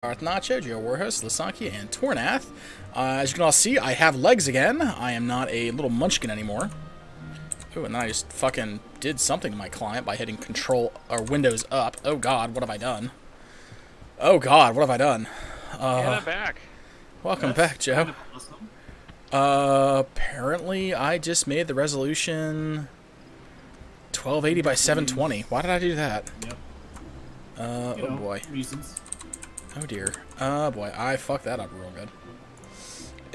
Darth Nacho, Joe Warhost, Lisanki, and Tornath. As you can all see, I have legs again. I am not a little munchkin anymore. Ooh, and then I just fucking did something to my client by hitting Control or Windows up. Oh god, what have I done? Oh god, what have I done? And I'm back. Welcome back, Joe. Apparently I just made the resolution 1280 by 720. Why did I do that? Yep. Oh boy. Reasons. Oh dear. Oh boy, I fucked that up real good.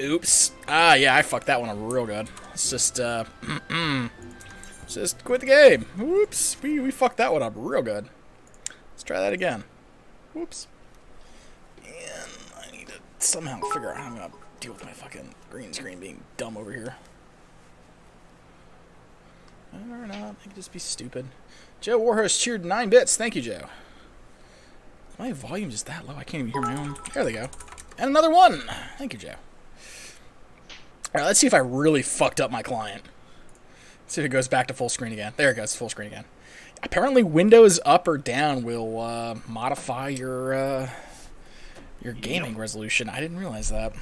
Oops. Ah, yeah, I fucked that one up real good. Let's just, just quit the game. Whoops. We fucked that one up real good. Let's try that again. Whoops. And I need to somehow figure out how I'm gonna deal with my fucking green screen being dumb over here. Or not. I could just be stupid. Joe Warhurst cheered 9 bits. Thank you, Joe. My volume is that low, I can't even hear my own. There they go. And another one! Thank you, Joe. Alright, let's see if I really fucked up my client. Let's see if it goes back to full screen again. There it goes, full screen again. Apparently Windows up or down will modify your gaming resolution. I didn't realize that.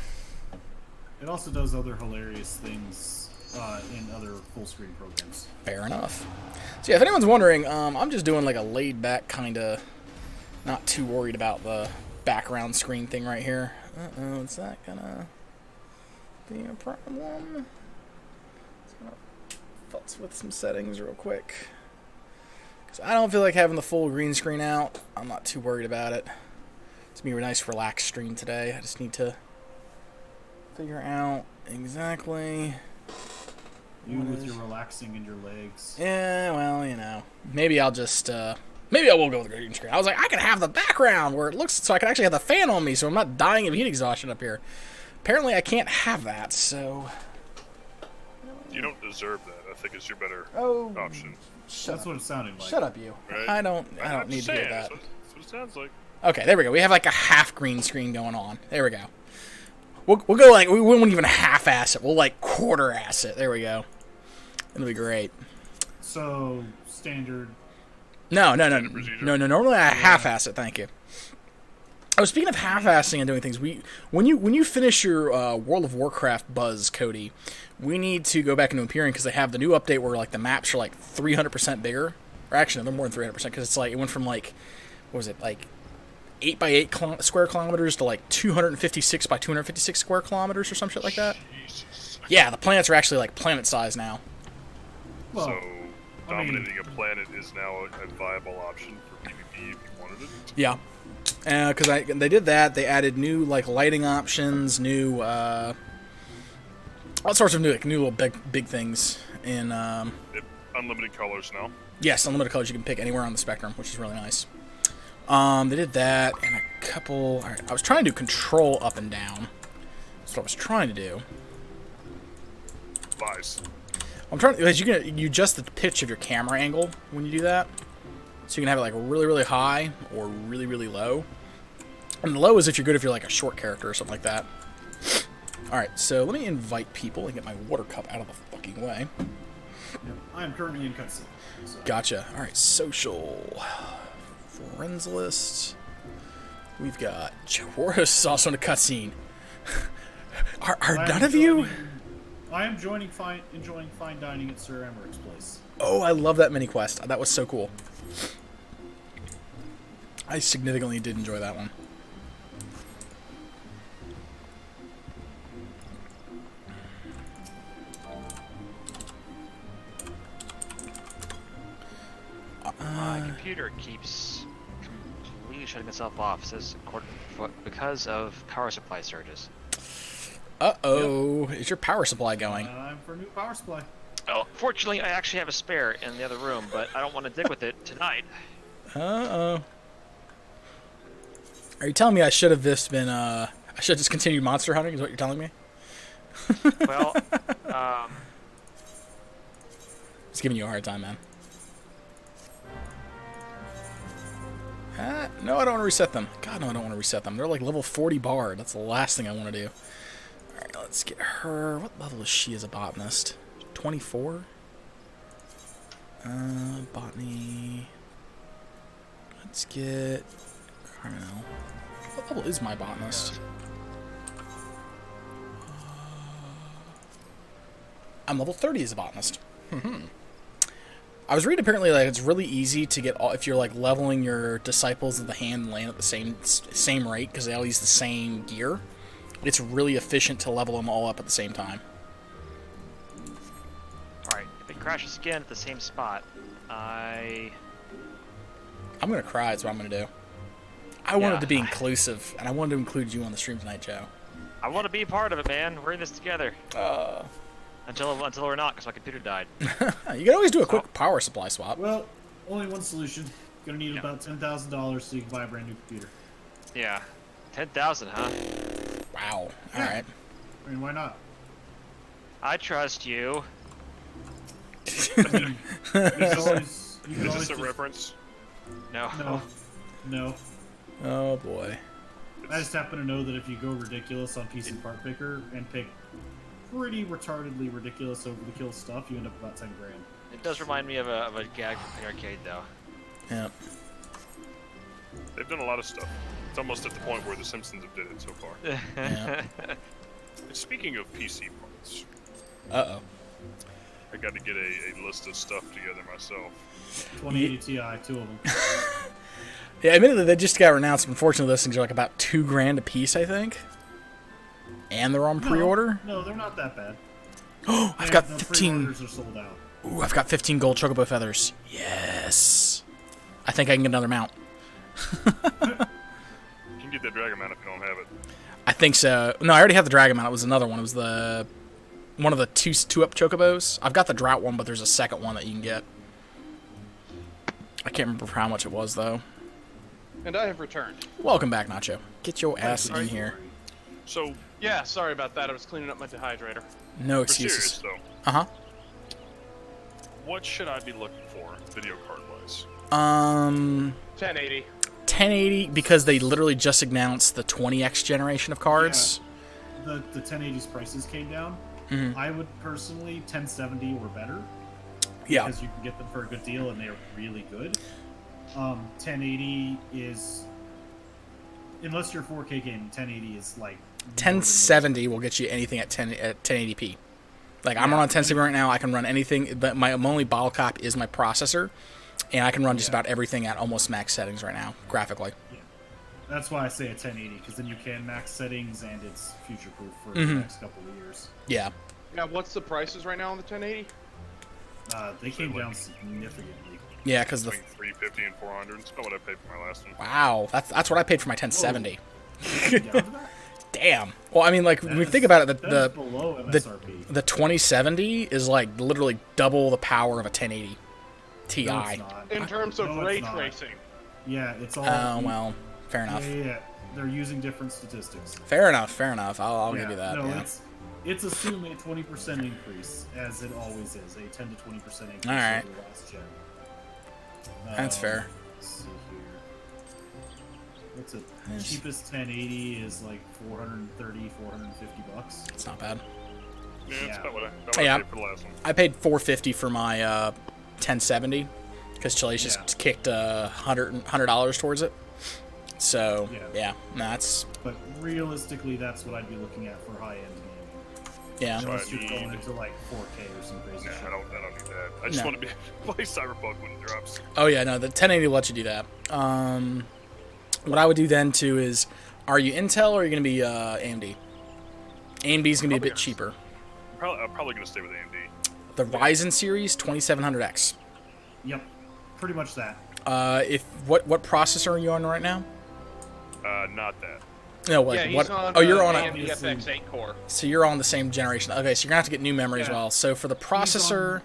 It also does other hilarious things in other full screen programs. Fair enough. So yeah, if anyone's wondering, I'm just doing like a laid back kind of... Not too worried about the background screen thing right here. Uh-oh, is that gonna be a problem? Just gonna futz with some settings real quick. Because I don't feel like having the full green screen out. I'm not too worried about it. It's gonna be a nice relaxed stream today. I just need to figure out exactly... You with your relaxing and your legs. Yeah, well, you know. Maybe I'll just... Maybe I will go with the green screen. I was like, I can have the background where it looks so I can actually have the fan on me so I'm not dying of heat exhaustion up here. Apparently I can't have that, so... You don't deserve that. I think it's your better option. That's what it sounded like. Shut up, you. Right? I don't need to hear that. That's what it sounds like. Okay, there we go. We have like a half green screen going on. There we go. We'll go like, we won't even half-ass it. We'll like quarter-ass it. There we go. It'll be great. So, standard... No. Normally I half-ass it. Thank you. Oh, speaking of half-assing and doing things, when you finish your World of Warcraft buzz, Cody, we need to go back into Imperium because they have the new update where like the maps are like 300% bigger, or actually no, they're more than 300% because it's like it went from like what was it like 8 by 8 square kilometers to like 256 by 256 square kilometers or some shit like that. Jesus. Yeah, the planets are actually like planet size now. Well, So, dominating a planet is now a viable option for PvP if you wanted it. Yeah, because they did that. They added new like lighting options, new all sorts of new little big things in. Unlimited colors now. Yes, unlimited colors you can pick anywhere on the spectrum, which is really nice. They did that and a couple. All right, I was trying to do control up and down. That's what I was trying to do. Lies. I'm trying because you adjust the pitch of your camera angle when you do that, so you can have it like really really high or really really low. And the low is if you're good if you're like a short character or something like that. All right, so let me invite people and get my water cup out of the fucking way. Yep. I am currently in cutscene. So. Gotcha. All right, social friends list. We've got Joris is also in a cutscene. Are none of you? I am enjoying fine dining at Sir Emmerich's place. Oh, I love that mini quest. That was so cool. I significantly did enjoy that one. My computer keeps completely shutting itself off. It says because of power supply surges. Uh-oh. Yep. Is your power supply going? Time for a new power supply. Oh, fortunately, I actually have a spare in the other room, but I don't want to dig with it tonight. Uh-oh. Are you telling me I should have just continued monster hunting is what you're telling me? Well, Just giving you a hard time, man. No, I don't want to reset them. God, no, I don't want to reset them. They're like level 40 bard. That's the last thing I want to do. Alright, let's get her. What level is she as a botanist? 24? Botany. Let's get Carmel. What level is my botanist? I'm level 30 as a botanist. I was reading apparently like it's really easy to get all, if you're like leveling your disciples of the hand and land at the same rate because they all use the same gear. It's really efficient to level them all up at the same time. Alright, if it crashes again at the same spot, I'm gonna cry is what I'm gonna do. I wanted to be inclusive, and I wanted to include you on the stream tonight, Joe. I want to be a part of it, man. We're in this together. Until we're not, because my computer died. You can always do a quick power supply swap. Well, only one solution. Gonna need about $10,000 so you can buy a brand new computer. Yeah. 10,000, huh? Wow. Yeah. Alright. I mean, why not? I trust you. I mean, you can always Is this a just- reference? No. No. Oh boy. I just happen to know that if you go ridiculous on PC Part Picker and pick pretty retardedly ridiculous over the kill stuff, you end up about 10 grand. It does remind me of a gag from the arcade, though. Yeah. They've done a lot of stuff. It's almost at the point where The Simpsons have did it so far. Yeah. Speaking of PC parts, Uh-oh. I got to get a list of stuff together myself. 2080 Ti, 2 of them. Yeah, admittedly, they just got announced. Unfortunately, those things are like about $2,000 a piece, I think. And they're on pre-order. No, they're not that bad. Oh, I've got The 15. pre-orders are sold out. Ooh, I've got 15 gold chocobo feathers. Yes. I think I can get another mount. You can get that Dragon Mount if you don't have it. I think so. No, I already have the dragon mount. It was another one. It was the one of the two-up chocobos. I've got the drought one, but there's a second one that you can get. I can't remember for how much it was though. And I have returned. Welcome back, Nacho. Get your ass in here. So, Yeah, sorry about that. I was cleaning up my dehydrator. No for serious excuses. though, Uh-huh. what should I be looking for, video card-wise? 1080. 1080 because they literally just announced the 20x generation of cards. The 1080's prices came down. Mhm. I would personally 1070 or better. Yeah. Because you can get them for a good deal and they're really good. 1080 is, unless you're 4K game, 1080 is like 1070 will get you anything at 1080p. Like I'm Yeah. on 1070 right now. I can run anything, but my only bottle cap is my processor, and I can run just about everything at almost max settings right now, graphically. That's why I say a 1080, because then you can max settings and it's future proof for the Mhm. next couple of years. Yeah. Yeah, what's the prices right now on the 1080? They came down significantly. Yeah, because the Between 350 and 400. It's about what I paid for my last one. wow, that's what I paid for my 1070. Down to that? Damn. Well, I mean, like when we That think is- about it, that is below MSRP. the 2070 is like literally double the power of a 1080 Ti. No, it's not. In terms of No, it's ray not. tracing. Yeah, it's all. Oh well, fair enough. Yeah. They're using different statistics. Fair enough. I'll Yeah, give you that. No, Yeah. it's assume a 20% increase, as it always is, a 10 to 20% increase All right. over last gen. That's fair. Let's see here. What's it? Cheapest 1080 is like 430, 450 bucks. It's not bad. Yeah, that's Yeah. about what I Yeah. paid for the last one. I paid $450 for my 1070 because Chili's just Yeah. kicked $100 towards it. So Yeah. that's But realistically, that's what I'd be looking at for high-end gaming. yeah. So Unless I you're going need- into like 4K or some crazy Nah, shit. I don't need that. I just No. want to be play Cyberpunk when it drops. Oh yeah, no, the 1080 will let you do that. What I would do then too is, are you Intel or are you going to be AMD? AMD is going to be a bit cheaper. I'm probably going to stay with AMD. The Ryzen series 2700X. Yep, pretty much that. What processor are you on right now? Not that. No, like yeah, he's what? on Oh, you're on AMD it. FX8 core. So you're on the same generation. Okay, so you're gonna have to get new memory as Yeah. well. So for the processor,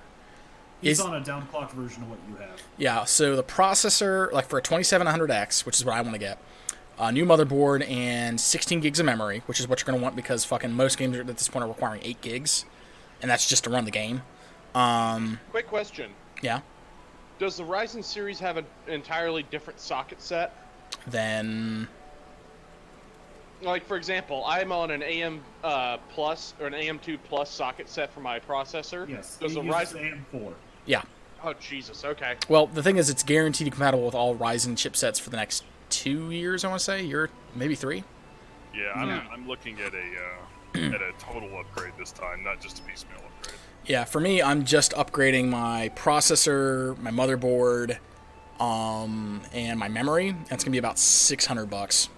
He's is on a downclocked version of what you have. yeah. So the processor, like for a 2700X, which is what I want to get, a new motherboard and 16 gigs of memory, which is what you're gonna want because fucking most games at this point are requiring 8 gigs, and that's just to run the game. Quick question. Yeah. Does the Ryzen series have an entirely different socket set? Then Like, for example, I'm on an AM Plus or an AM2 Plus socket set for my processor. Yes, Does he the uses Ryzen... AM4. yeah. Oh, Jesus, okay. Well, the thing is, it's guaranteed compatible with all Ryzen chipsets for the next 2 years. I want to say year maybe 3. Yeah, Yeah. I'm looking at a total upgrade this time, not just a piecemeal upgrade. Yeah, for me, I'm just upgrading my processor, my motherboard, and my memory. That's gonna be about $600.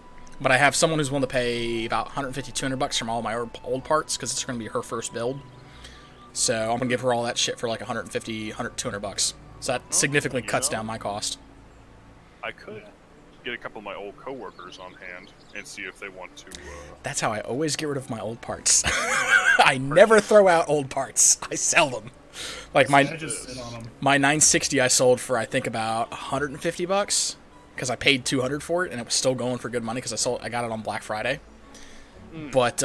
But I have someone who's willing to pay about $150-200 from all my old parts because it's gonna be her first build. So I'm gonna give her all that shit for like $150-200. So that significantly cuts down my cost. I could get a couple of my old coworkers on hand and see if they want to. That's how I always get rid of my old parts. I never throw out old parts. I sell them. Like I just sit on them. my 960 I sold for I think about $150 because I paid $200 for it and it was still going for good money because I got it on Black Friday. But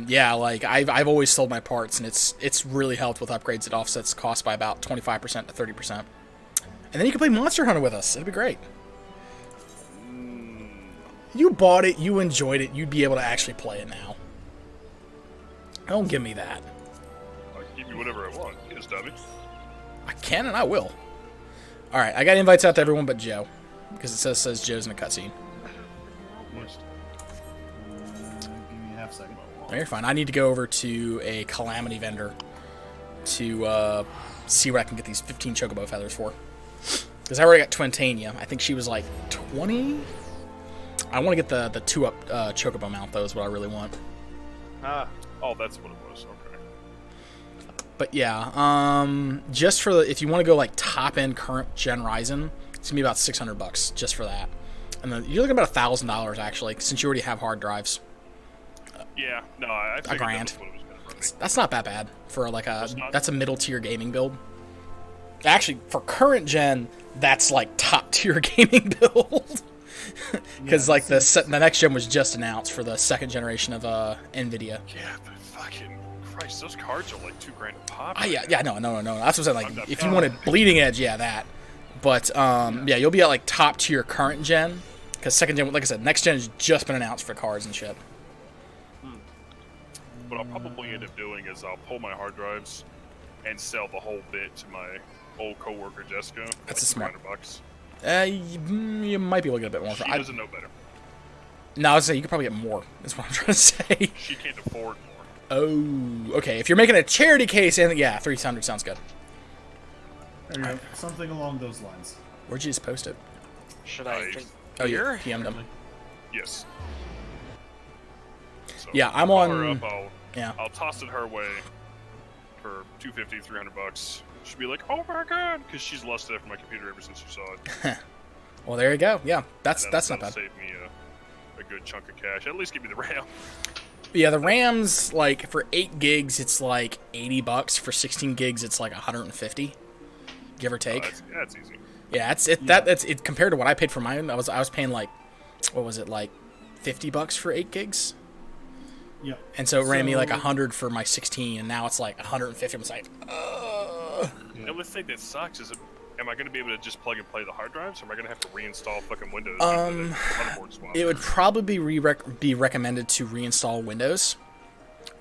yeah, like I've always sold my parts and it's really helped with upgrades. It offsets cost by about 25% to 30%. And then you can play Monster Hunter with us. It'd be great. You bought it, you enjoyed it, you'd be able to actually play it now. Don't give me that. I can give you whatever I want. Get a stubby. I can and I will. Alright, I got invites out to everyone but Joe. Because it says Joe's in a cutscene. Give me a half second. No, you're fine. I need to go over to a Calamity vendor to see what I can get these 15 Chocobo feathers for. Because I already got Twintania. I think she was like 20? I want to get the 2-up Chocobo mount, though, is what I really want. Oh, that's what it was. Okay. But yeah, just for if you want to go like top-end current gen Ryzen, it's going to be about $600 just for that. And then you're looking about $1,000, actually, since you already have hard drives. Yeah, no, I figured $1,000. that's what it was going to run me. That's not that bad for like It's not. that's a middle tier gaming build. Actually, for current gen, that's like top tier gaming build. Because Yeah, like the next gen was just announced for the second generation of NVIDIA. Yeah, but fucking Christ, those cards are like $2,000 a pop. Ah, yeah, no. That's what I'm saying. I'm Like, not if you bad. wanted bleeding edge, yeah, that. But yeah, you'll be at like top tier current gen. Because second gen, like I said, next gen has just been announced for cards and shit. What I'll probably end up doing is I'll pull my hard drives and sell the whole bit to my old coworker Jessica. for That's like a smart- $300. You might be able to get a bit more. She I, doesn't know better. no, I was saying you could probably get more. That's what I'm trying to say. She can't afford more. Oh, okay. If you're making a charity case, and yeah, 300 sounds good. There you go. Something along those lines. Where'd you just post it? Should I Nice. drink Oh, you beer? PM'd them. Yes. So Yeah, I'm call on- Her up, Yeah. I'll toss it her way for $250, $300. She'll be like, "Oh my god," because she's lusted after my computer ever since she saw it. Well, there you go. Yeah, that's And not that'll bad. Save me a good chunk of cash. At least give me the RAM. Yeah, the RAM's like for 8 gigs, it's like $80. For 16 gigs, it's like 150, give or take. That's easy. Yeah, that's it compared to what I paid for mine. I was paying like, what was it, like $50 for 8 gigs? Yeah. And so it ran me like So- 100 for my 16, and now it's like 150. I'm just like, The only thing that sucks is, am I going to be able to just plug and play the hard drives, or am I going to have to reinstall fucking Windows? Motherboard swap? it would probably be recommended to reinstall Windows.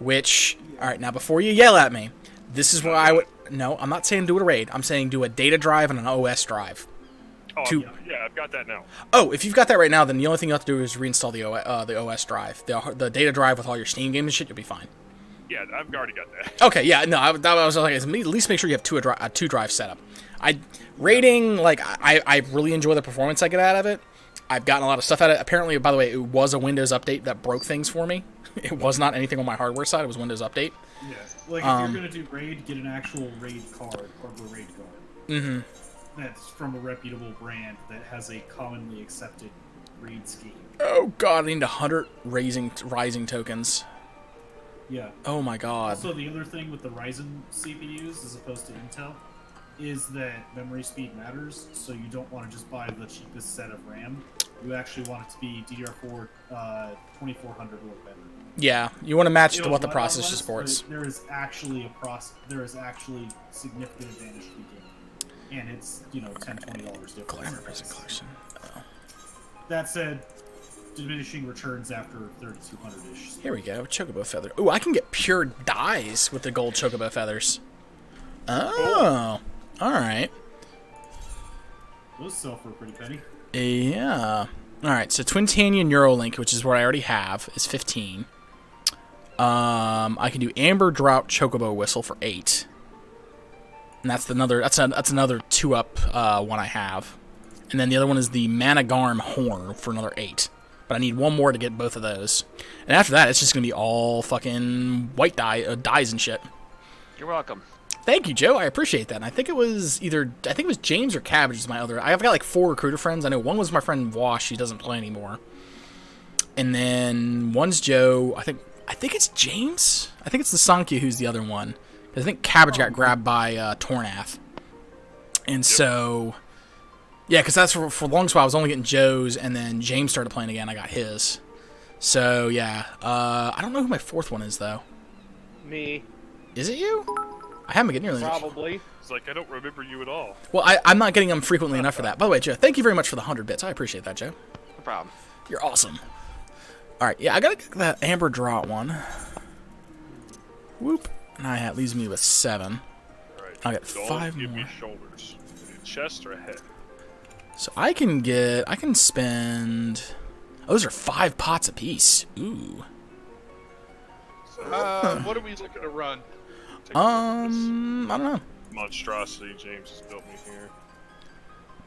Which, all right, now before you yell at me, this is where I would. No, I'm not saying do a RAID. I'm saying do a data drive and an OS drive. Oh, to- yeah, I've got that now. Oh, if you've got that right now, then the only thing you have to do is reinstall the OS drive, the data drive with all your Steam games and shit. You'll be fine. Yeah, I've already got that. Okay, yeah, no, I was like, at least make sure you have two drive setup. Rating, like, I really enjoy the performance I get out of it. I've gotten a lot of stuff out of it. Apparently, by the way, it was a Windows update that broke things for me. It was not anything on my hardware side. It was Windows update. Yeah. Like, if you're going to do raid, get an actual raid card, Corporate raid card. Mm-hmm. That's from a reputable brand that has a commonly accepted raid scheme. Oh god, I need 100 rising tokens. Yeah. Oh my god. Also, the other thing with the Ryzen CPUs as opposed to Intel is that memory speed matters, so you don't want to just buy the cheapest set of RAM. You actually want it to be DDR4 2400 or better. Yeah, you want to match to It'll what the run processor less, supports. but there is actually significant advantage to the game, and it's $10-$20 difference. Glamour Present Collection. Oh. That said, diminishing returns after 3200-ish. Here we go, Chocobo Feather. Ooh, I can get pure dyes with the gold Chocobo Feathers. Oh, alright. Those sell for a pretty penny. Yeah. Alright, so Twintania Neuralink, which is what I already have, is 15. I can do Amber Drought Chocobo Whistle for 8. And that's another 2-up one I have. And then the other one is the Managarm Horn for another 8. But I need one more to get both of those. And after that, it's just going to be all fucking white dyes and shit. You're welcome. Thank you, Joe. I appreciate that. And I think it was James or Cabbage is my other. I've got like 4 recruiter friends. I know one was my friend Wash. She doesn't play anymore. And then one's Joe. I think it's James. I think it's the Sankya who's the other one. I think Cabbage got grabbed by Tornath. And so, yeah, because that's for the longest while I was only getting Joe's, and then James started playing again. I got his. So yeah, I don't know who my 4th one is though. Me. Is it you? I haven't been getting nearly enough. Probably. It's like, I don't remember you at all. Well, I'm not getting them frequently enough for that. By the way, Joe, thank you very much for the 100 bits. I appreciate that, Joe. No problem. You're awesome. All right, yeah, I got to get that Amber Drought one. Whoop. And that leaves me with 7. Alright. I got Don't 5 give more. me shoulders. Give me chest or a head. So I can spend... Oh, those are 5 pots apiece. Ooh. What are we looking to run? Take a look at this I don't know. monstrosity James has built me here.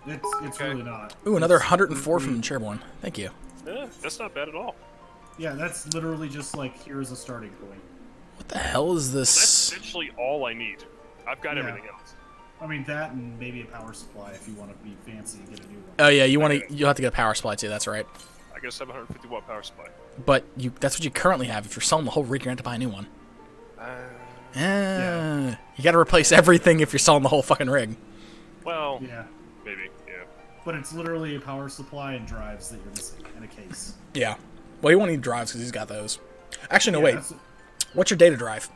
It's really not. Ooh, another 104 from Chairborne. Thank you. Yeah, that's not bad at all. Yeah, that's literally just like, here's a starting point. What the hell is That's this? essentially all I need. I've got Yeah. everything else. I mean, that and maybe a power supply if you want to be fancy and get a new one. Oh yeah, you'll have to get a power supply too. That's right. I got a 750 watt power supply. But that's what you currently have. If you're selling the whole rig, you're going to have to buy a new one. Yeah. You got to replace everything if you're selling the whole fucking rig. Well, Yeah, maybe, yeah. but it's literally a power supply and drives that you're missing in a case. Yeah. Well, he won't need drives because he's got those. Actually, no, Yeah, wait. that's- What's your data drive?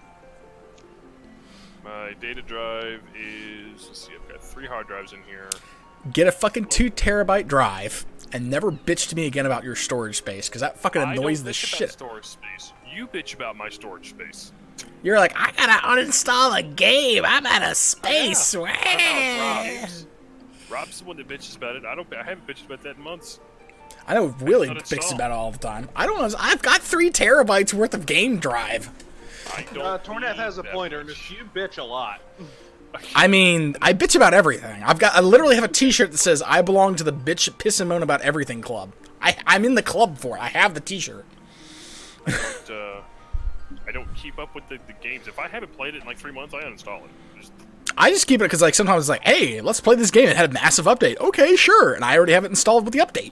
My data drive is, let's see, I've got 3 hard drives in here. Get a fucking 2 terabyte drive and never bitch to me again about your storage space because that fucking annoys the I don't bitch about shit. storage space. You bitch about my storage space. You're like, I gotta uninstall a game. I'm out of space. Yeah. Wah." Rob's. Rob's the one that bitches about it. I haven't bitched about that in months. I know Willie Not bitches install. about it all the time. I don't know. I've got 3 terabytes worth of game drive. I don't. Tornath has a need that pointer, much. and you bitch a lot. I mean, I bitch about everything. I literally have a T-shirt that says "I belong to the bitch piss and moan about everything club." I'm in the club for it. I have the T-shirt. I don't keep up with the games. If I haven't played it in like 3 months, I uninstall it. I just keep it because like sometimes it's like, hey, let's play this game. It had a massive update. Okay, sure, and I already have it installed with the update.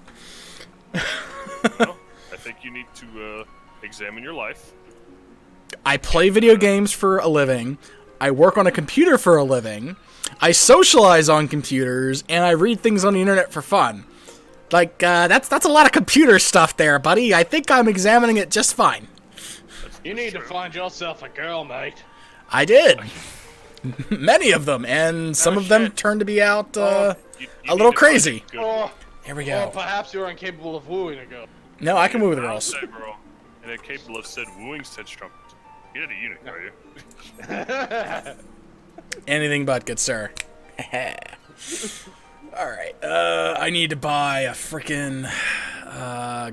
Well, I think you need to examine your life. I play video games for a living. I work on a computer for a living. I socialize on computers, and I read things on the internet for fun. Like that's a lot of computer stuff there, buddy. I think I'm examining it just fine. You need to find yourself a girl, mate. I did. Many of them, and some of them shit. turned to be out You a need little to find crazy. a good Or, Here we or go. perhaps you're incapable of wooing a girl. No, I can move with the I'll girls. say, girl, and incapable of said wooing said trumpet. You're not a eunuch, are you? Anything but, good sir. Alright, I need to buy a freaking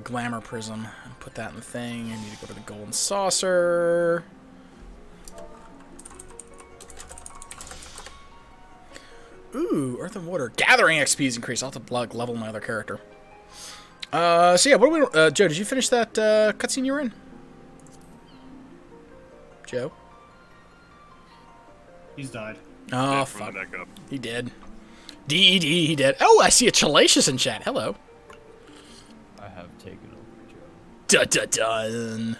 glamour prism and put that in the thing. I need to go to the golden saucer. Ooh, earth and water. Gathering XP is increased. I'll have to level my other character. So yeah, what do we... Joe, did you finish that cutscene you were in? Joe? He's died. Oh, Yeah, fuck. from the neck up. He did. DED, he did. Oh, I see a Chalacious in chat. Hello. I have taken over, Joe. Dun.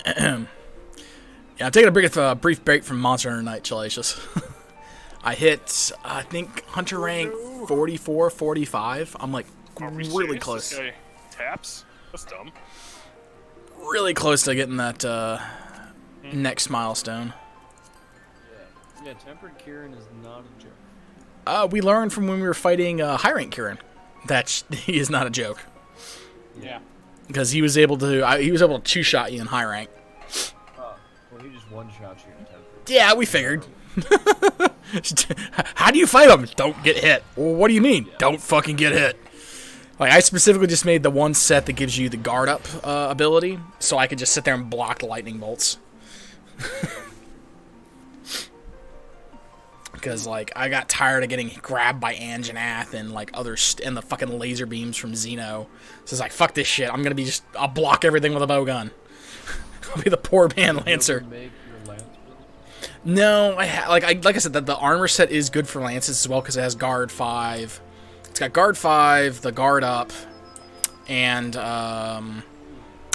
Yeah, I'm taking a brief break from Monster Hunter Night, Chalacious. I hit, I think, Hunter rank 44, 45. I'm like Are we really serious? close. This guy taps? That's dumb. Really close to getting that next milestone. Yeah, tempered Kieran is not a joke. We learned from when we were fighting high rank Kieran that he is not a joke. Yeah. Because he was able to two-shot you in high rank. Well, he just one-shot you in tempered. Yeah, we figured. How do you fight him? Don't get hit. Well, what do you mean? Don't fucking get hit. Like, I specifically just made the one set that gives you the guard up ability, so I could just sit there and block the lightning bolts. Because, like, I got tired of getting grabbed by Anjanath and, like, and the fucking laser beams from Xeno. So it's like, fuck this shit. I'm gonna be I'll block everything with a bowgun. I'll be the poor man Lancer. Make your lance build? No, like I said, the armor set is good for lances as well because it has guard 5. It's got guard 5, the guard up, and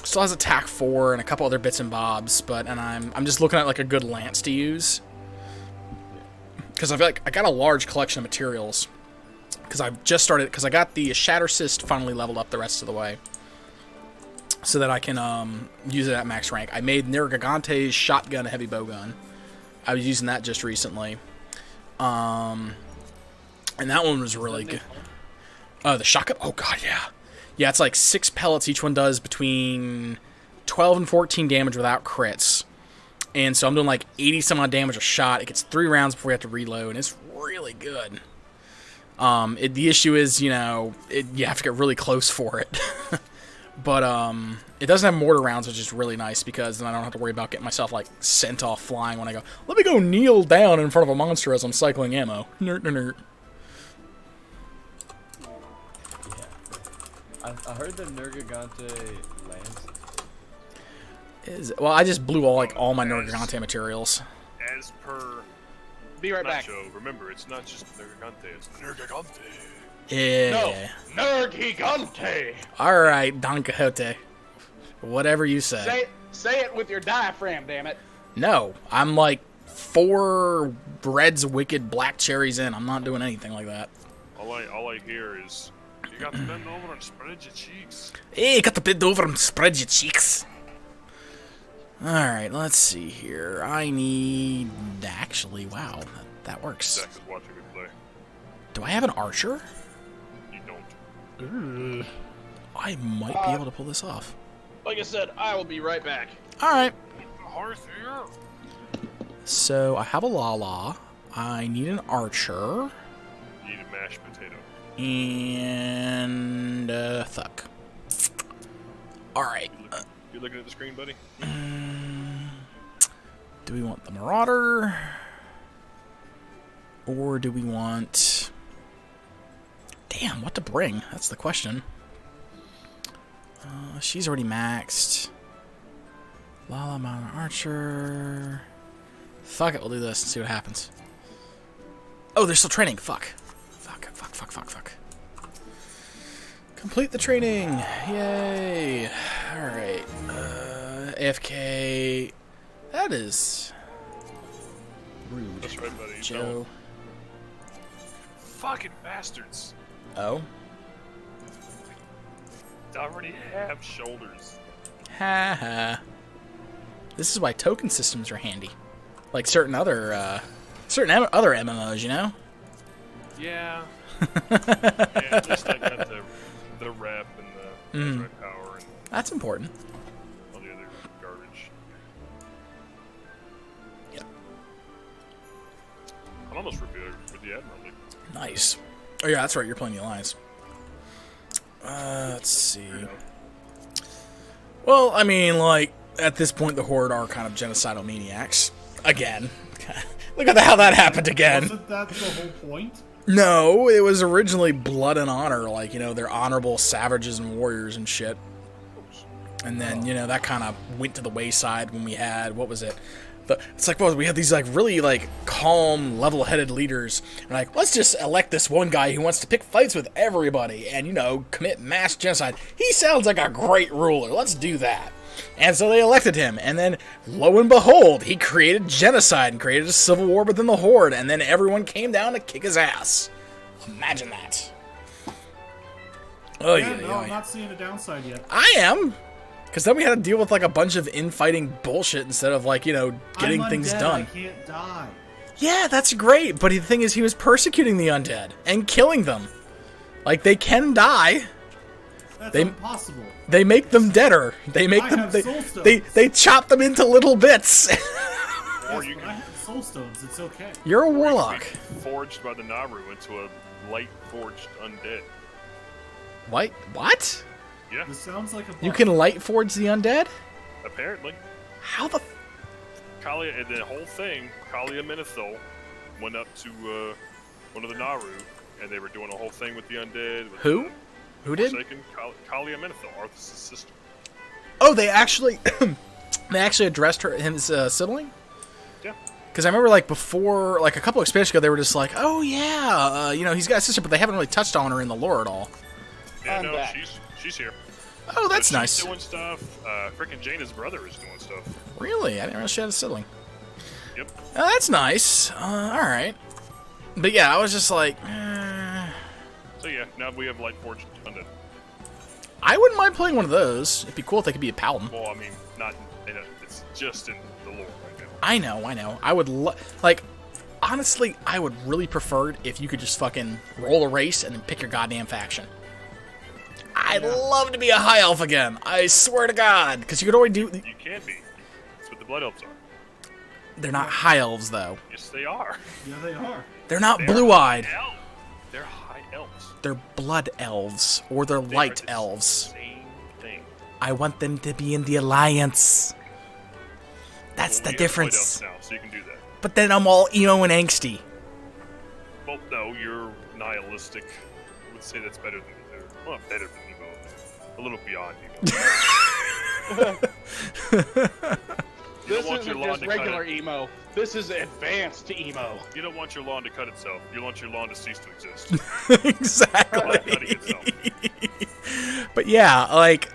still has attack 4 and a couple other bits and bobs. And I'm just looking at like a good lance to use because I feel like I got a large collection of materials because I've just started because I got the Shatter Cyst finally leveled up the rest of the way. So that I can use it at max rank. I made Nergigante's shotgun heavy bowgun. I was using that just recently. And that one was really good. The shotgun? Oh, God, yeah. Yeah, it's like 6 pellets. Each one does between 12 and 14 damage without crits. And so I'm doing like 80-some-odd damage a shot. It gets 3 rounds before you have to reload, and it's really good. The issue is, you know, you have to get really close for it. But it doesn't have mortar rounds, which is really nice because then I don't have to worry about getting myself like sent off flying when I go, let me go kneel down in front of a monster as I'm cycling ammo. Nerd, nerd, nerd. Yeah. I heard the Nergigante lance. Well, I just blew all my Nergigante materials. As per Be right back. Nacho, remember, it's not just Nergigante, it's Nergigante. Yeah. No, Nergigante. All right, Don Quixote. Whatever you say. Say it with your diaphragm, damn it. No, I'm like 4 Red's Wicked black cherries in. I'm not doing anything like that. All I hear is, you got to bend over and spread your cheeks. Hey, got to bend over and spread your cheeks. Alright, let's see here. I need... Actually, wow, that works. Zach is watching me play. Do I have an archer? You don't. I might be able to pull this off. Like I said, I will be right back. Alright. Hearth here. So, I have a Lala. I need an archer. You need a mashed potato. And... Thuck. Alright. You looking at the screen, buddy? Do we want the Marauder? Or do we want... Damn, what to bring? That's the question. She's already maxed. Lala, Mountain Archer. Fuck it, we'll do this and see what happens. Oh, they're still training. Fuck. Fuck. Complete the training. Yay. Alright. AFK. That is rude. That's right, buddy. Joe. Fucking bastards. Oh? I already have shoulders. Ha ha. This is why token systems are handy. Like certain other MMOs, you know? Yeah. Yeah, just I got the rep and the Ezra power and That's important. all the other garbage. Yep. I'm almost revealed with the Admiral League. Nice. Oh yeah, that's right, you're playing the Alliance. Let's see. Well, I mean, like, at this point the Horde are kind of genocidal maniacs. Again. Look at how that happened again. Wasn't that the whole point? No, it was originally blood and honor, like, you know, they're honorable savages and warriors and shit. And then, you know, that kind of went to the wayside when we had, what was it? It's like, well, we had these, like, really, like, calm, level-headed leaders. And, like, let's just elect this one guy who wants to pick fights with everybody and, you know, commit mass genocide. He sounds like a great ruler. Let's do that. And so they elected him, and then, lo and behold, he created genocide and created a civil war within the Horde, and then everyone came down to kick his ass. Imagine that. Oh, Yeah, no, I'm not seeing a downside yet. I am. Because then we had to deal with, like, a bunch of infighting bullshit instead of, like, you know, getting I'm things undead, done. I can't die. Yeah, that's great, but the thing is, he was persecuting the undead and killing them. Like, they can die. That's impossible. They make them deader. They make I them. have They, soul stones. they chop them into little bits. Yes, but I have soul stones. It's okay. You're a Or you could warlock. be forged by the Naru into a light forged undead. What? What? Yeah, This sounds like a You bug. can light forge the undead? apparently. How the? Kalia, and the whole thing, Kalia Menethil went up to one of the Naru, and they were doing a whole thing with the undead. With Who? the Who did? Forsaken. Kalia Menethil, Arthas' sister. Oh, they actually, they actually addressed his sibling. Yeah. Because I remember, like, before, like, a couple expansions ago, they were just like, oh, yeah, you know, he's got a sister, but they haven't really touched on her in the lore at all. Yeah, I'm no, back. she's here. Oh, that's She's nice. doing stuff. Frickin' Jaina's brother is doing stuff. Really? I didn't realize she had a sibling. Yep. Oh, that's nice. Alright. But yeah, I was just like, So yeah, now we have Lightforged undead. I wouldn't mind playing one of those. It'd be cool if they could be a paladin. Well, I mean, not in a, it's just in the lore right now. I know. I would, like, honestly, I would really prefer it if you could just fucking roll a race and then pick your goddamn faction. I'd love to be a high elf again. I swear to God. Because you could already do... You can be. That's what the Blood Elves are. They're not high elves, though. Yes, they are. Yeah, they are. They're not They're blue-eyed. high elves. They're high elves. They're blood elves. Or they're They light are the elves. Same thing. I want them to be in the Alliance. That's Well, the we have Blood difference. Elves now, so you can do that. But then I'm all emo and angsty. Well, no, you're nihilistic. I would say that's better than either. Well, better than emo. A little beyond emo. You This don't want isn't your lawn just to cut regular it. emo. This is advanced emo. You don't want your lawn to cut itself. You want your lawn to cease to exist. Cutting Exactly. itself. But yeah, like,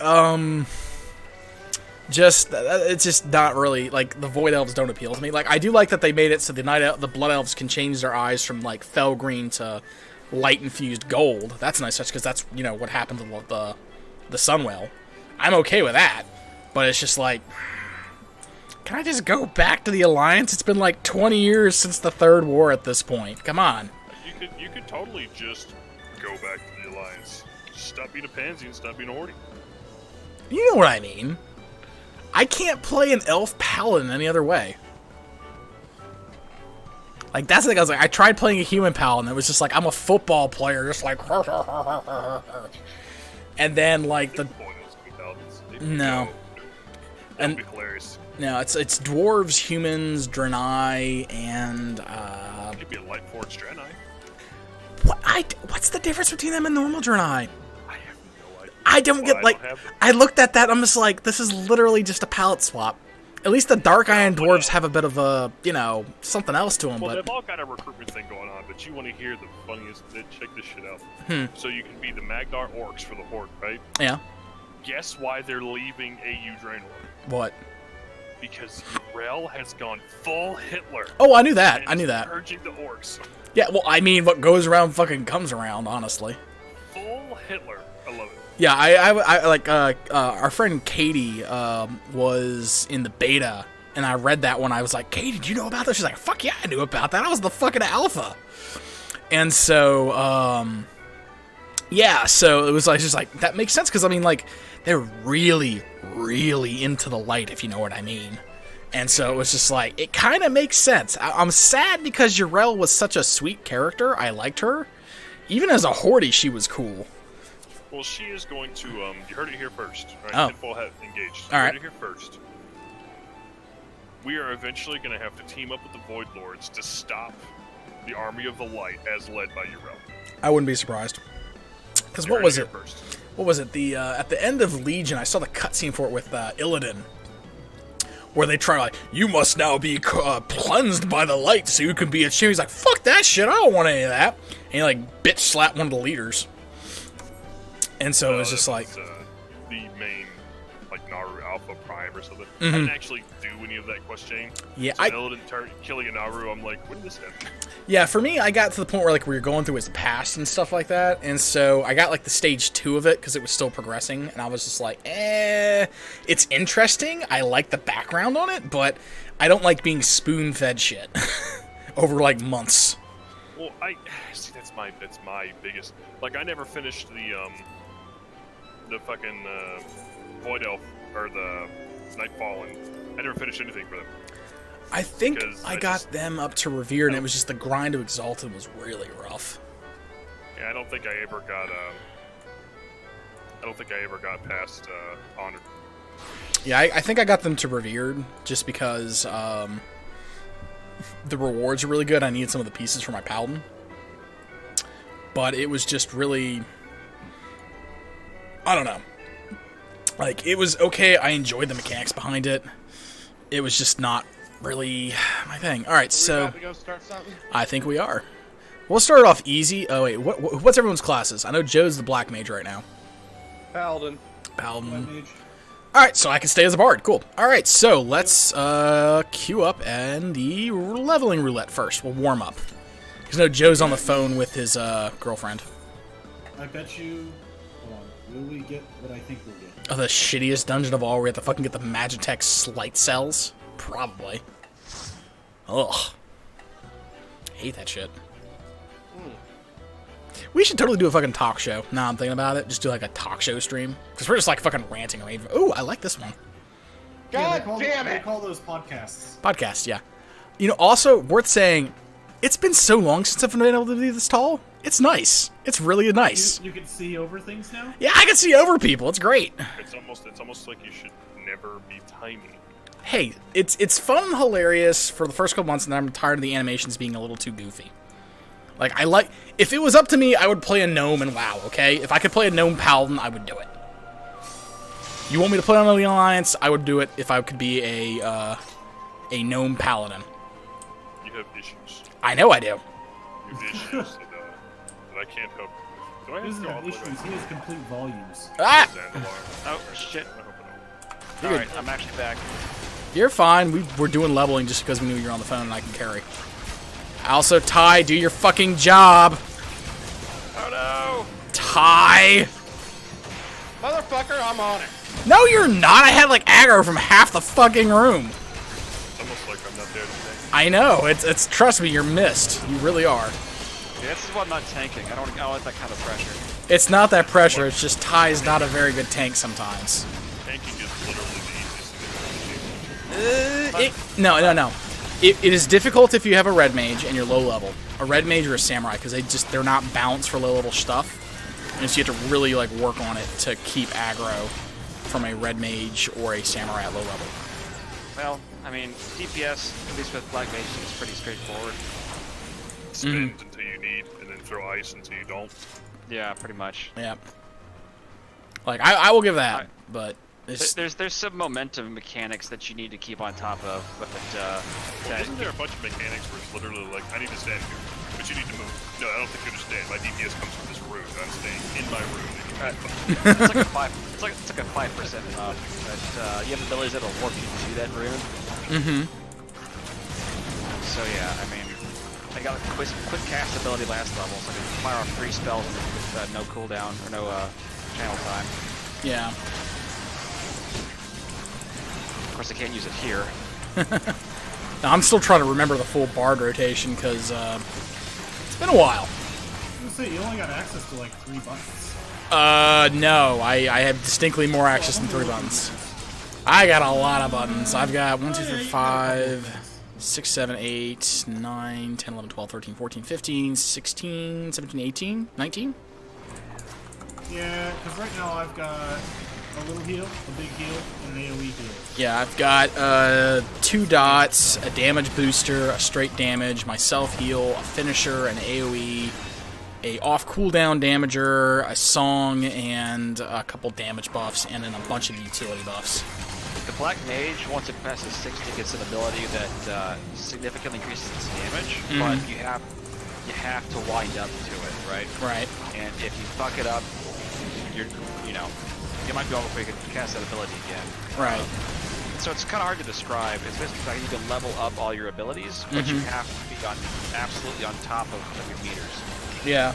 just it's just not really like the void elves don't appeal to me. Like, I do like that they made it so the blood elves can change their eyes from like fell green to light infused gold. That's a nice touch because that's, you know, what happened to the Sunwell. I'm okay with that, but it's just like, can I just go back to the Alliance? It's been like 20 years since the Third War at this point. Come on. You could totally just go back to the Alliance. Just stop being a pansy and stop being a hoarding. You know what I mean. I can't play an elf paladin any other way. Like, that's the thing. I was like, I tried playing a human paladin. It was just like, I'm a football player, just like, and then like the Boy, those good paladins. No. That'd And- be hilarious. no, it's dwarves, humans, Draenei, and You'd be a Lightforged Draenei. what's the difference between them and normal Draenei? I have no idea. I don't Well, get I like. don't have them. I looked at that. I'm just like, this is literally just a palette swap. At least the Dark Iron dwarves have a bit of a, you know, something else to them. Well, But they've all got a recruitment thing going on, but you want to hear the funniest. Check this shit out. So you can be the Magdar Orcs for the Horde, right? yeah, Guess why they're leaving AU Draenor? what? Because Rel has gone full Hitler. Oh, I knew that. and I knew is that. Purging the Orcs. Yeah, well, I mean, what goes around fucking comes around, honestly. Full Hitler. I love it. Yeah, I like our friend Katie was in the beta, and I read that one. I was like, Katie, did you know about this? She's like, fuck yeah, I knew about that. I was the fucking alpha. And so, yeah, so it was like just like that makes sense because I mean, like they're really, really into the light, if you know what I mean. And so it was just like it kind of makes sense. I'm sad because Yarel was such a sweet character. I liked her, even as a Horde, she was cool. Well, she is going to. You heard it here first. Right? Oh. Info have engaged. All You right. heard it here first. We are eventually going to have to team up with the Void Lords to stop the Army of the Light as led by Yrel. I wouldn't be surprised. Because You what heard was here it? First. What was it? The at the end of Legion, I saw the cutscene for it with Illidan, where they try like, you must now be cleansed by the light so you can be a champion. He's like, fuck that shit, I don't want any of that. And he like bitch slapped one of the leaders. And so it was just That like, was, the main, like Naru Alpha Prime or something. Mhm. I didn't actually do any of that quest chain. yeah, So I Illidan killing a Naru, I'm like, when did this happen? yeah. For me, I got to the point where like we were going through his past and stuff like that, and so I got like the stage 2 of it because it was still progressing, and I was just like, it's interesting. I like the background on it, but I don't like being spoon-fed shit over like months. Well, I see that's my biggest. Like, I never finished the fucking Void Elf or the Nightfallen. I never finished anything for them. I think Because I I got just- them up to Revere, and it was just the grind to Exalted was really rough. Yeah, I don't think I ever got I don't think I ever got past Honored. Yeah, I think I got them to Revered just because the rewards are really good. I needed some of the pieces for my Paladin. But it was just really... I don't know. Like, it was okay. I enjoyed the mechanics behind it. It was just not really my thing. Alright, so... About to go start something? I think we are. We'll start it off easy. Oh, wait. What's everyone's classes? I know Joe's the Black Mage right now. Paladin. Paladin. Alright, so I can stay as a bard. Cool. Alright, so let's queue up and the leveling roulette first. We'll warm up. Because no, Joe's on the phone with his girlfriend. I bet you... Hold on. Will we get what I think we'll get? Oh, the shittiest dungeon of all where we have to fucking get the Magitech Slight Cells? Probably. Ugh. Hate that shit. We should totally do a fucking talk show. Now I'm thinking about it. Just do like a talk show stream. Because we're just like fucking ranting and raving. Ooh, I like this one. God damn They it! call those podcasts. Podcast, yeah. You know, also worth saying, it's been so long since I've been able to be this tall. It's nice. It's really nice. You can see over things now? Yeah, I can see over people. It's great. It's almost like you should never be tiny. Hey, it's fun and hilarious for the first couple months, and then I'm tired of the animations being a little too goofy. Like, if it was up to me, I would play a gnome in WoW, okay? If I could play a gnome paladin, I would do it. You want me to play on the Alliance? I would do it if I could be a gnome paladin. You have issues. I know I do. You have issues that I can't help. Do I He have doesn't to go all have the way issues. back He has complete volumes. Ah! to Zandalar? Oh, shit. I hope I don't. Alright, I'm actually back. You're fine. We're doing leveling just because we knew you were on the phone and I can carry. Also, Ty, do your fucking job. Oh no! Ty! Motherfucker, I'm on it. No, you're not. I had like aggro from half the fucking room. It's almost like I'm not there today. I know. It's trust me, you're missed. You really are. Yeah, this is what I'm not tanking. I don't like that kind of pressure. It's not that pressure. It's just Ty's not a very good tank sometimes. Tanking is literally the easiest thing in the game. No. It is difficult if you have a red mage and you're low level. A red mage or a samurai, because they're not balanced for low level stuff. And so you have to really like work on it to keep aggro from a red mage or a samurai at low level. Well, I mean, DPS, at least with Black Mage, is pretty straightforward. Spin until you need, and then throw ice until you don't. Yeah, pretty much. Yeah. Like I will give that, but it's, There's some momentum mechanics that you need to keep on top of, but that Isn't there a bunch of mechanics where it's literally like, I need to stand here, but you need to move? No, I don't think you understand. My DPS comes from this room. I'm staying in my room. it's like a 5%. It's like a 5% up. But you have abilities that'll warp you to that room. mm-hmm. So yeah, I mean, I got a quick cast ability last level, so I can fire off 3 spells with no cooldown or no channel time. Yeah. Of course, I can't use it here. Now, I'm still trying to remember the full bard rotation because it's been a while. I was gonna say, you only got access to like 3 buttons. No, I have distinctly more access than 3 buttons. I got a lot of buttons. I've got 1, 2, 3, 5, 6, 7, 8, 9, 10, 11, 12, 13, 14, 15, 16, 17, 18, 19? Yeah, because right now I've got a little heal, a big heal, and an AoE heal. Yeah, I've got 2 dots, a damage booster, a straight damage, my self-heal, a finisher, an AoE, a off-cooldown damager, a song, and a couple damage buffs, and then a bunch of utility buffs. The Black Mage, once it passes 60, gets an ability that significantly increases its damage, but you have to wind up to it, right? Right. And if you fuck it up, you might be over before you can cast that ability again. Right. So it's kind of hard to describe. It's basically like you can level up all your abilities, but you have to be absolutely on top of your meters. Yeah.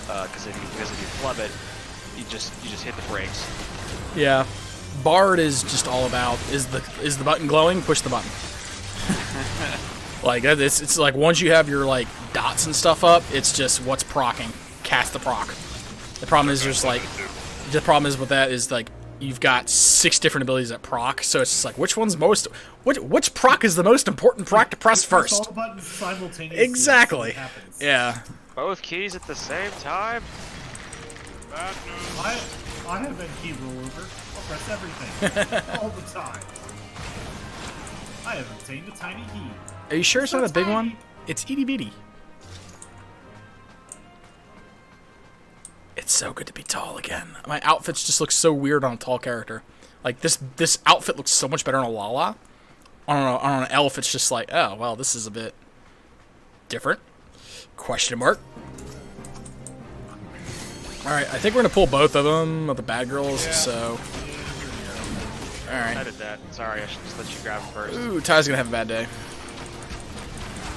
Because if you flub it, you just hit the brakes. Yeah. Bard is just all about is the button glowing? Push the button. Like it's like once you have your like dots and stuff up, it's just what's proccing. Cast the proc. The problem is just like the problem is with that is like you've got 6 different abilities that proc, so it's just like which proc is the most important proc to press Press first? all the buttons simultaneously. Exactly. It happens. Yeah. Both keys at the same time? Bad news. I have been key rollover. I'll press everything. All the time. I have obtained a tiny key. Are you sure it's not a big tiny. one? It's itty bitty. It's so good to be tall again. My outfits just look so weird on a tall character. Like this outfit looks so much better on a Lala. On an elf, it's just like, oh well, this is a bit different. Question mark. All right, I think we're gonna pull both of them, of the bad girls. Yeah. So, all I right. did that. Sorry, I should just let you grab him first. Ooh, Ty's gonna have a bad day.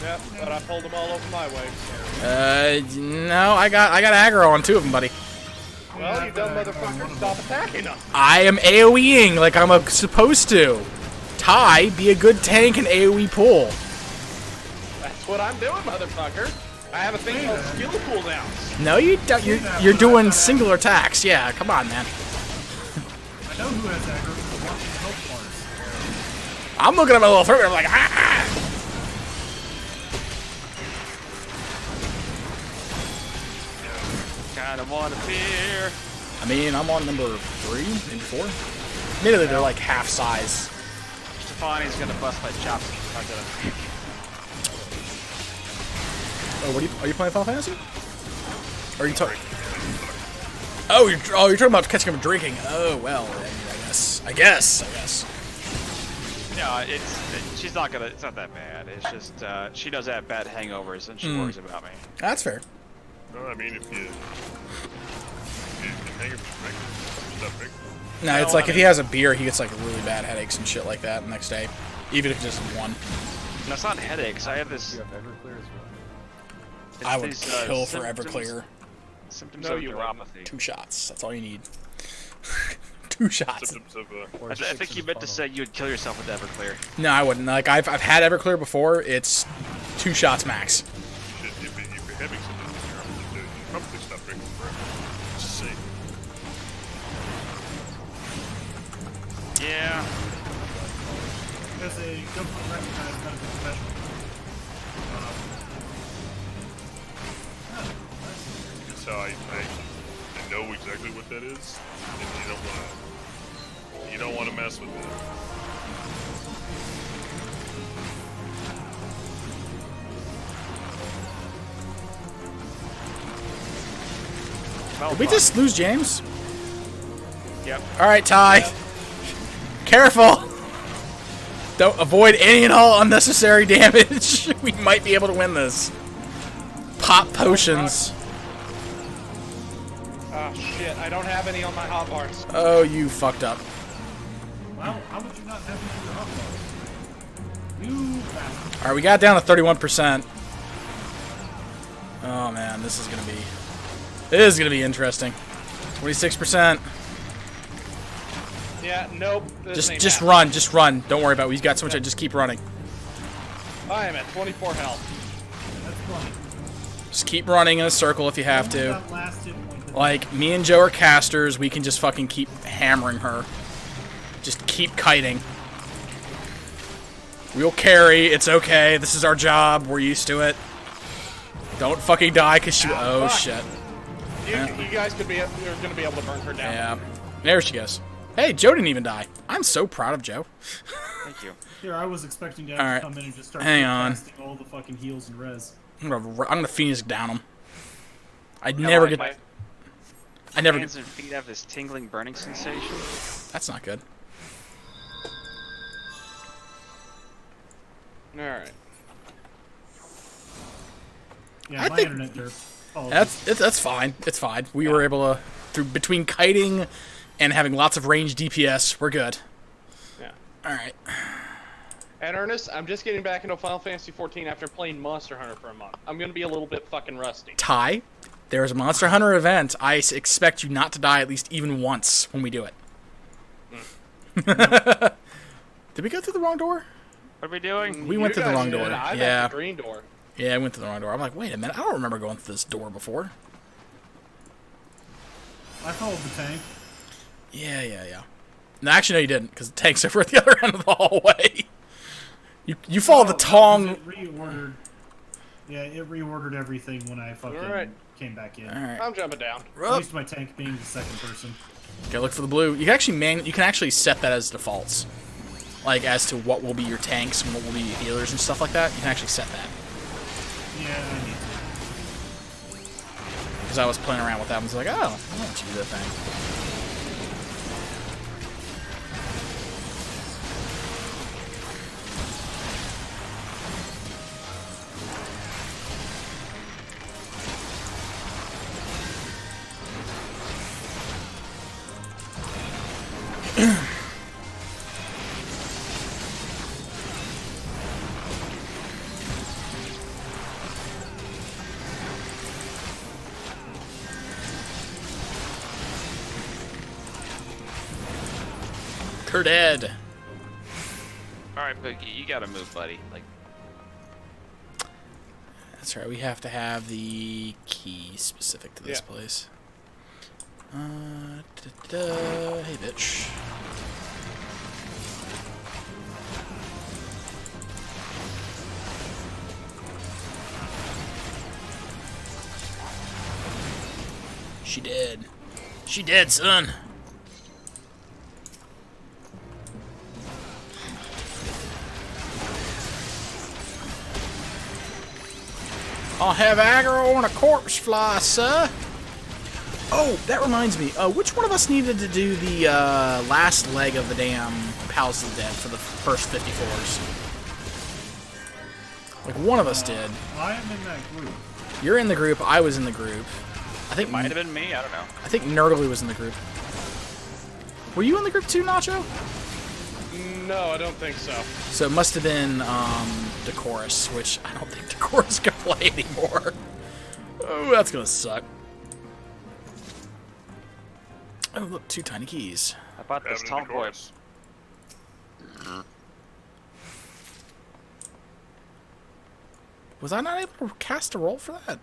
Yep, but I pulled them all over my way. No, I got aggro on 2 of them, buddy. Well, you dumb motherfucker, stop attacking them. I am AoEing like I'm supposed to. Ty, be a good tank and AoE pull. That's what I'm doing, motherfucker. I have a thing called skill cooldowns. No, you don't. You're doing singular attacks. Yeah, come on, man. I know who has aggro because I'm watching health bars. I'm looking at my little throat and I'm like, ah! Kind of want a beer. I mean, I'm on number 3, maybe 4. Admittedly, they're like half size. Stefani's gonna bust my chops. Oh, are you playing Final Fantasy? Or are you talking? Oh, you're talking about catching up drinking. Oh well, I guess. Yeah, she's not gonna. It's not that bad. It's just she does have bad hangovers and she worries about me. That's fair. No, I mean, if you hang up your drink, stop drinking. No, it's like if he has a beer, he gets like really bad headaches and shit like that the next day, even if it's just one. No, it's not headaches. I have You this. have Everclear as well. It's I would these, kill for symptoms- Everclear. Symptoms No, of you neuropathy. 2 shots. That's all you need. 2 shots. Symptoms of, Or I think six you in meant the to funnel. say you would kill yourself with Everclear. No, I wouldn't. Like I've had Everclear before. It's 2 shots max. if you're having symptoms of neuropathy, you probably stop drinking forever. Just say. Yeah. As a government recognized medical professional. So I know exactly what that is, and you don't want to mess with that. Did we just lose James? Yep. All right, Ty. Careful. Don't avoid any and all unnecessary damage. We might be able to win this. Pop potions. Oh shit, I don't have any on my hot bars. Oh, you fucked up. Well, how would you not have me in your hot bars? You bastard. All right, we got down to 31%. Oh man, this is gonna be interesting. 26%. Yeah, nope. This ain't Just happening. run, just run. Don't worry about it. We've got so much. Just keep running. I am at 24 health. That's funny. Just keep running in a circle if you have Only to. that last hit point that- Like, me and Joe are casters. We can just fucking keep hammering her. Just keep kiting. We'll carry. It's okay. This is our job. We're used to it. Don't fucking die because she... Oh, fuck. shit. You guys could be. You're gonna be able to burn her down. Yeah. There she goes. Hey, Joe didn't even die. I'm so proud of Joe. Thank you. Here, I was expecting to have Alright. to come in and just start Hang on. casting all the fucking heals and res. I'm gonna Phoenix down him. I'd never get... My I never hands get... and feet have this tingling, burning sensation. That's not good. All right. Yeah, I my think- internet derp. Apologies. That's fine. It's fine. We were able to... Between kiting and having lots of range DPS, we're good. Yeah. Alright. And Ernest, I'm just getting back into Final Fantasy 14 after playing Monster Hunter for a month. I'm gonna be a little bit fucking rusty. Ty, there is a Monster Hunter event. I expect you not to die at least even once when we do it. Did we go through the wrong door? What are we doing? We went through the guys wrong did. door. I went Yeah. the green door. Yeah, I went through the wrong door. I'm like, wait a minute. I don't remember going through this door before. I followed the tank. Yeah. No, actually, no, you didn't, because the tank's over at the other end of the hallway. You followed the Oh, tong. It reordered. Yeah, it reordered everything when I fucking Alright. came back in. Alright. I'm jumping down. At least my tank being the second person. Okay, look for the blue. You can actually set that as defaults, like as to what will be your tanks and what will be your healers and stuff like that. You can actually set that. Yeah, I need Because I was playing around with that and was like, oh, I want to do that thing. They're dead. Alright, Boogie, you gotta move, buddy. Like, That's right, we have to have the key specific to this place. Hey, bitch. She dead. She dead, son. I'll have aggro on a corpse fly, sir. Oh, that reminds me. Which one of us needed to do the last leg of the damn Palace of the Dead for the first 54s? Like, one of us did. I am in that group. You're in the group. I was in the group. I think might have been me, I don't know. I think Nerdly was in the group. Were you in the group too, Nacho? No, I don't think so. So it must have been Decorus, which I don't think Decorus can play anymore. Oh, that's gonna suck. Oh, look, 2 tiny keys. I bought this tomboy. Was I not able to cast a roll for that?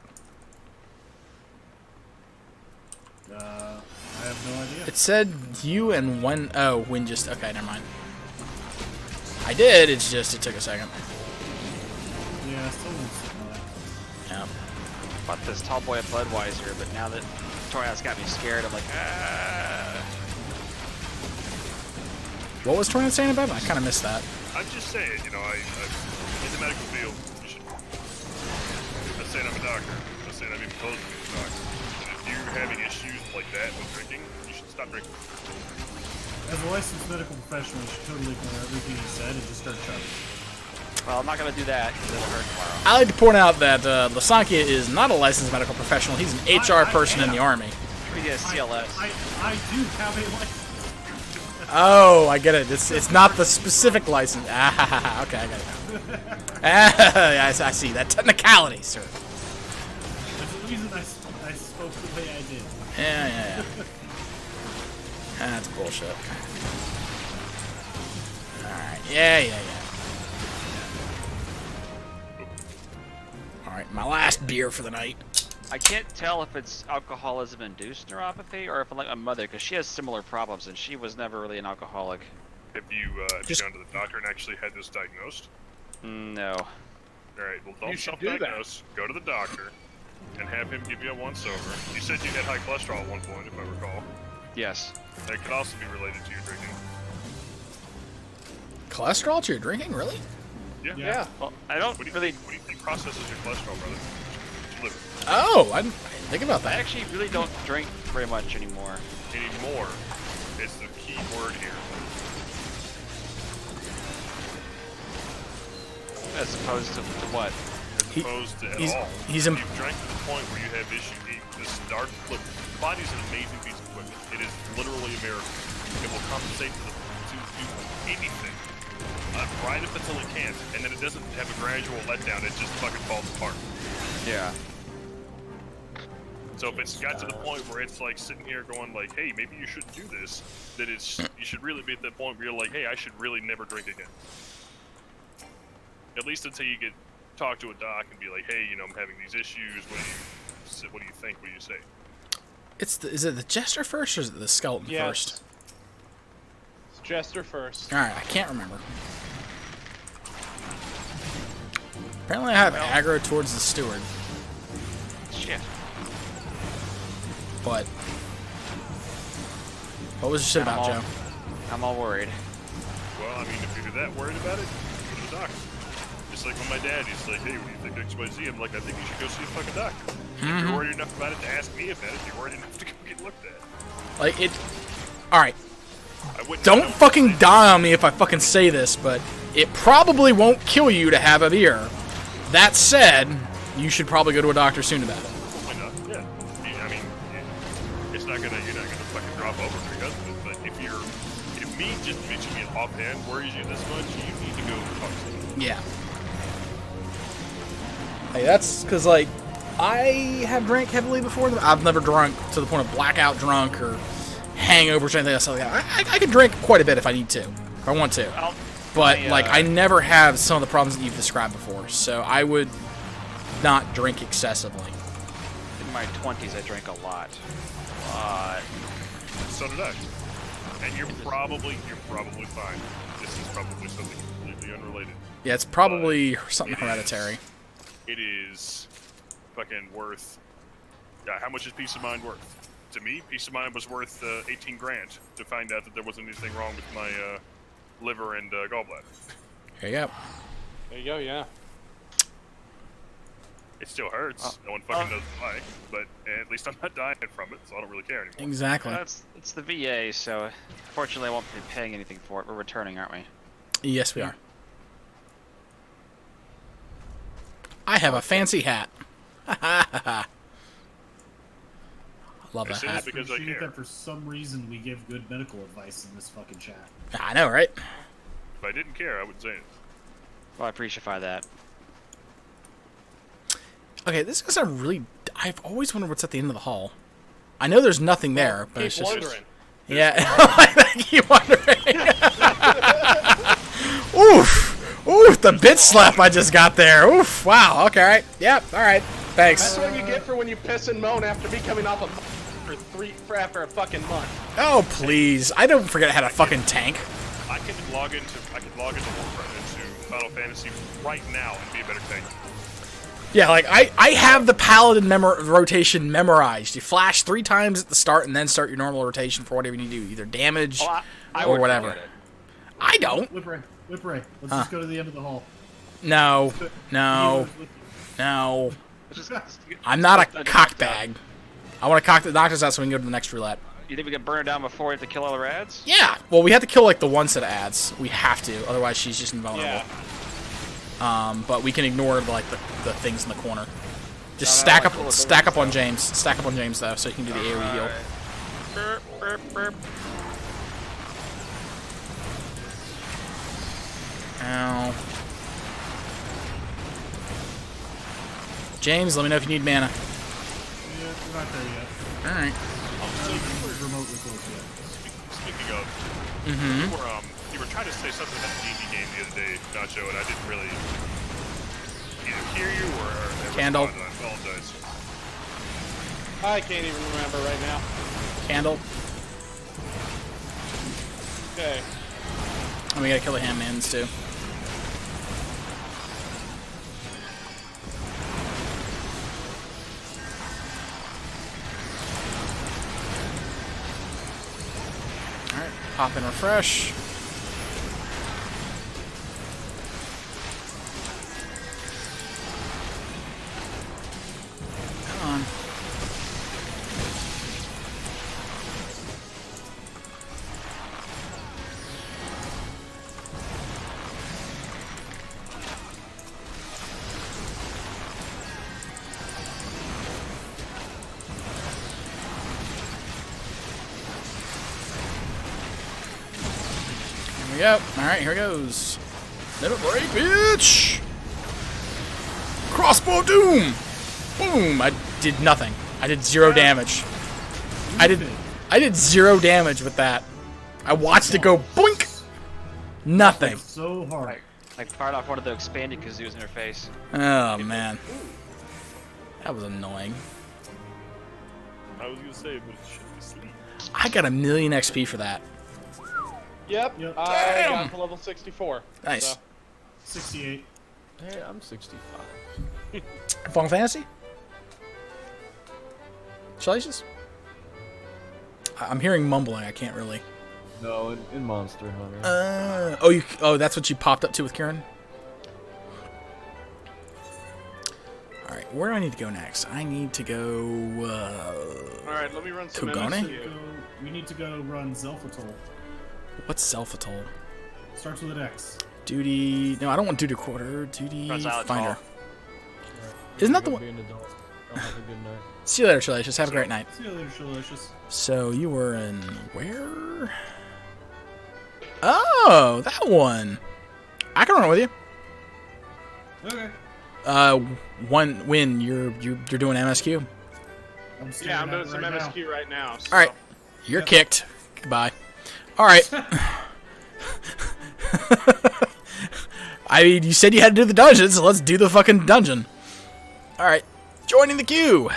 I have no idea. It said you and one. Oh, Win just. Okay, never mind. I did, it's just, it took a second. Yeah, I still won't sit on that. Yeah. Bought this tall boy of Budweiser, but now that Torias got me scared, I'm like, ah. What was Torrent saying about it? I kind of missed that. I'm just saying, you know, in the medical field, you should. I'm not saying I'm a doctor. I'm not saying I'm even close to being a doctor. But if you're having issues like that with drinking, you should stop drinking. As a licensed medical professional, you should totally ignore everything he said and just start chugging. Well, I'm not going to do that because it'll hurt tomorrow. I like to point out that Lasankia is not a licensed medical professional. He's an HR person in the Army. He has CLS. I do have a license. Oh, I get it. It's not the specific license. Ah, okay, I got it now. Ah, I see. That technicality, sir. There's a reason I spoke the way I did. Yeah. That's bullshit. Alright, yeah. Alright, my last beer for the night. I can't tell if it's alcoholism-induced neuropathy or if I'm like my mother, because she has similar problems and she was never really an alcoholic. Have you gone to the doctor and actually had this diagnosed? No. Alright, well don't You should do self-diagnose. Go to the doctor and have him give you a once-over. You said you had high cholesterol at one point, if I recall. Yes. That could also be related to your drinking. Cholesterol to your drinking? Really? Yeah. Well, I don't What do you really... think? What do you think processes your cholesterol, brother? Your liver. Oh, I didn't think about I that. actually really don't drink very much anymore. Anymore is the key word here. As opposed to what? As opposed to at all. You've drank to the point where you have issues. This dark look, the body's an amazing piece of equipment. It is literally a miracle. It will compensate to do anything. Right up until it can't, and then it doesn't have a gradual letdown. It just fucking falls apart. Yeah. So if it's got to the point where it's like sitting here going like, hey, maybe you shouldn't do this, then you should really be at that point where you're like, hey, I should really never drink again. At least until you get talk to a doc and be like, hey, you know, I'm having these issues. What do you think? What do you say? Is it the Jester first or is it the Skeleton first? It's Jester first. Alright, I can't remember. Apparently I have aggro towards the Steward. Shit. But What was the shit about, Joe? I'm all worried. Well, I mean, if you're that worried about it, go to the doctor. Just like when my dad, he's like, hey, what do you think XYZ? I'm like, I think you should go see a fucking doctor. If you're worried enough about it to ask me about it, you're worried enough to go get looked at. Like, it... Alright. I wouldn't Don't know fucking die on me if I fucking say this, but it probably won't kill you to have a ear. That said, you should probably go to a doctor soon about it. Why not? Yeah. I mean, it's not gonna, you're not gonna fucking drop over because of it, but if me just mentioning it offhand worries you this much, you need to go talk to someone. Yeah. Hey, that's because, like, I have drank heavily before. I've never drunk to the point of blackout drunk or hangovers or anything else like that. I can drink quite a bit if I need to, if I want to. But, like, I never have some of the problems that you've described before, so I would not drink excessively. In my 20s, I drank a lot. So did I. And you're probably fine. This is probably something completely unrelated. Yeah, it's probably something hereditary. It is fucking worth. Yeah, how much is peace of mind worth? To me, peace of mind was worth 18 grand to find out that there wasn't anything wrong with my liver and gallbladder. There you go. There you go. Yeah. It still hurts. No one fucking knows why, but at least I'm not dying from it, so I don't really care anymore. Exactly. It's the VA, so fortunately I won't be paying anything for it. We're returning, aren't we? Yes, we are. I have a fancy hat. I love that It's in hat. it because I Appreciate care. that for some reason we give good medical advice in this fucking chat. I know, right? If I didn't care, I would say it. Well, I appreciate that. Okay, this is a really... I've always wondered what's at the end of the hall. I know there's nothing there, but Keep it's just... wondering. Yeah, I keep wondering. Oof! Oof, the bit slap I just got there. Oof, wow, okay, alright. Yep, alright. Thanks. That's what you get for when you piss and moan after me coming off for after a fucking month. Oh, please. I don't forget I had a fucking tank. I can log into Warframe into Final Fantasy right now and be a better tank. Yeah, like, I have the paladin rotation memorized. You flash 3 times at the start and then start your normal rotation for whatever you need to do. Either damage I or would whatever. forget it. I don't. Whip Ray, let's just go to the end of the hall. No. No. No. I'm not a cockbag. I want to cock the doctors out so we can go to the next roulette. You think we can burn her down before we have to kill all the rads? Yeah. Well, we have to kill, like, the one set of ads. We have to. Otherwise, she's just invulnerable. Yeah. But we can ignore, like, the things in the corner. Just No, no, stack I up like stack up on James. Stack up on James, though, so you can do the AoE heal. Burp, burp, burp. Ow. James, let me know if you need mana. Yeah, we're not there yet. Alright. So we're remotely close yet. Speaking of, you were trying to say something about the D&D game the other day, Nacho, and I didn't really either hear you or Candle. respond. I apologize. I can't even remember right now. Candle. Okay. And we gotta kill the handmans, too. Alright, pop and refresh. Come on. Here we go. Alright, here goes. Never break, bitch! Crossbow doom! Boom! I did nothing. I did 0 damage. I did 0 damage with that. I watched it go boink! Nothing. So hard. Like fired off one of the expanding kazoos in her face. Oh, man. That was annoying. I was gonna say, but it should be sleep. I got 1,000,000 XP for that. Yep. I Damn. got to level 64. Nice. So. 68. Hey, I'm 65. Final Fantasy? Salacious? I'm hearing mumbling. I can't really. No, in Monster Hunter. Oh, that's what you popped up to with Kieran? Alright, where do I need to go next? I need to go, Alright, let me run some Kogane? MSQ. We need to go run Zelfatol. What's Self-Atoll? Starts with an X. Duty... No, I don't want Duty Quarter. Duty Runs out Finder. tall. Isn't that the Go one... be an adult. I'll have a good night. See you later, Shalicious. Have a great night. See you later, Shalicious. So, you were in... Where? Oh, that one. I can run with you. Okay. When you're doing MSQ. Yeah, I'm doing some right now. MSQ right now. So. All right, you're kicked. Goodbye. All right. I mean, you said you had to do the dungeon, so let's do the fucking dungeon. All right, joining the queue.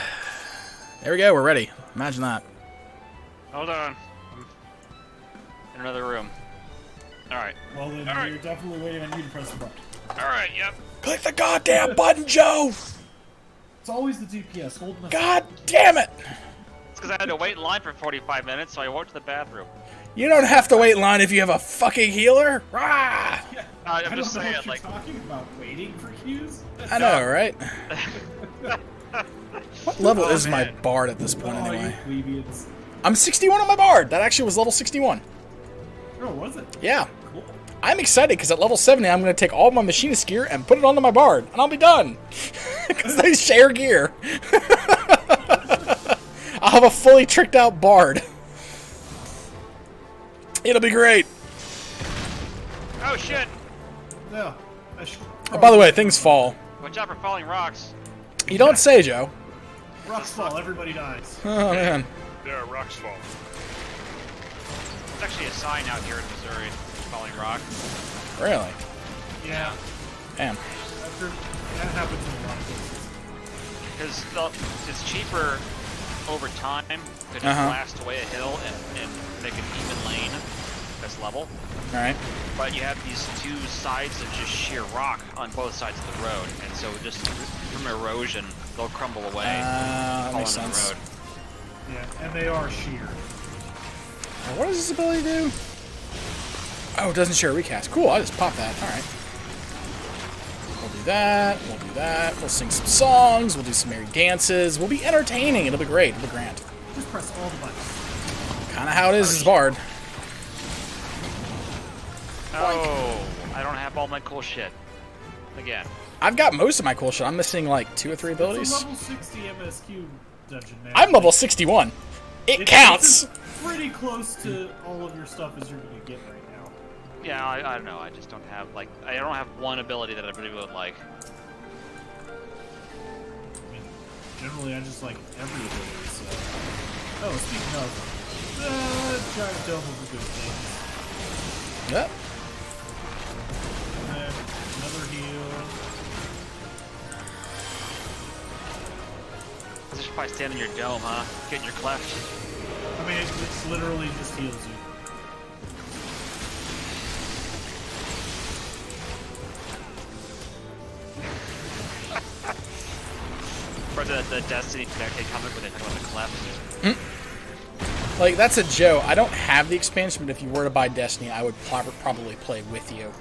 There we go. We're ready. Imagine that. Hold on. I'm in another room. Alright. Well, then All right. we're definitely waiting on you to press the button. Alright, yep. Click the goddamn button, Joe. It's always the DPS. Hold the God damn it. It's because I had to wait in line for 45 minutes, so I walked to the bathroom. You don't have to wait in line if you have a fucking healer. Rah! Yeah, I'm just don't know saying, what you're like... talking about waiting for queues. I know, right? What level Oh, is my man. bard at this point, Oh, anyway? you plebeians. I'm 61 on my bard. That actually was level 61. Oh, was it? Yeah. Cool. I'm excited because at level 70, I'm going to take all my machinist gear and put it onto my bard, and I'll be done. Because they share gear. I'll have a fully tricked out bard. It'll be great. Oh shit! Yeah. I should Oh, by the way, things fall. Watch out for falling rocks. You don't say, Joe. Rocks fall, everybody dies. Oh, man. There are rocks fall. There's actually a sign out here in Missouri, falling rock. Really? Yeah. Damn. That happens in a lot of cases. Because it's cheaper over time to just blast away a hill and make an even lane this level. All right. But you have these two sides of just sheer rock on both sides of the road, and so just from erosion, they'll crumble away. That fall makes into the sense. road. Yeah, and they are sheer. What does this ability do? Oh, it doesn't share a recast. Cool, I just popped that. All right. We'll do that. We'll do that. We'll sing some songs. We'll do some merry dances. We'll be entertaining. It'll be great. It'll be grand. Just press all the buttons. Kind of how it is as Bard. Oh, I don't have all my cool shit. Again. I've got most of my cool shit. I'm missing like 2 or 3 It's a abilities. level 60 MSQ dungeon, man. I'm level 61. It counts. It's pretty close to all of your stuff as you're gonna get right now. Yeah, I don't know. I just don't have, like, I don't have one ability that I really would like. I mean, generally I just like every ability, so... Oh, speaking of, giant dome of the good things. Yep. And then another heal. I should probably stand in your dome, huh? Get in your cleft. I mean, it's literally just heals you. For the Destiny comic where they talk about the cleft. Like, that's a joke. I don't have the expansion, but if you were to buy Destiny, I would probably play with you.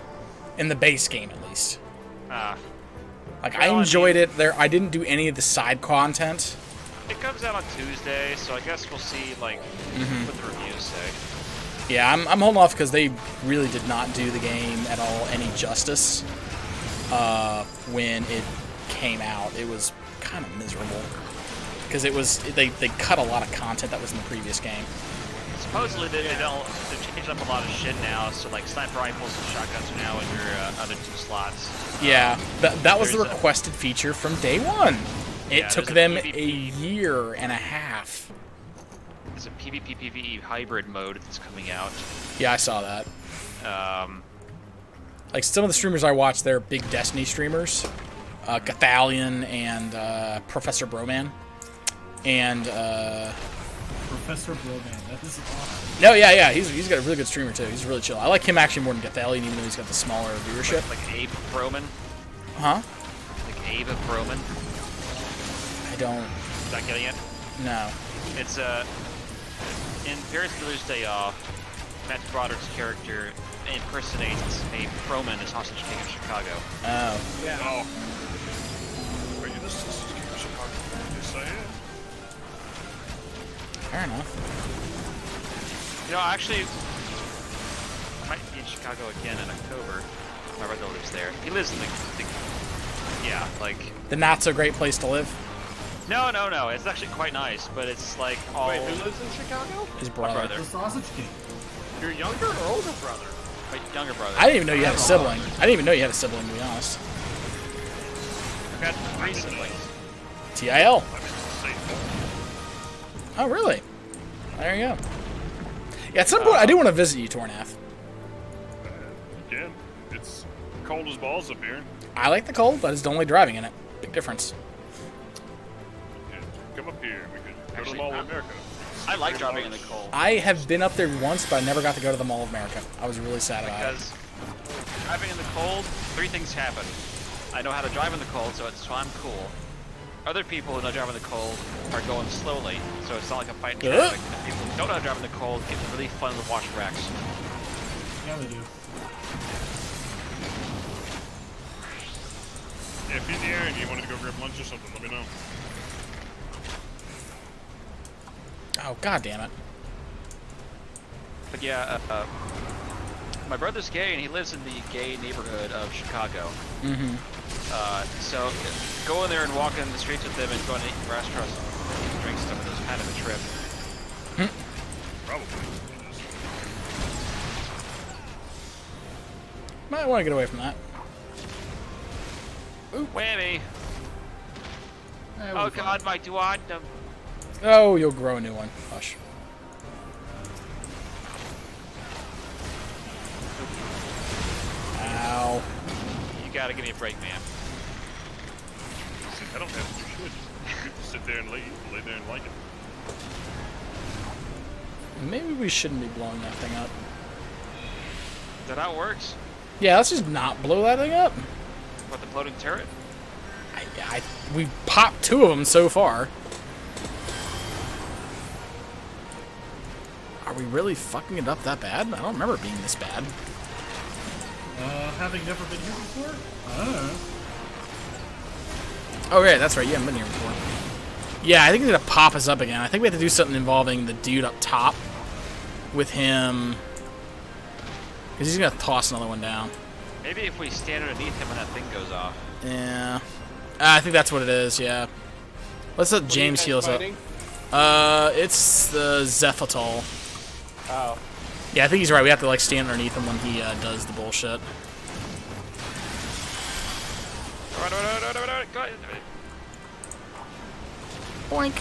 In the base game, at least. Like, I Well, I enjoyed mean- it. There, I didn't do any of the side content. It comes out on Tuesday, so I guess we'll see, like, what the reviews say. Yeah, I'm holding off because they really did not do the game at all any justice when it came out. It was kind of miserable because they cut a lot of content that was in the previous game. Supposedly they've changed up a lot of shit now, so like sniper rifles and shotguns are now in your other 2 slots. Yeah, that was the there's a- requested feature from day one. It Yeah, took there's a them a PvP. year and a half. There's a PvP/PvE hybrid mode that's coming out. Yeah, I saw that. Um, Like, some of the streamers I watch, they're big Destiny streamers. Gathalion and Professor Broman. And, Professor Broman, that is awesome. no, yeah, he's got a really good streamer, too. He's really chill. I like him actually more than Gathalion, even though he's got the smaller viewership. like Abe Broman. Huh? Like Abe Broman. I don't Is that getting it? know. It's In Ferris Bueller's Day Off, Matthew Broderick's character impersonates a proman as Sausage King of Chicago. Oh. Yeah. Oh. Are you the Sausage King of Chicago? Yes, I am. Fair enough. You know, actually, I might be in Chicago again in October. My brother lives there. He lives in the yeah, like... The not so great place to live. No, no, no. It's actually quite nice, but it's like all... Wait, who lives in Chicago? His My brother. brother. The Sausage King. Your younger or older brother? My younger brother. I didn't even know you had a sibling. I didn't even know you had a sibling, to be honest. I've got 3 siblings. TIL. I'm in St. Paul. Oh, really? There you go. Yeah, at some point, I do want to visit you, Tornath. Again, it's cold as balls up here. I like the cold, but it's the only driving in it. Big difference. Yeah, come up here. We could go to the Actually, Mall of America. I like driving in the cold. I have been up there once, but I never got to go to the Mall of America. I was really sad about it. Because driving in the cold, 3 things happen. I know how to drive in the cold, so I'm cool. Other people who know how to drive in the cold are going slowly, so it's not like a fight in Good. traffic. And people who don't know how to drive in the cold get really fun with wash wrecks. Yeah, they do. Yeah, if you're in the area and you wanted to go grab lunch or something, let me know. Oh, god damn it. But yeah, my brother's gay and he lives in the gay neighborhood of Chicago. Mm-hmm. So going there and walking the streets with them and going to eat restaurants and eat drinks and stuff is kind of a trip. Probably. Might want to get away from that. Whammy! Eh, Oh we'll be god, my duodenum. Oh, you'll grow a new one. Hush. Ow. You gotta give me a break, man. See, I don't have to do shit. You just sit there and lay there and like it. Maybe we shouldn't be blowing that thing up. Is that how it works? Yeah, let's just not blow that thing up. What, the floating turret? We popped 2 of them so far. Are we really fucking it up that bad? I don't remember it being this bad. Having never been here before? I don't know. Oh, yeah, that's right. You haven't been here before. Yeah, I think they're gonna pop us up again. I think we have to do something involving the dude up top with him. Because he's gonna toss another one down. Maybe if we stand underneath him when that thing goes off. Yeah. I think that's what it is, yeah. Let's let James heal us up. Fighting? It's the Zephotol. Oh. Yeah, I think he's right. We have to, like, stand underneath him when he does the bullshit. Boink.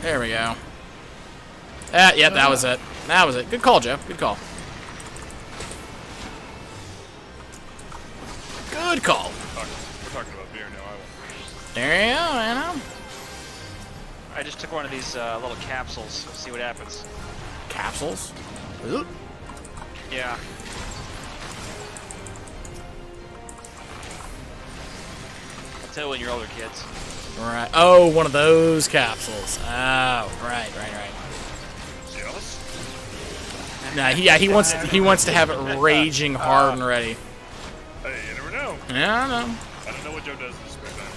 There we go. Yep, that was it. That was it. Good call, Joe. Good call. Good call. We're talking about beer now. I won't. There you go, man. I just took one of these little capsules. Let's see what happens. Capsules. Oop. Yeah. I'll tell you when you're older, kids. Right. Oh, one of those capsules. Oh, right. Jealous? Nah, he wants to have it raging hard and ready. Hey, you never know. Yeah, I know. I don't know what Joe does in his spare time.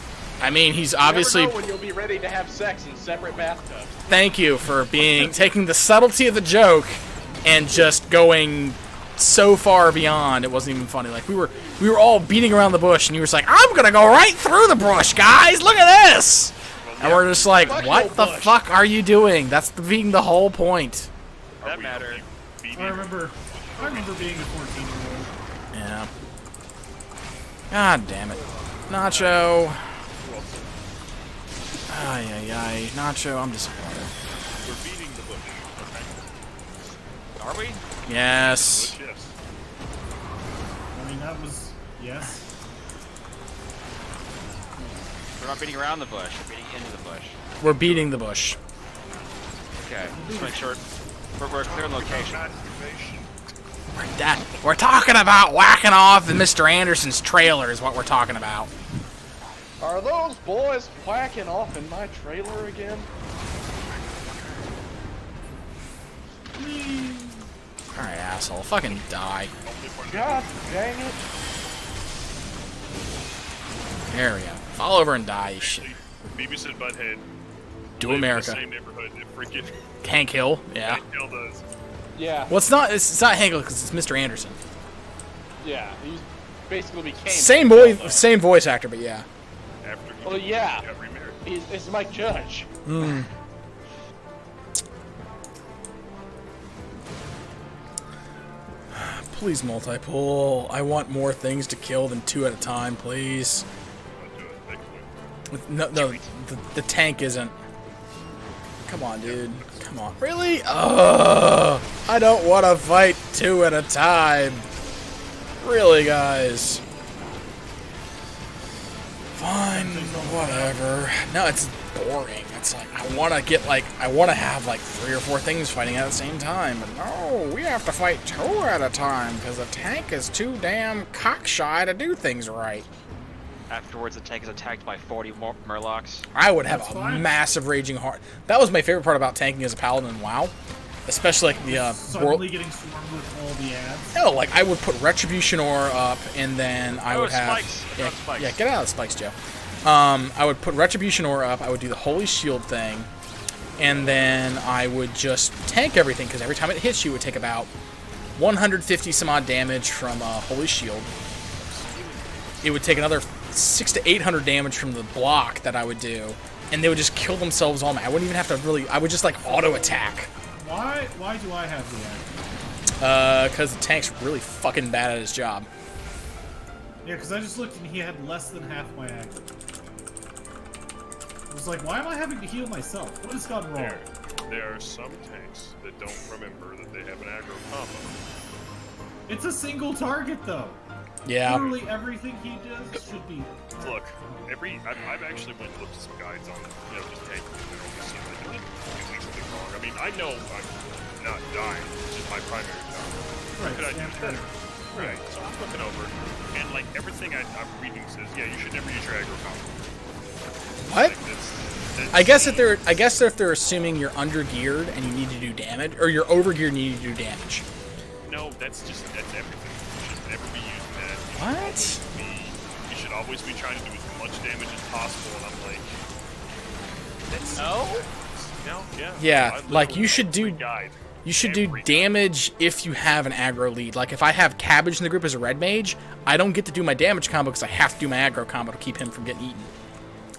I mean, he's You obviously. never know when you'll be ready to have sex in separate bathtubs. Thank you for taking the subtlety of the joke and just going so far beyond. It wasn't even funny. Like we were all beating around the bush, and you were just like, "I'm gonna go right through the bush, guys. Look at this." And we're just like, Fuck "What no the bush." fuck are you doing?" That's being the whole point. That matter. I remember being a 14-year-old. Yeah. God damn it, Nacho. Ay. Nacho, I'm disappointed. We're beating the bush. Okay. Are we? Yes. Bush, yes. I mean, that was... Yes. We're not beating around the bush. We're beating into the bush. We're beating the bush. Okay. Just make sure we're clear on location. We're talking about whacking off in Mr. Anderson's trailer is what we're talking about. Are those boys whacking off in my trailer again? Alright, asshole. Fucking die. God dang it. There we go. Fall over and die, you shit. Beavis and Butthead. Do live America. In the same neighborhood that freaking Hank Hill, yeah. Hank Hill does. Yeah. Well, it's not Hank Hill because it's Mr. Anderson. Yeah. He basically became. Same voice actor, but yeah. After he Well, yeah. got remarried. It's Mike Judge. Please multi-pull. I want more things to kill than 2 at a time, please. I'll do it. Next one. No, the tank isn't. Come on, dude. Come on. Really? Ugh. I don't want to fight 2 at a time. Really, guys. Fine, whatever. No, it's boring. It's like I want to have like 3 or 4 things fighting at the same time. But no, we have to fight 2 at a time because the tank is too damn cockshy to do things right. Afterwards, the tank is attacked by 40 more Murlocs. I would have That's a fine. massive raging heart. That was my favorite part about tanking as a paladin in WoW, especially like the world. Suddenly getting swarmed with all the ads. No, like I would put Retribution Ore up, and then I would have spikes. yeah, Spikes. yeah, get out of the spikes, Joe. I would put Retribution Ore up. I would do the Holy Shield thing, and then I would just tank everything because every time it hits you, it would take about 150 some odd damage from Holy Shield. It would take another 600 to 800 damage from the block that I would do, and they would just kill themselves all. I wouldn't even have to really. I would just like auto attack. Why do I have the ad? Because the tank's really fucking bad at his job. Yeah, because I just looked and he had less than half my aggro. I was like, why am I having to heal myself? What has gone wrong? There are some tanks that don't remember that they have an aggro combo. It's a single target, though. Yeah. Literally everything he does should be. Look, I've actually went and looked at some guides on, just tank and just see if they're doing something wrong. I mean, I know I'm not dying, which is my primary job. Right, Could I do stand better? firm. Right, so I'm looking over, and like everything I'm reading says, yeah, you should never use your aggro combo. What? Like, that's I guess if they're assuming you're under geared and you need to do damage, or you're over geared and you need to do damage. No, that's everything. You should never be using that. What? You should always be trying to do as much damage as possible, and I'm like, that's no, yeah. Yeah, I like, literally you should do- every guide. You should do Every damage if you have an aggro lead. Like if I have Cabbage in the group as a red mage, I don't get to do my damage combo because I have to do my aggro combo to keep him from getting eaten.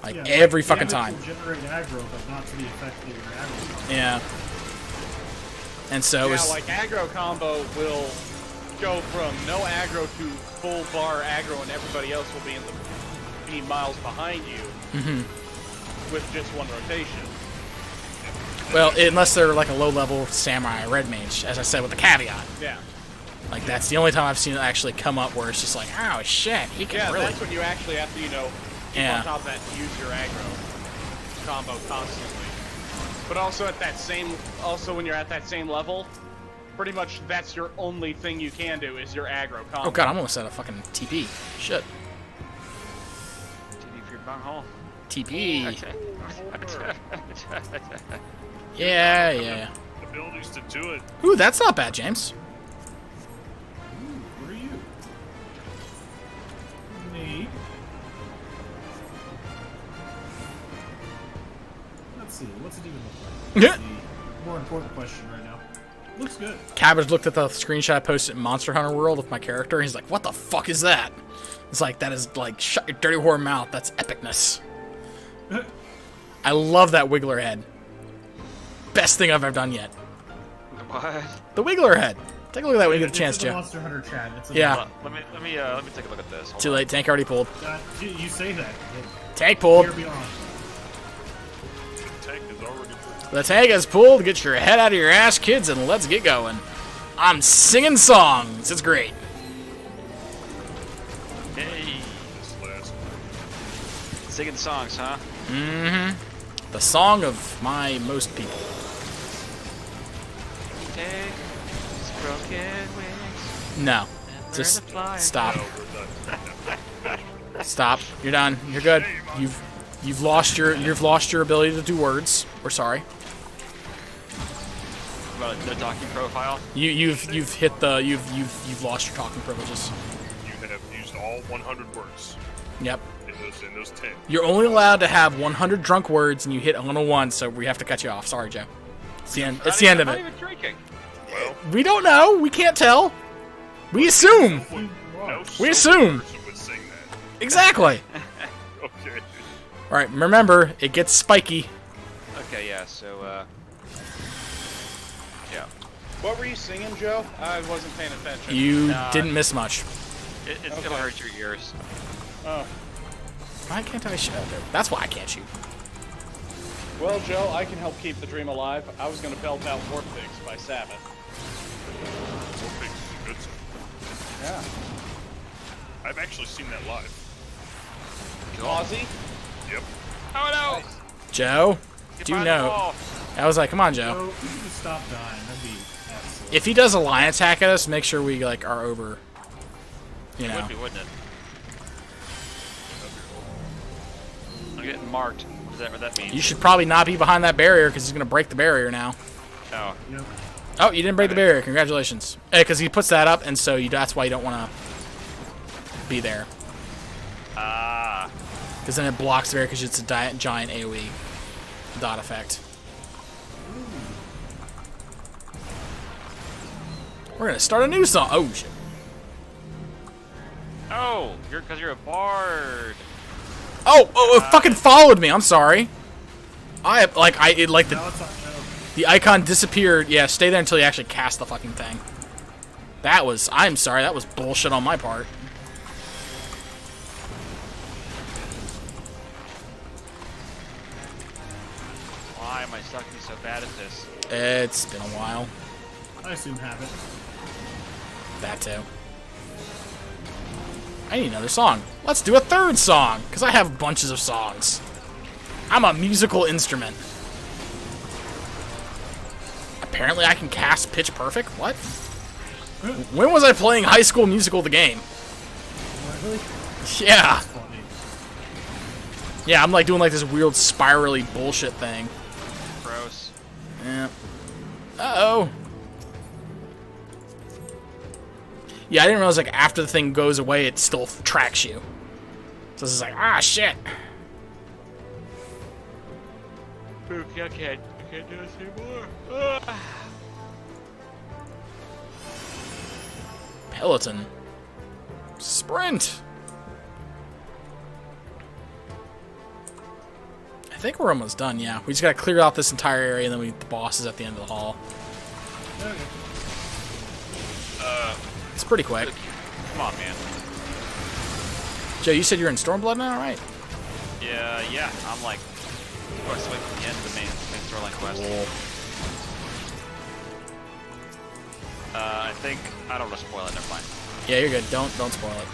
Like Yeah, every like, fucking damage time. will generate aggro, but not to the effect of your aggro. Yeah. And so Yeah, it's like aggro combo will go from no aggro to full bar aggro, and everybody else will be miles behind you with just one rotation. well, unless they're like a low-level samurai red mage, as I said with the caveat. Yeah. Like that's the only time I've seen it actually come up where it's just like, oh shit, he can Yeah, really. that's when you actually have to, keep Yeah. on top of that and use your aggro combo constantly. But also when you're at that same level, pretty much that's your only thing you can do is your aggro combo. Oh god, I'm almost at a fucking TP. Shit. TV for your bunghole. TP. Okay. Yeah. Abilities to do it. Ooh, that's not bad, James. Who are you? Me. Let's see. What's it even look like? Yeah. That's the more important question right now. Looks good. Cabbage looked at the screenshot I posted in Monster Hunter World of my character, and he's like, what the fuck is that? It's like, that is like, shut your dirty whore mouth, that's epicness. I love that Wiggler head. Best thing I've ever done yet. What? The Wiggler head. Take a look at that when you get a It's chance, in the Joe. Monster Hunter chat. It's in Yeah. Let me take a look at this. Hold Too on. late, tank already pulled. You say that. Tank pulled. Here beyond. The tank is already The tank is pulled. Get your head out of your ass, kids, and let's get going. I'm singing songs. It's great. Hey, this last. singing songs, huh? The song of my most people. Take these broken wings. No. and Just learn to fly. stop. No, we're done. Stop. You're done. You're good. You've lost your ability to do words. We're sorry. Well, about no talking profile? You've hit the you've lost your talking privileges. You have used all 100 words Yep. in those 10. You're only allowed to have 100 drunk words, and you hit 101, so we have to cut you off. Sorry, Joe. It's the end. It's the end of I'm it. not even drinking. Well, We don't know. We can't tell. We assume. no We sober assume. person would sing that. Exactly. Okay. All right. Remember, it gets spiky. Okay, yeah. So, yeah. What were you singing, Joe? I wasn't paying attention. You Nah. didn't miss much. It's Okay. gonna hurt your ears. Oh. Why can't I shoot? That's why I can't shoot. Well, Joe, I can help keep the dream alive. I was gonna belt out War Pigs by Sabbath. War Pigs is a good song. Yeah. I've actually seen that live. Ozzy? Yep. Oh no! Joe, Get do behind the note. wall. I was like, come on, Joe. So, you can just stop dying. That'd be excellent. If he does a line attack at us, make sure we like are over. You know. Would be, wouldn't it? I'm getting marked. What that mean? You should probably not be behind that barrier because he's gonna break the barrier now. Oh. Yep. Oh, you didn't break the barrier. Congratulations. Because he puts that up, and so that's why you don't want to be there. Ah. Because then it blocks the barrier because it's a giant AoE dot effect. We're gonna start a new song. Oh shit. Oh, because you're a bard. Oh, it fucking followed me. I'm sorry. The Now it's on Joe. the icon disappeared. Yeah, stay there until you actually cast the fucking thing. I'm sorry. That was bullshit on my part. Why am I sucking so bad at this? It's been a while. I assume habit. That too. I need another song. Let's do a third song, because I have bunches of songs. I'm a musical instrument. Apparently I can cast Pitch Perfect? What? When was I playing High School Musical the game? Really? Yeah. Funny. Yeah, I'm like doing like this weird spirally bullshit thing. Gross. Yeah. Uh-oh. Yeah, I didn't realize like after the thing goes away, it still tracks you. So this is like, ah, shit. Okay, I can't do this anymore. Peloton. Sprint. I think we're almost done, yeah. We just gotta clear out this entire area, and then the boss is at the end of the hall. Okay. It's pretty quick. Come on, man. Joe, you said you're in Stormblood now, right? Yeah. I'm like, quest away from the end of the main storyline quest. I think I don't want to spoil it. Never mind. Yeah, you're good. Don't spoil it.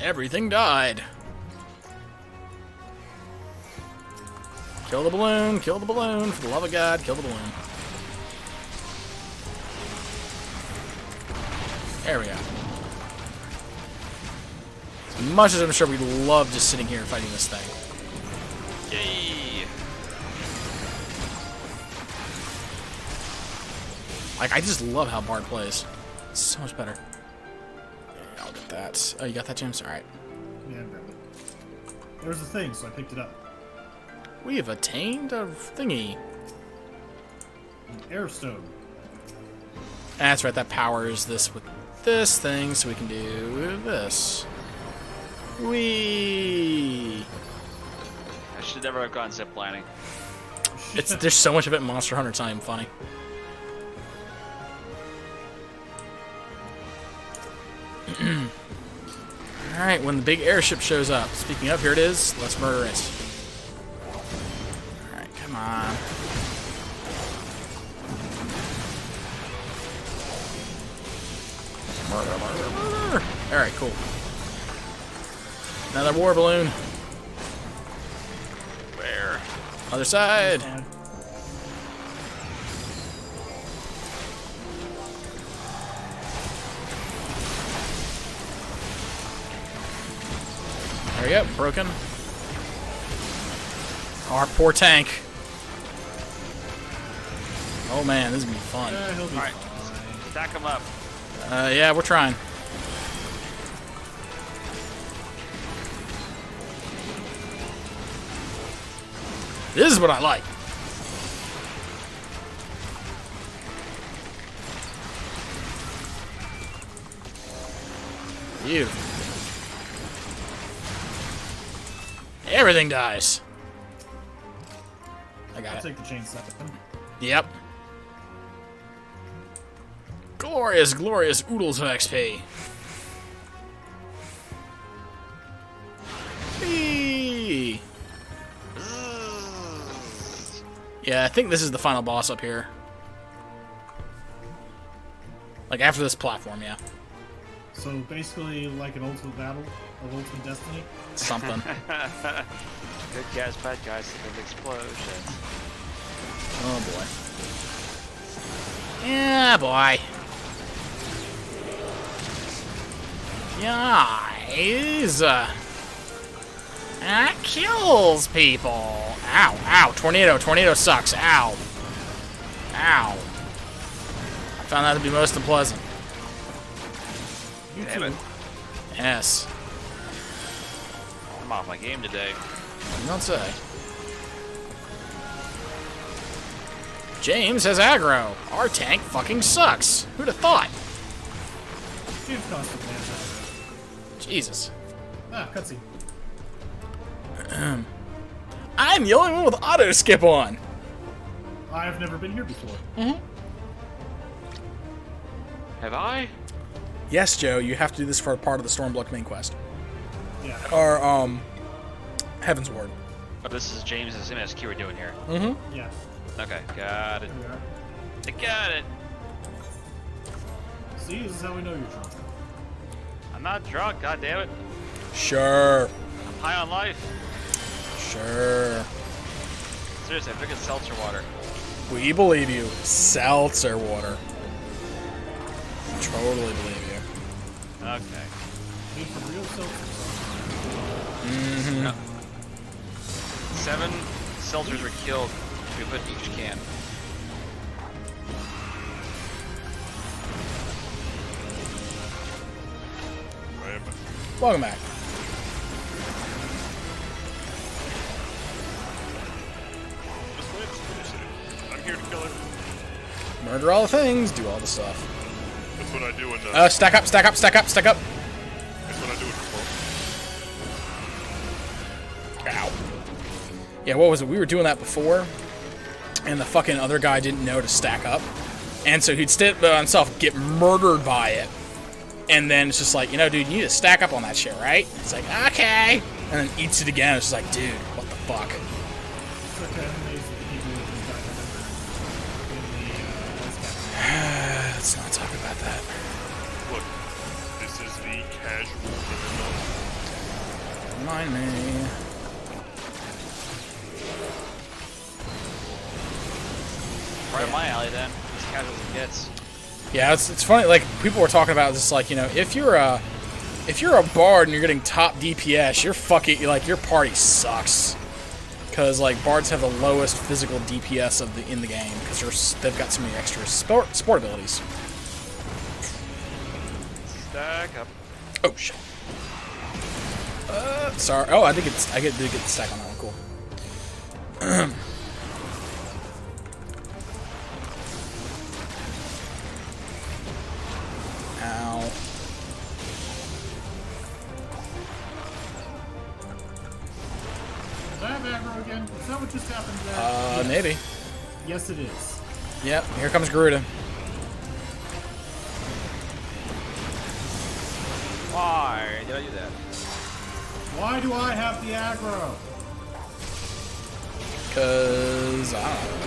Everything died. Kill the balloon, kill the balloon. For the love of God, kill the balloon. There we go. As much as I'm sure we love just sitting here fighting this thing. Yay! Like, I just love how Bard plays. It's so much better. Yeah, I'll get that. Oh, you got that, James? Alright. Yeah, I grabbed it. There was a thing, so I picked it up. We have attained a thingy. An air stone. That's right, that powers this with this thing, so we can do this. Whee! I should never have gone zip lining. There's so much of it in Monster Hunter, it's not even funny. Alright, when the big airship shows up. Speaking of, here it is. Let's murder it. Alright, come on. Murder, murder, murder! Alright, cool. Another war balloon. Where Other side. Fine. There we go. Broken. Our poor tank. Oh man, this is gonna be fun. Yeah, he'll be Alright. fine. Stack them up. Yeah, we're trying. This is what I like. Beautiful. Everything dies. I got I'll it. take the chainsaw. Yep. Glorious, glorious oodles of XP. Whee! Yeah, I think this is the final boss up here. Like after this platform, yeah. So basically, like an ultimate battle of Ultimate Destiny. Something. Good guys, bad guys, big explosions. Oh boy. Yeah, boy. Guys. That kills people. Ow, ow. Tornado. Tornado sucks. Ow. Ow. I found that to be most unpleasant. You Damn too. it. Yes. I'm off my game today. You don't say. James has aggro. Our tank fucking sucks. Who'd have thought? James Constant Man. Jesus. Ah, cutscene. I'm the only one with auto skip on. I've never been here before. Have I? Yes, Joe, you have to do this for a part of the Stormblood main quest. Yeah. Or, Heaven's Ward. Oh, this is James's MSQ we're doing here. Mm-hmm. Yeah. Okay, got it. Here we are. I got it. See, this is how we know you're drunk. I'm not drunk, god damn it. Sure. I'm high on life. Sure. Seriously, I'm drinking seltzer water. We believe you. Seltzer water. Totally believe you. Okay. Made for real seltzers. Mm-hmm. 7 seltzers were killed. We put in each can. Welcome back. Just win, just finish it. I'm here to kill everything. Murder all the things, do all the stuff. That's what I do in the. Stack up, stack up, stack up, stack up. That's what I do in the Ow. Yeah, what was it? We were doing that before, and the fucking other guy didn't know to stack up. And so he'd stand by himself, get murdered by it. And then it's just like, you know, dude, you need to stack up on that shit, right? It's like, okay. And then eats it again. It's just like, dude, what the fuck? It's like that amazing people who just died in the West Let's not talk about that. Look, this is the casual. Don't mind me. Right in my alley then. As casual as it gets. Yeah, it's funny. Like people were talking about this, like, you know, if you're a bard and you're getting top DPS, you're fucking like your party sucks. Because like bards have the lowest physical DPS in the game because they've got so many extra sport abilities. Stack up. Oh shit. Sorry. Oh, did get the stack on that one. Cool. Ow. Is that aggro again? Is that what just happened there? Maybe. Yes, it is. Yep. Here comes Garuda. Why did I do that? Why do I have the aggro? Cause I don't know.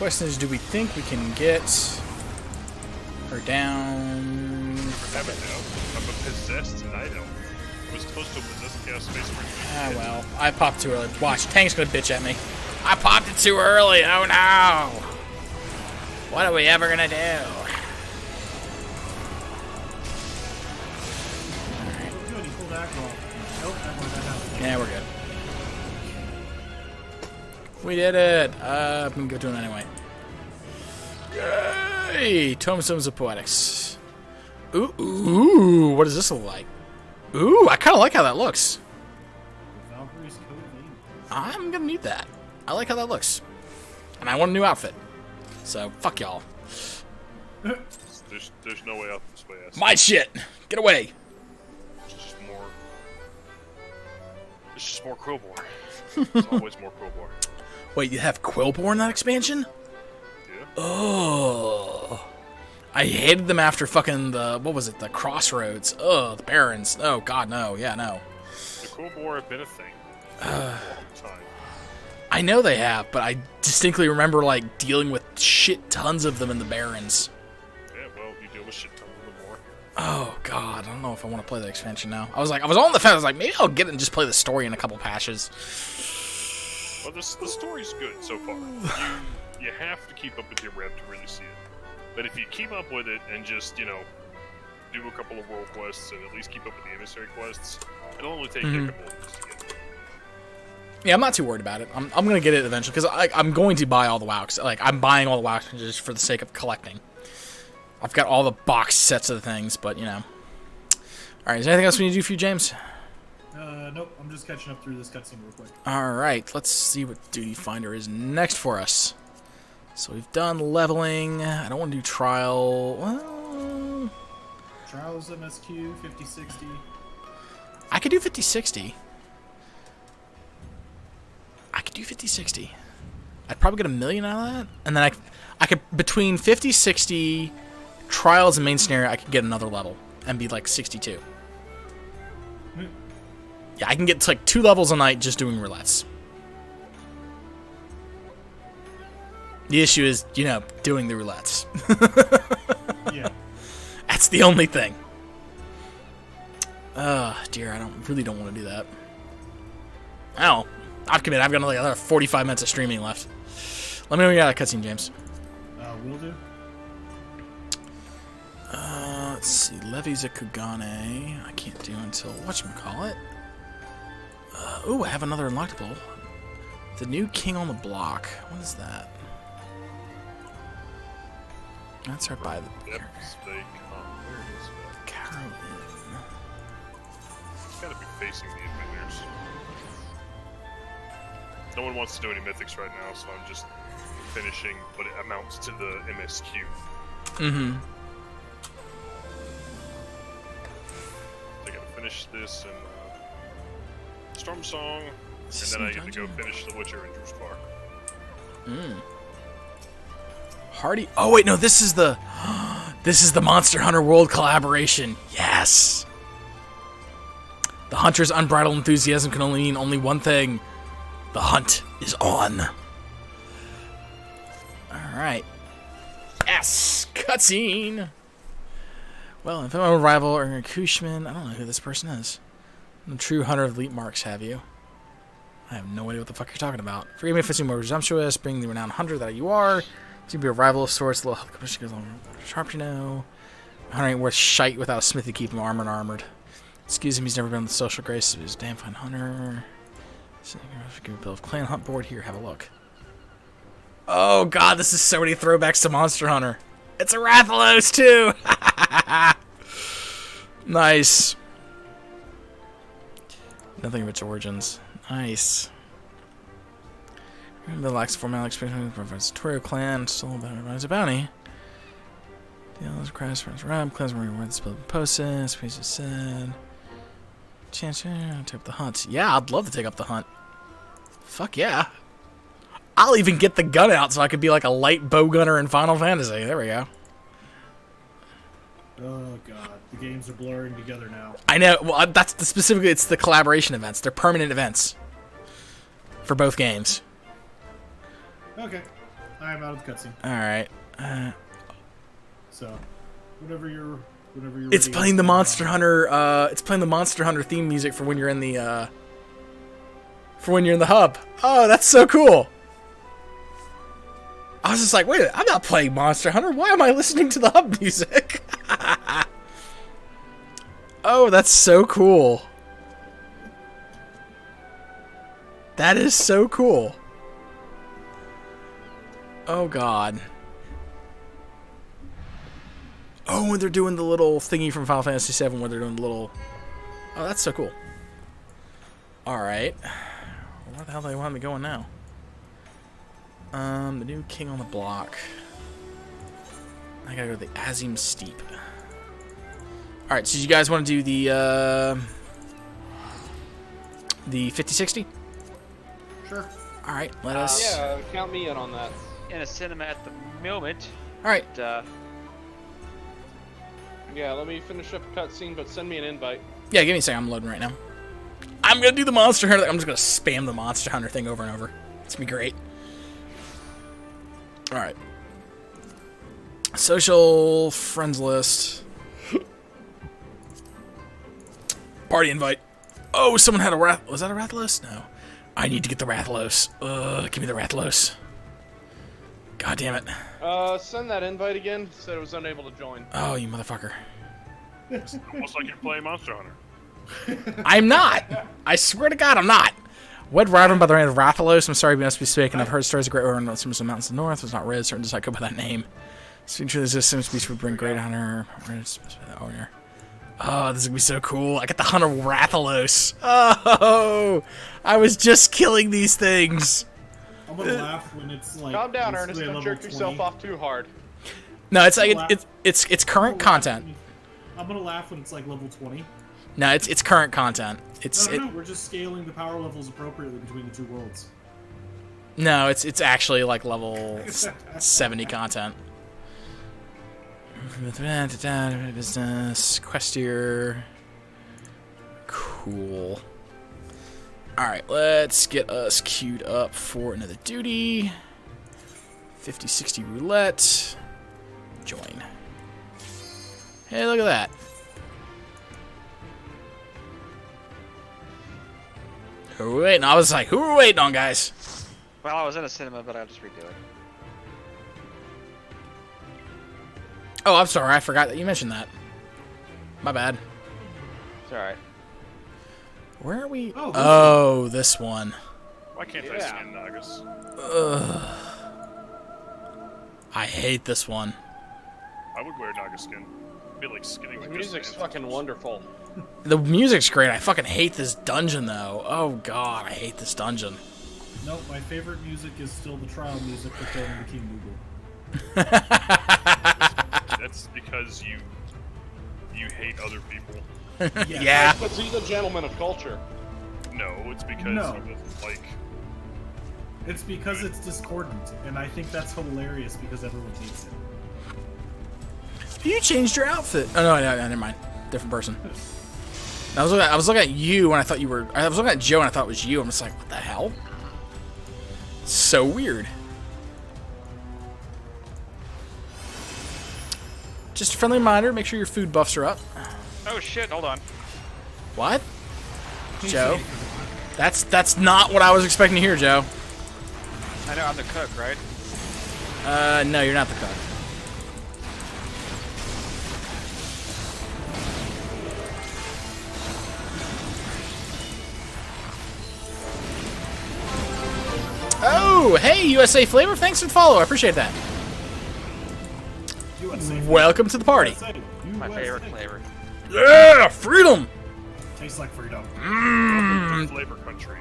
question is, do we think we can get her down? I have it now. I'm a possessed night elf. I was supposed to possess the Chaos Space Marine. Ah, well. I popped too early. Watch, Tank's gonna bitch at me. I popped it too early. Oh, no. What are we ever gonna do? Good, he pulled aggro. Nope, that won't happen. Yeah, we're good. We did it. I'm gonna go do it anyway. Yay! Tombstones of Poetics. Ooh, what does this look like? Ooh, I kind of like how that looks. Valkyrie's Code of Veins. I'm gonna need that. I like how that looks. And I want a new outfit. So, fuck y'all. There's no way out this way. My shit! Get away! It's just more Quillborn. There's always more Quillborn. Wait, you have Quillborn in that expansion? Yeah. Oh. I hated them after fucking the, what was it, the Crossroads. Ugh, the Barons. Oh, God, no. Yeah, no. The Quillborn have been a thing. For a long time. I know they have, but I distinctly remember, like, dealing with shit tons of them in the Barons. Yeah, well, you deal with shit tons of them more. Oh, God. I don't know if I want to play the expansion now. I was on the fence. I was like, maybe I'll get it and just play the story in a couple patches. Well, the story's good so far. You have to keep up with your rep to really see it. But if you keep up with it and just, do a couple of world quests and at least keep up with the emissary quests, it'll only take you a couple of weeks to get it. Yeah, I'm not too worried about it. I'm going to get it eventually, because I'm going to buy all the WoWs. Like, I'm buying all the WoWs just for the sake of collecting. I've got all the box sets of the things, but, Alright, is there anything else we need to do for you, James? Nope, I'm just catching up through this cutscene real quick. Alright, let's see what Duty Finder is next for us. So we've done leveling. I don't want to do trial. Well, Trials MSQ, 50-60. I could do 50-60. I could do 50-60. I'd probably get 1 million out of that. And then I could between 50-60, trials and main scenario, I could get another level and be like 62. Yeah, I can get to like 2 levels a night just doing roulettes. The issue is, doing the roulettes. Yeah. That's the only thing. Dear, I really don't want to do that. Oh, I've committed. I've got like another 45 minutes of streaming left. Let me know when you got a cutscene, James. Will do. Let's see. Levies a Kugane. I can't do until whatchamacallit. Ooh, I have another unlockable. The new king on the block. What is that? That's right by the Yep, stay calm. Where is it? Carolyn. It's gotta be facing the Invaders. No one wants to do any mythics right now, so I'm just finishing what it amounts to the MSQ. Mm-hmm. I gotta finish this and Storm Song, and then I get to go finish The Witcher and Drew's Park. Hardy. Oh wait, no. This is the Monster Hunter World collaboration. Yes. The hunter's unbridled enthusiasm can only mean one thing: the hunt is on. All right. Yes. Cutscene. Well, if I'm a rival or an Kushman, I don't know who this person is. I'm a true hunter of elite marks, have you? I have no idea what the fuck you're talking about. Forgive me if I seem more presumptuous, being the renowned hunter that you are. Seem to be a rival of sorts, a little health commission goes on sharp, Hunter ain't worth shite without a smithy to keep him armored. Excuse him, he's never been on the social graces of his damn fine hunter. Give a bill of clan hunt board here, have a look. Oh god, this is so many throwbacks to Monster Hunter. It's a Rathalos too! Nice. Nothing of its origins. Nice. The lax formal experience provides Torio clan, still a bounty. The others crash for his rap, clans where the spilled posted, pieces said. Chance to take up the hunt. Yeah, I'd love to take up the hunt. Fuck yeah. I'll even get the gun out so I could be like a light bow gunner in Final Fantasy. There we go. Oh god, the games are blurring together now. I know. Well, specifically it's the collaboration events. They're permanent events for both games. Okay. I'm out of the cutscene. All right. So, whenever you're It's ready, playing the Monster Hunter. It's playing the Monster Hunter theme music for when you're in the. For when you're in the hub. Oh, that's so cool. I was just like, wait a minute, I'm not playing Monster Hunter. Why am I listening to the hub music? Oh, that's so cool. That is so cool. Oh, God. Oh, when they're doing the little thingy from Final Fantasy VII, where they're doing the little... Oh, that's so cool. Alright. Where the hell do they want me going now? The new king on the block. I gotta go to the Azim Steep. Alright, so you guys want to do the 50-60? Sure. Alright, let us... Yeah, count me in on that. In a cinema at the moment. Alright. Yeah, let me finish up a cutscene, but send me an invite. Yeah, give me a second. I'm loading right now. I'm gonna do the Monster Hunter. I'm just gonna spam the Monster Hunter thing over and over. It's gonna be great. Alright. Social friends list. Party invite. Oh, someone had a Wrath... Was that a Rathlos? No. I need to get the Rathlos. Give me the Rathlos. God damn it. Send that invite again. Said it was unable to join. Oh, you motherfucker. Almost like you're playing Monster Hunter. I'm not. I swear to God, I'm not. What riding by the name of Rathalos? I'm sorry, we must be speaking. I've heard stories of great order in some mountains in the north. It was not red. Certain does not go by that name. Speaking to this speech would bring great honor. Oh, this is gonna be so cool. I got the Hunter Rathalos. Oh, I was just killing these things. I'm gonna laugh when it's like. Calm down, basically Ernest. a Don't level jerk yourself 20. off too hard. No, it's like it's current content. I'm gonna laugh when it's like level 20. No, it's current content. No, we're just scaling the power levels appropriately between the two worlds. No, it's actually like level 70 content. Business quest here. Cool. All right, let's get us queued up for another duty. 50-60 roulette. Join. Hey, look at that. Who are we waiting? I was like, who are we waiting on, guys? Well, I was in a cinema, but I'll just redo it. Oh, I'm sorry. I forgot that you mentioned that. My bad. It's alright. Where are we? Oh, Oh, this one. Why can't I skin Nagas? Ugh. I hate this one. I would wear Naga skin. It'd be like skinning The like music's this. fucking wonderful. The music's great. I fucking hate this dungeon, though. Oh, God. I hate this dungeon. No, my favorite music is still the trial music for killing the King Moogle. That's because you hate other people. Yeah. Because he's a gentleman of culture. No, it's because No. he doesn't like. It's because it's discordant, and I think that's hilarious because everyone hates it. You changed your outfit. Oh, no, never mind. Different person. I was looking at you and I thought you were... I was looking at Joe and I thought it was you. I'm just like, what the hell? So weird. Just a friendly reminder, make sure your food buffs are up. Oh shit, hold on. What? Joe? That's not what I was expecting to hear, Joe. I know I'm the cook, right? No, you're not the cook. Oh, hey, USA Flavor, thanks for the follow. I appreciate that. USA. Welcome to the party. USA. My favorite flavor. Yeah, freedom. Tastes like freedom. Flavor country.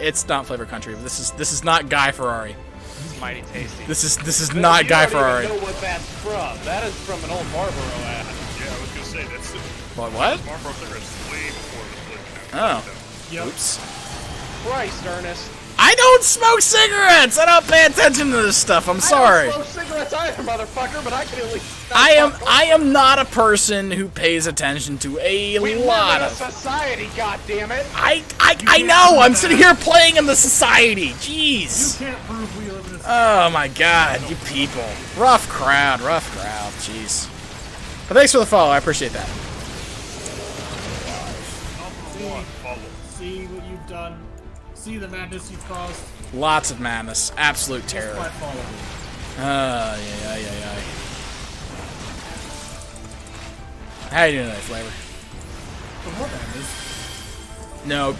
It's not Flavor Country. But this is not Guy Ferrari. It's mighty tasty. This is not Guy Ferrari. You don't even know what that's from. That is from an old Marlboro ad. Yeah, I was gonna say that's the What? Marlboro cigarettes way before the flavor country. Oh. Yep. Oops. Christ, Ernest. I don't smoke cigarettes. I don't pay attention to this stuff. I'm sorry. I don't smoke cigarettes either, motherfucker, but I can at least. I am not a person who pays attention to a We lot live in of. a society, goddammit. I know. I'm sitting here playing in the society. You Jeez. can't prove we live in a Oh my God, you people. Rough crowd. Jeez. But thanks for the follow. I appreciate that. See what you've done. See the madness you've caused. Lots of madness. Absolute terror. Flat follow me. Yeah. How you doing tonight, Flavor? For more madness. No,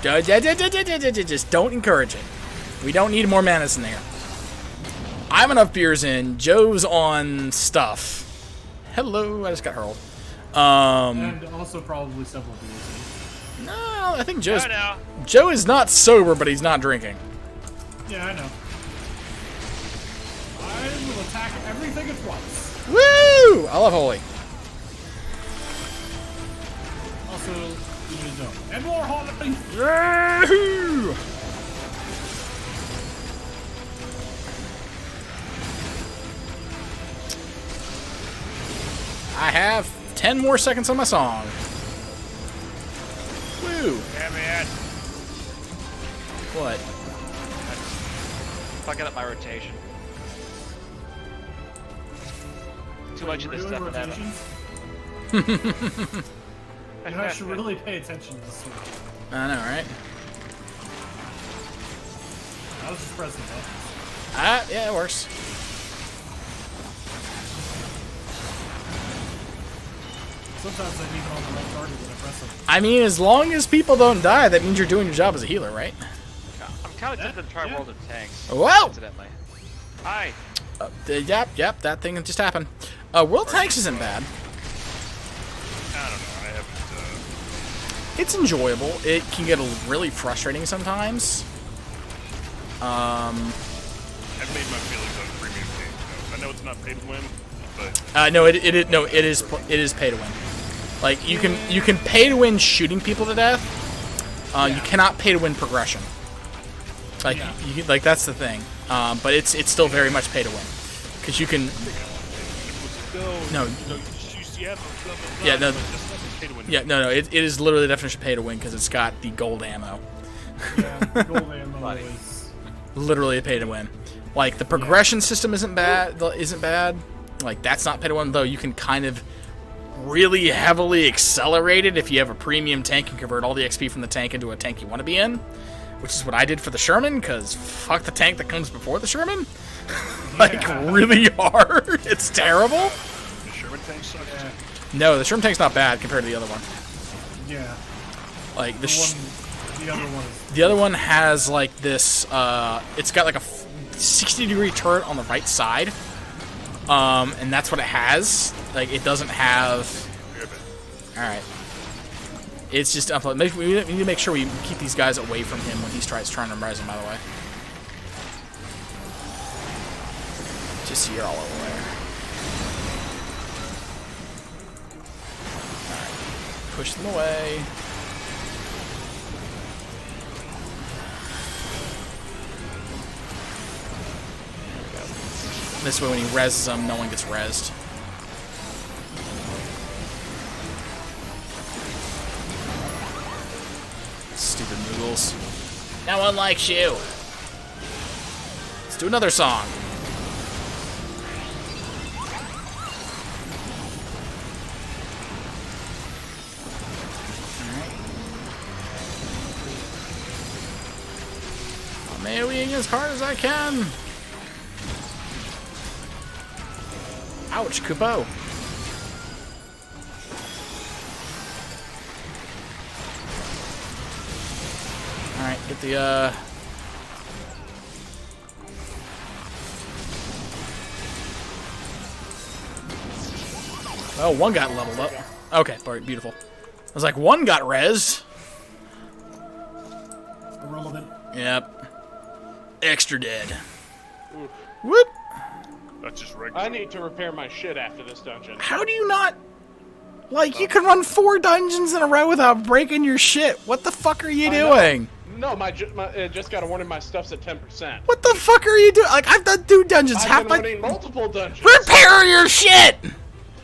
just don't encourage it. We don't need more madness in there. I have enough beers in. Joe's on stuff. Hello, I just got hurled. And also probably several beers. No, I think No, no. Joe is not sober, but he's not drinking. Yeah, I know. I will attack everything at once. Woo! I love Holy. Also, you need to know. And more holy! Yahoo! I have 10 more seconds on my song. Woo! Yeah, man. What? Fucking up my rotation. Too much of this Really stuff in that. rotations? You guys should really pay attention to this story. I know, right? I was just pressing buttons. Yeah, it works. Sometimes I leave it on the right target when I press them. I mean, as long as people don't die, that means you're doing your job as a healer, right? I'm kind of tempted to try Yeah. World of Tanks. Whoa! Incidentally. Hi. Yep, that thing just happened. World Tanks isn't bad. I don't know. I haven't. It's enjoyable. It can get really frustrating sometimes. I've made my feelings on premium games. Though. I know it's not pay to win, but No, it is pay to win. Like you can pay to win shooting people to death. You cannot pay to win progression. Like like that's the thing. But it's still very much pay to win because you can. No. Yeah, no. Yeah, no. It is literally the definition of pay to win because it's got the gold ammo. Yeah, the gold ammo is... Literally a pay to win. Like the progression system isn't bad. Like that's not pay to win though. You can kind of really heavily accelerate it if you have a premium tank and convert all the XP from the tank into a tank you want to be in, which is what I did for the Sherman. Because fuck the tank that comes before the Sherman. Like really hard. It's terrible. the Sherman tank sucks. Yeah. No, the Sherman tank's not bad compared to the other one. Yeah. Like The other one is... the other one has like this. It's got like a 60-degree turret on the right side, and that's what it has. Like it doesn't have. All right. It's just we need to make sure we keep these guys away from him when he trying to rise him. By the way, just so you're all aware. All right. Push them away. This way, when he reses them, no one gets rezzed. Stupid noodles. No one likes you. Let's do another song. I'm AoEing as hard as I can. Ouch, Kupo. Alright, get the, Oh, one got leveled up. Okay, beautiful. I was like, one got rezzed. Irrelevant. Yep. Extra dead. Whoop. That's just regular. I need to repair my shit after this dungeon. How do you not... Like, you can run 4 dungeons in a row without breaking your shit. What the fuck are you doing? No, it just got a warning. My stuff's at 10%. What the fuck are you doing? Like, I've done 2 dungeons. I've been running multiple dungeons. Repair your shit!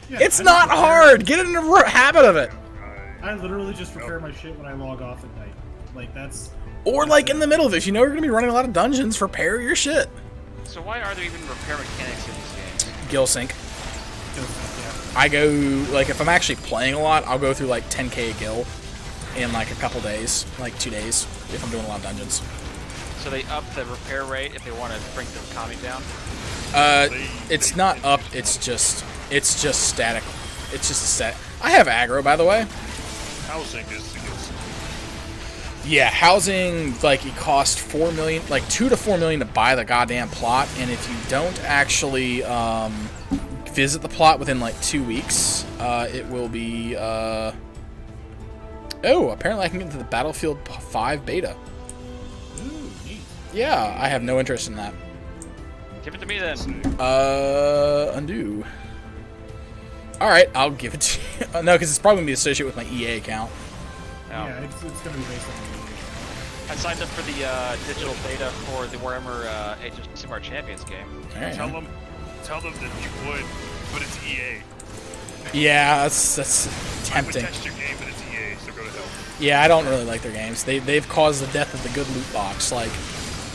Yeah, It's I not just hard. Get in the habit of it. I literally just repair my shit when I log off at night. Like, that's... Or, like, in the middle of it. If you know you're going to be running a lot of dungeons, repair your shit. So why are there even repair mechanics in these games? Gil sync. Yeah. I go, like, if I'm actually playing a lot, I'll go through, like, 10k a gil in, like, a couple days. Like, 2 days, if I'm doing a lot of dungeons. So they up the repair rate if they want to bring the economy down? It's not up, it's just static. It's just a set. I have aggro, by the way. Housing is Yeah, housing, like, it costs 4 million, like 2 to 4 million to buy the goddamn plot, and if you don't actually visit the plot within like 2 weeks, it will be. Oh, apparently I can get into the Battlefield 5 beta. Ooh, neat. Yeah, I have no interest in that. Give it to me then. Undo. All right, I'll give it to you. No, because it's probably gonna be associated with my EA account. Oh. Yeah, it's gonna be based on the I signed up for the digital beta for the Warhammer Age of Sigmar Champions game. All right. tell them that you would, but it's EA. Yeah, that's I would tempting. test your game, but it's EA, so go to hell. Yeah, I don't really like their games. They've caused the death of the good loot box. Like,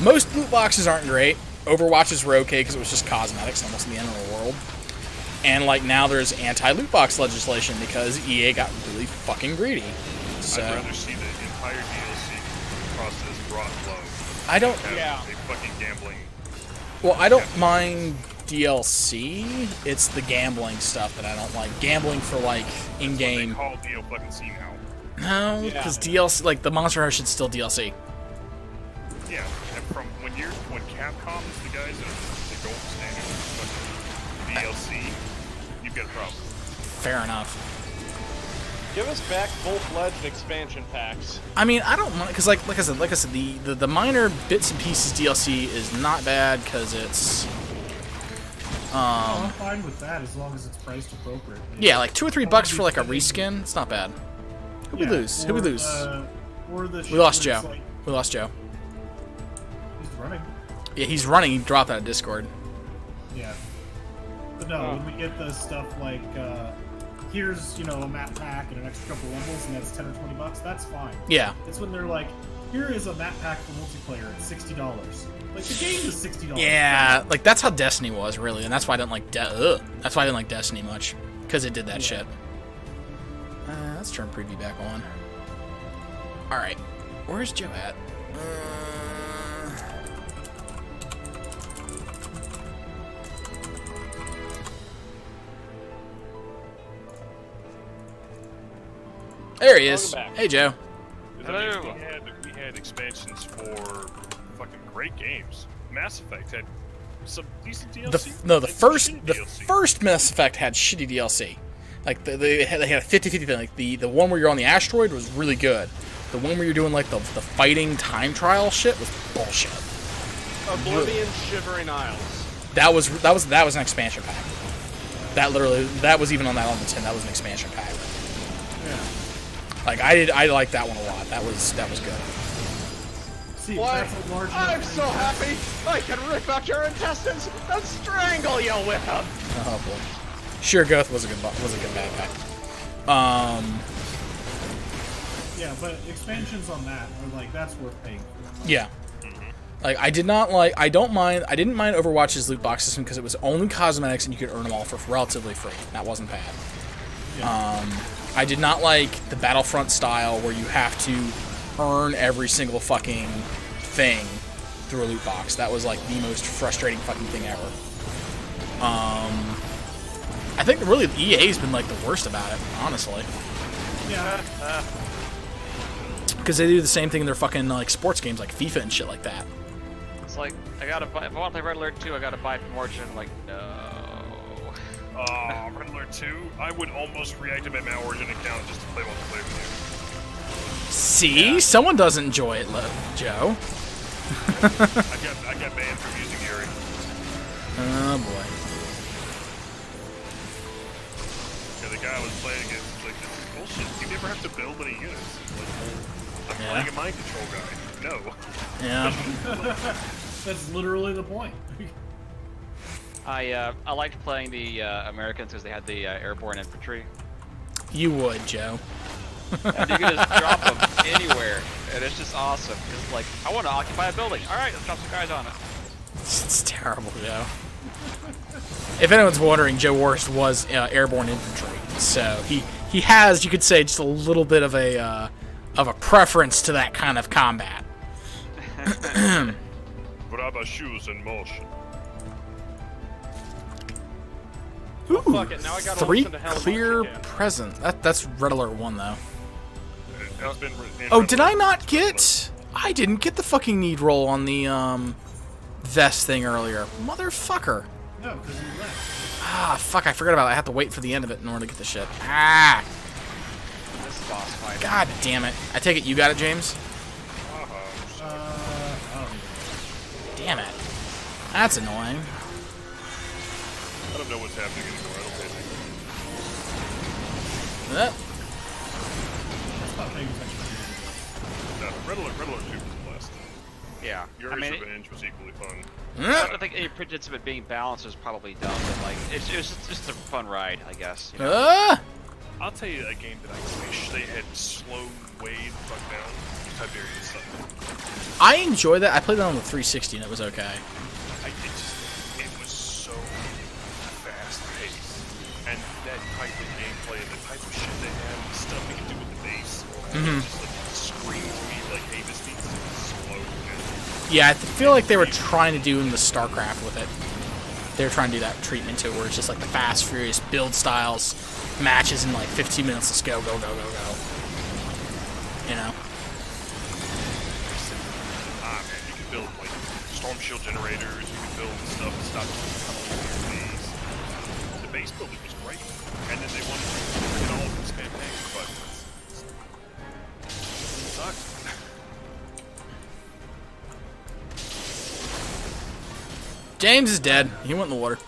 most loot boxes aren't great. Overwatches were okay because it was just cosmetics, almost the end of the world. And like now there's anti-loot box legislation because EA got really fucking greedy. So I'd rather see the entire DLC process brought low. I don't. Yeah. A fucking gambling. Well, I don't mind DLC. It's the gambling stuff that I don't like. Gambling for like in-game. They call DL fucking C now. No, because DLC, like the Monster Hunter should still DLC. Yeah, and from when Capcom is the guys that are the gold standard for fucking DLC, you've got a problem. Fair enough. Give us back full-fledged expansion packs. I mean, I don't mind because, like I said, the minor bits and pieces DLC is not bad because it's, I'm fine with that as long as it's priced appropriately. yeah, like $2 or $3 for like a reskin. It's not bad. Who we lose? Who we lose? Or the We lost shit Joe. where it's like, We lost Joe. he's running. Yeah, he's running. He dropped out of Discord. Yeah. But no, when we get the stuff like, here's, you know, a map pack and an extra couple levels and that's 10 or 20 bucks, that's fine. Yeah. It's when they're like, here is a map pack for multiplayer at $60. Like, the game is $60. Yeah, like that's how Destiny was really, and that's why I didn't like that's why I didn't like Destiny much because it did that shit. Let's turn preview back on. All right, where's Joe at? There he is. Welcome back. Hey, Joe. Hello. We had expansions for fucking great games. Mass Effect had some decent DLC. The and some shitty the DLC. first Mass Effect had shitty DLC. Like they had a 50-50 thing. Like the one where you're on the asteroid was really good. The one where you're doing like the fighting time trial shit was bullshit. Oblivion Shivering Isles. That was an expansion pack. That was even on that on the 10. That was an expansion pack. Yeah. Like I liked that one a lot. That was good. See, What? that's a large I'm enough so happy I can rip out your intestines and strangle you with them. Oh boy. Sheer Goth was a good backpack. Yeah, but expansions on that are like, that's worth paying for. Yeah. Like I didn't mind Overwatch's loot box system because it was only cosmetics and you could earn them all for relatively free. That wasn't bad. Yeah. I did not like the Battlefront style where you have to earn every single fucking thing through a loot box. That was like the most frustrating fucking thing ever. I think really EA's been like the worst about it, honestly. Yeah. Because they do the same thing in their fucking like sports games like FIFA and shit like that. It's like, I gotta buy, if I want to play Red Alert 2, I gotta buy it from Origin. I'm like, no. Red Alert 2, I would almost reactivate my Origin account just to play multiplayer with See? Someone doesn't enjoy it, Joe. you. I got banned from using Yuri. Oh boy. Yeah, the guy I was playing against was like, this is bullshit. You never have to build any units. Like, I'm Yeah. playing a mind control guy. no. Yeah. That's literally the point. I liked playing the Americans because they had the airborne infantry. You would, Joe. And you can just drop them anywhere, and it's just awesome. It's like, I want to occupy a building. All right, let's drop some guys on it. It's terrible, Joe. If anyone's wondering, Joe Worst was airborne infantry, so he has, you could say, just a little bit of a preference to that kind of combat. Rubber shoes in motion. Ooh, Fuck it, now I gotta 3 listen to Hell clear March again. present. That's Red Alert 1 though. It's been Oh, did I not get? I didn't get the fucking need roll on the vest thing earlier. Motherfucker. No, because you left. Ah, fuck, I forgot about it. I have to wait for the end of it in order to get the shit. Ah, This is boss fight. god damn it. I take it you got it, James? Oh, Damn it. That's annoying. I don't know what's happening anymore. I don't pay attention. that's not paying attention. No, Red Alert 2 was a blast. Yeah. Your I mean, Revenge was equally fun. I think any pretense of it being balanced is probably dumb, but like, it's just a fun ride, I guess. You know? I'll tell you a game that I wish they had slowed way the fuck down. Tiberius Sun. I enjoy that. I played that on the 360 and it was okay. It was so fast paced, and that type of gameplay and the type of shit they had, the stuff they could do with the base, just like screamed to me like, "Hey, this needs to be slowed down." Yeah, I feel like they were trying to do in the StarCraft with it. They were trying to do that treatment to it where it's just like the fast, furious build styles, matches in like 15 minutes. Let's go, go, go, go, go. You know? Man, you can build like storm shield generators, you can build stuff to stop people coming into your base. The base building was great, and then they wanted to bring all of this campaign, but it sucked. James is dead. He went in the water.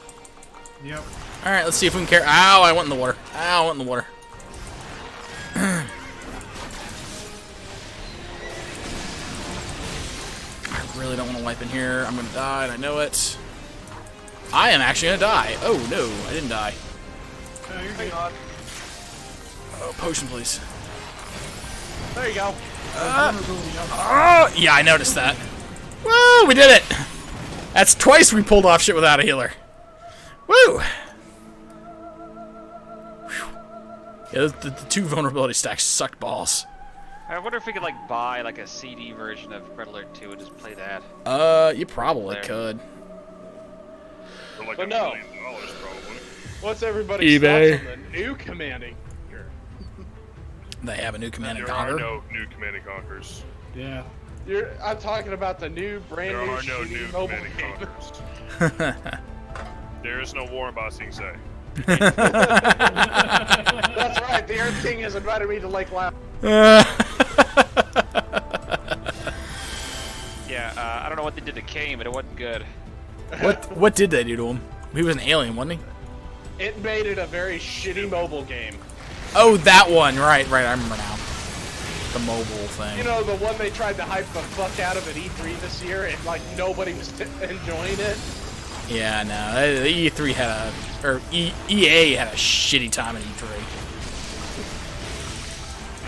Yep. Alright, let's see if we can carry. Ow, I went in the water. Ow, I went in the water. I really don't want to wipe in here. I'm going to die, and I know it. I am actually going to die. Oh, no, I didn't die. Oh, you're good. Oh, potion, please. There you go. Oh, yeah, I noticed that. Woo, we did it. That's twice we pulled off shit without a healer. Woo. Whew. Yeah, the 2 vulnerability stacks sucked balls. I wonder if we could like buy like a CD version of Red Alert 2 and just play that. You probably There. could. For like But $1 no. million, probably. What's everybody's eBay. thoughts on the new commanding? Here. They have a new Command and There are Conquer. no new Command and Conquers. Yeah. I'm talking about the new, brand There new, are no shitty new mobile Command and game. Conquers. There is no war in Ba Sing Se. That's right. The Earth King has invited me to Lake Loud. Yeah, I don't know what they did to Kane, but it wasn't good. What did they do to him? He was an alien, wasn't he? It made it a very shitty mobile game. Oh, that one. Right, I remember now. The mobile thing. You know, the one they tried to hype the fuck out of at E3 this year, and like nobody was enjoying it. Yeah, no. The E3 had a... Or EA had a shitty time at E3.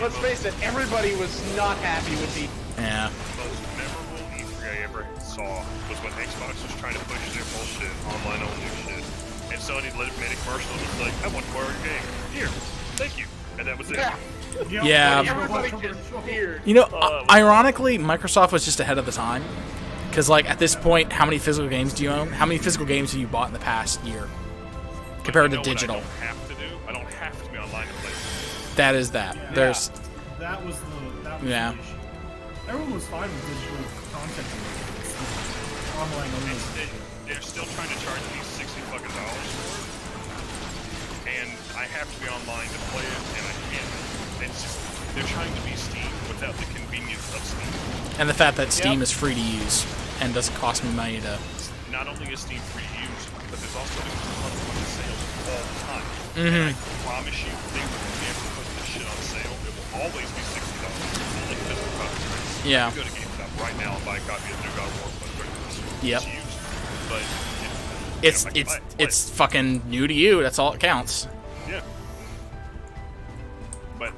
Let's face it, everybody was not happy with the. Yeah. The most memorable E3 I ever saw was when Xbox was trying to push their bullshit, online only shit. And Sony made a commercial and was like, I want to borrow your game. Here, thank you. And that was it. Yeah, Yeah. everybody disappeared. You know, ironically, Microsoft was just ahead of the time. Because, like, at this point, how many physical games do you own? How many physical games have you bought in the past year? Compared You know to what digital. I don't have to do? I don't have to be online to play. That is that. Yeah. There's... That was Yeah. the issue. Everyone was fine with digital content. Online only. They're still trying to charge me $60 fucking dollars for it. And I have to be online to play it, and I can't. It's just, they're trying to be Steam without the convenience of Steam. And the fact that Steam Yep. is free to use and doesn't cost me money to... Not only is Steam free to use, but there's also a ton of fucking sales all the time. Mhm. And I promise you, they will never put this shit on sale. It will always be $60. Like physical copies, right? Yeah. You go to GameStop, right now and buy a copy of New God of War plus Yep. it's used, but It's fucking new to you. That's all it counts. yeah. But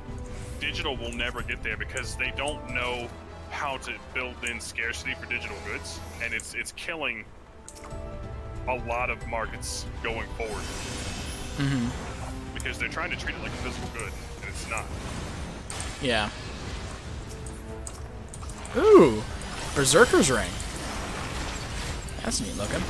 digital will never get there because they don't know how to build in scarcity for digital goods, and it's killing a lot of markets going forward. Because they're trying to treat it like a physical good, and it's not. Yeah. Ooh, Berserker's Ring. That's neat looking.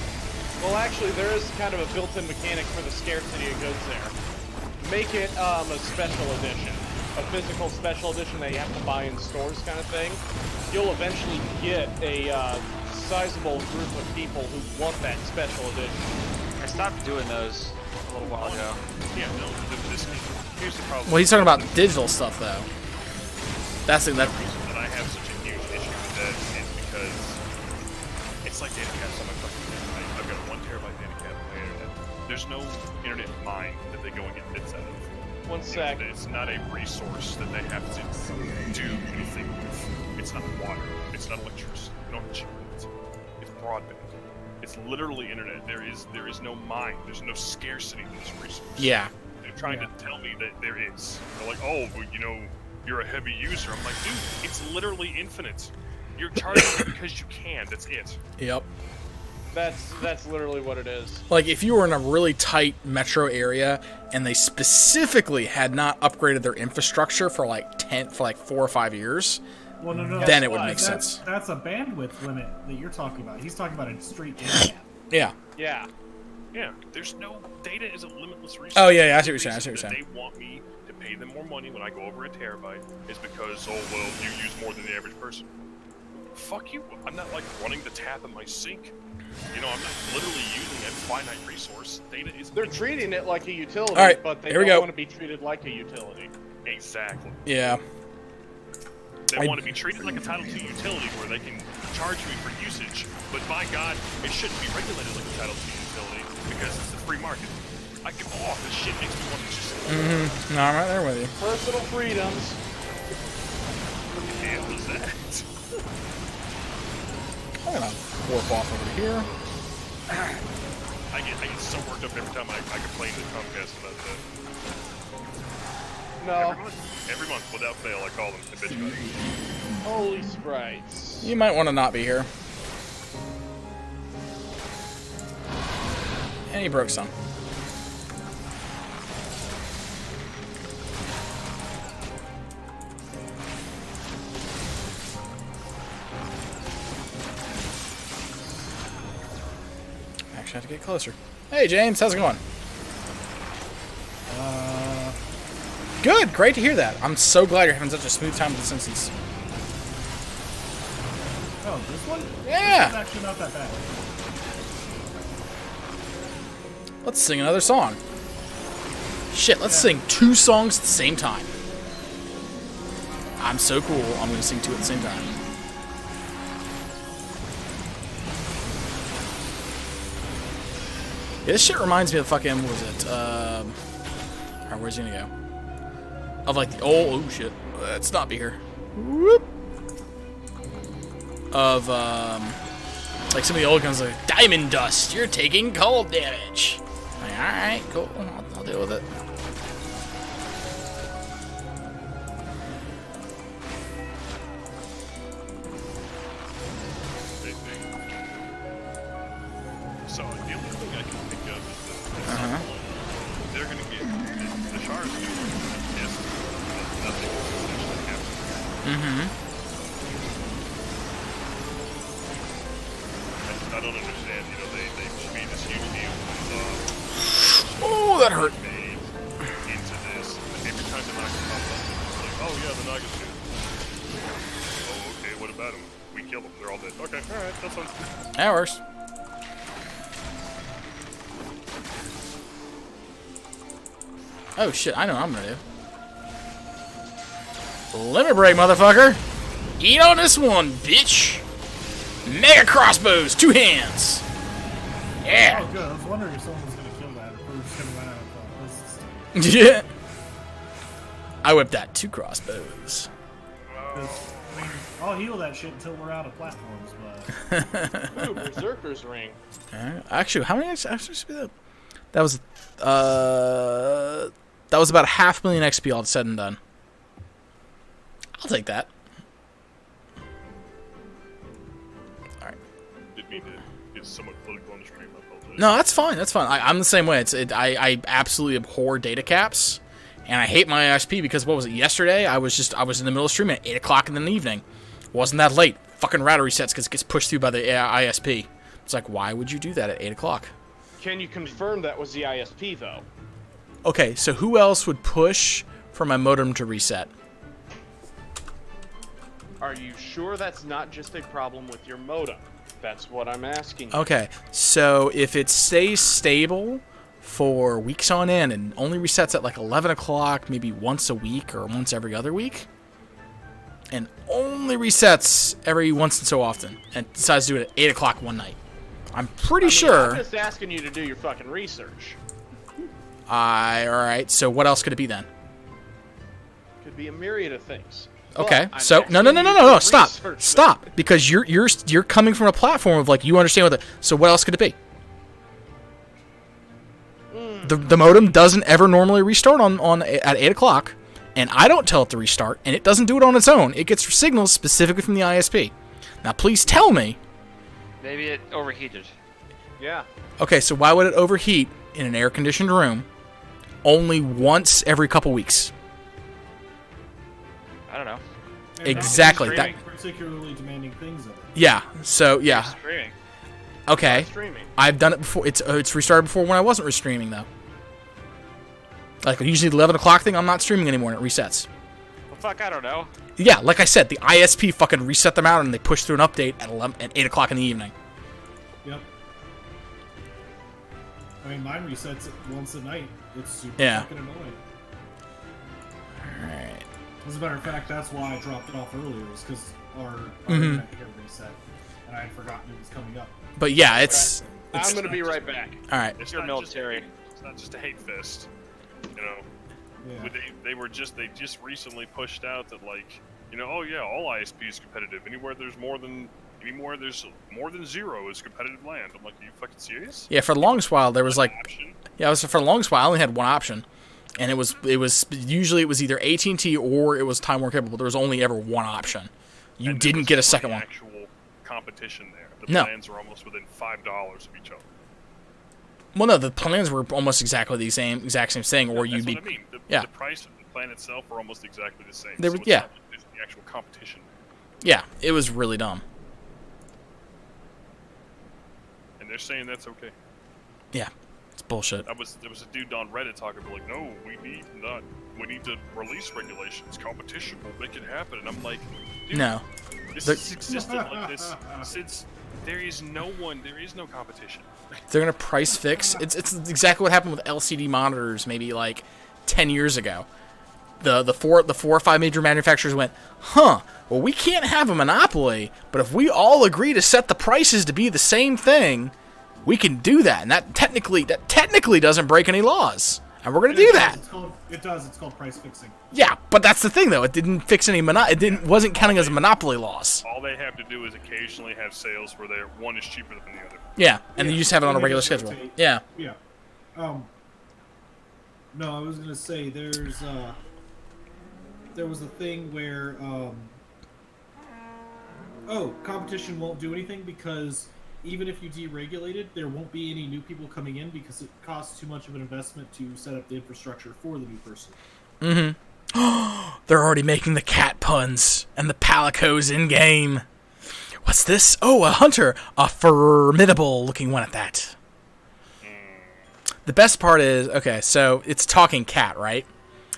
Well, actually, there is kind of a built-in mechanic for the scarcity of goods there. Make it a special edition. A physical special edition that you have to buy in stores kind of thing. You'll eventually get a sizable group of people who want that special edition. I stopped doing those a little while ago. Yeah, no, here's the problem. Well, he's talking about digital stuff though. That's the The reason that I have such a huge issue with that is because it's like data caps on my fucking internet. I've got a 1 terabyte data cap on my internet. There's no internet mine that they go and get bits out of. One sec. It's not a resource that they have to do anything with. It's not water. It's not electricity. You don't have to check it. It's broadband. It's literally internet. There is no mine. There's no scarcity to this resource. Yeah. They're trying to tell me that there is. They're like, oh, well, you know, you're a heavy user. I'm like, dude, it's literally infinite. You're charging it because you can. That's it. Yep. That's literally what it is. Like if you were in a really tight metro area and they specifically had not upgraded their infrastructure for like 4 or 5 years, Well, no. then it would Why? make sense. That's a bandwidth limit that you're talking about. He's talking about a straight data cap. Yeah. Yeah. Yeah, there's no data is a limitless resource. Oh, yeah, I see what you're saying, The reason I see what you're that They want me to pay them more money when I go over a terabyte is because, oh well, you use more than the average person. Fuck you! I'm not like running the tap in my sink. You know, I'm not literally using a finite resource. Data is. They're treating it like a utility, All right, but they here we don't go. want to be treated like a utility. Exactly. Yeah. They want to be treated like a Title II utility where they can charge me for usage, but by God, it shouldn't be regulated like a Title II utility because it's the free market. I can this shit makes me want to just. No, I'm right there with you. Personal freedoms. What the hell is that? I'm gonna warp off over here. I get so worked up every time I complain to Comcast about that. No. Every month, without fail, I call them and bitch about it. Holy sprites. You might want to not be here. And he broke some. Actually, I have to get closer. Hey, James, how's it going? Good, great to hear that. I'm so glad you're having such a smooth time with the Simpsons. Oh, this one? Yeah. It's actually not that bad. Let's sing another song. Shit, let's sing 2 songs at the same time. I'm so cool, I'm gonna sing 2 at the same time. Yeah, this shit reminds me of fucking, what was it, alright, where's he gonna go? Of like the, oh shit, let's not be here. Whoop. Of, like some of the old guns like, Diamond Dust, you're taking cold damage. Like, alright, cool, I'll deal with it. So the only thing I can think of is that at some point, they're going to get the shards are going to get pissed that nothing is essentially happening. I don't understand. You know, they made this huge deal with Oh, that hurt. made into this. Every time the Naga pops up, it's like, oh yeah, the Naga's good. Oh, okay, what about them? We killed them. They're all dead. Okay, alright, that's fine. That works. Oh shit, I know what I'm gonna do. Limit break, motherfucker! Eat on this one, bitch! Mega crossbows, 2 hands! Yeah! Oh, good. I was wondering if someone was going to kill that, if we were just going to run out of places. Yeah! I whipped out 2 crossbows. 'Cause, I mean, I'll heal that shit until we're out of platforms, but... Ooh, Berserker's Ring. Actually, how many actually that was about 500,000 XP all said and done. I'll take that. Alright. Didn't mean to get somewhat political on the stream. I apologize. No, that's fine. That's fine. I'm the same way. I absolutely abhor data caps, and I hate my ISP because what was it? Yesterday, I was in the middle of streaming at 8 o'clock in the evening. Wasn't that late? Fucking router resets because it gets pushed through by the ISP. It's like, why would you do that at 8 o'clock? Can you confirm that was the ISP, though? Okay, so who else would push for my modem to reset? Are you sure that's not just a problem with your modem? That's what I'm asking. Okay, so if it stays stable for weeks on end and only resets at like 11 o'clock, maybe once a week or once every other week, and only resets every once and so often, and decides to do it at 8 o'clock one night, I'm pretty sure... I'm just asking you to do your fucking research. Alright, so what else could it be then? Could be a myriad of things. Okay, But I'm so asking you to no, stop, research stop, because you're coming from a platform of like you understand what so what else could it be? The modem doesn't ever normally restart on at 8 o'clock, and I don't tell it to restart, and it doesn't do it on its own. It gets signals specifically from the ISP. Now, please tell me. Maybe it overheated. Yeah. Okay, so why would it overheat in an air-conditioned room only once every couple weeks? I don't know. And Exactly, not that- particularly demanding things of it. Yeah. So yeah. Streaming. Okay. Streaming. I've done it before. It's restarted before when I wasn't restreaming though. Like usually the 11 o'clock thing, I'm not streaming anymore and it resets. Well, fuck, I don't know. Yeah, like I said, the ISP fucking reset them out and they push through an update at 8 o'clock in the evening. Yep. I mean, mine resets once a night. It's super Yeah. fucking annoying. Alright. As a matter of fact, that's why I dropped it off earlier, was because our Mhm. internet here reset, and I had forgotten it was coming up. But yeah, it's I'm gonna be right back. alright. It's You're not military. It's not just a hate fest. You know, Yeah. they just recently pushed out that like, you know, oh yeah, all ISP is competitive. Anywhere there's more than zero is competitive land. I'm like, are you fucking serious? Yeah, for the longest while there was like Option? for the longest while I only had one option. And it was usually it was either AT&T or it was Time Warner Cable. There was only ever one option. You And there didn't was get a no second one. Actual competition there. The No. plans were almost within $5 of each other. Well, no, the plans were almost exactly the exact same thing, or That's you'd be what I mean. yeah. The price of the plan itself are almost exactly the same. They were- it's yeah. not just the actual competition. yeah, it was really dumb. And they're saying that's okay. Yeah, it's bullshit. There was a dude on Reddit talking about like, no, we need to release regulations. Competition will make it happen. And I'm like, dude, No, this The- has existed like this since there is no competition. they're gonna price fix. It's exactly what happened with LCD monitors maybe like 10 years ago. The four or five major manufacturers went, huh? Well, we can't have a monopoly, but if we all agree to set the prices to be the same thing, we can do that, and that technically doesn't break any laws, and we're gonna do that. It does. It's called price fixing. Yeah, but that's the thing though. It didn't fix any wasn't counting as a monopoly loss. All they have to do is occasionally have sales where one is cheaper than the other. Yeah, and then you just have it on a And they regular just schedule. rotate. Yeah. Yeah. No, I was gonna say there was a thing where competition won't do anything because even if you deregulate it, there won't be any new people coming in because it costs too much of an investment to set up the infrastructure for the new person. They're already making the cat puns and the palicos in game. What's this? Oh, a hunter, a formidable looking one at that. The best part is, okay, so it's talking cat, right?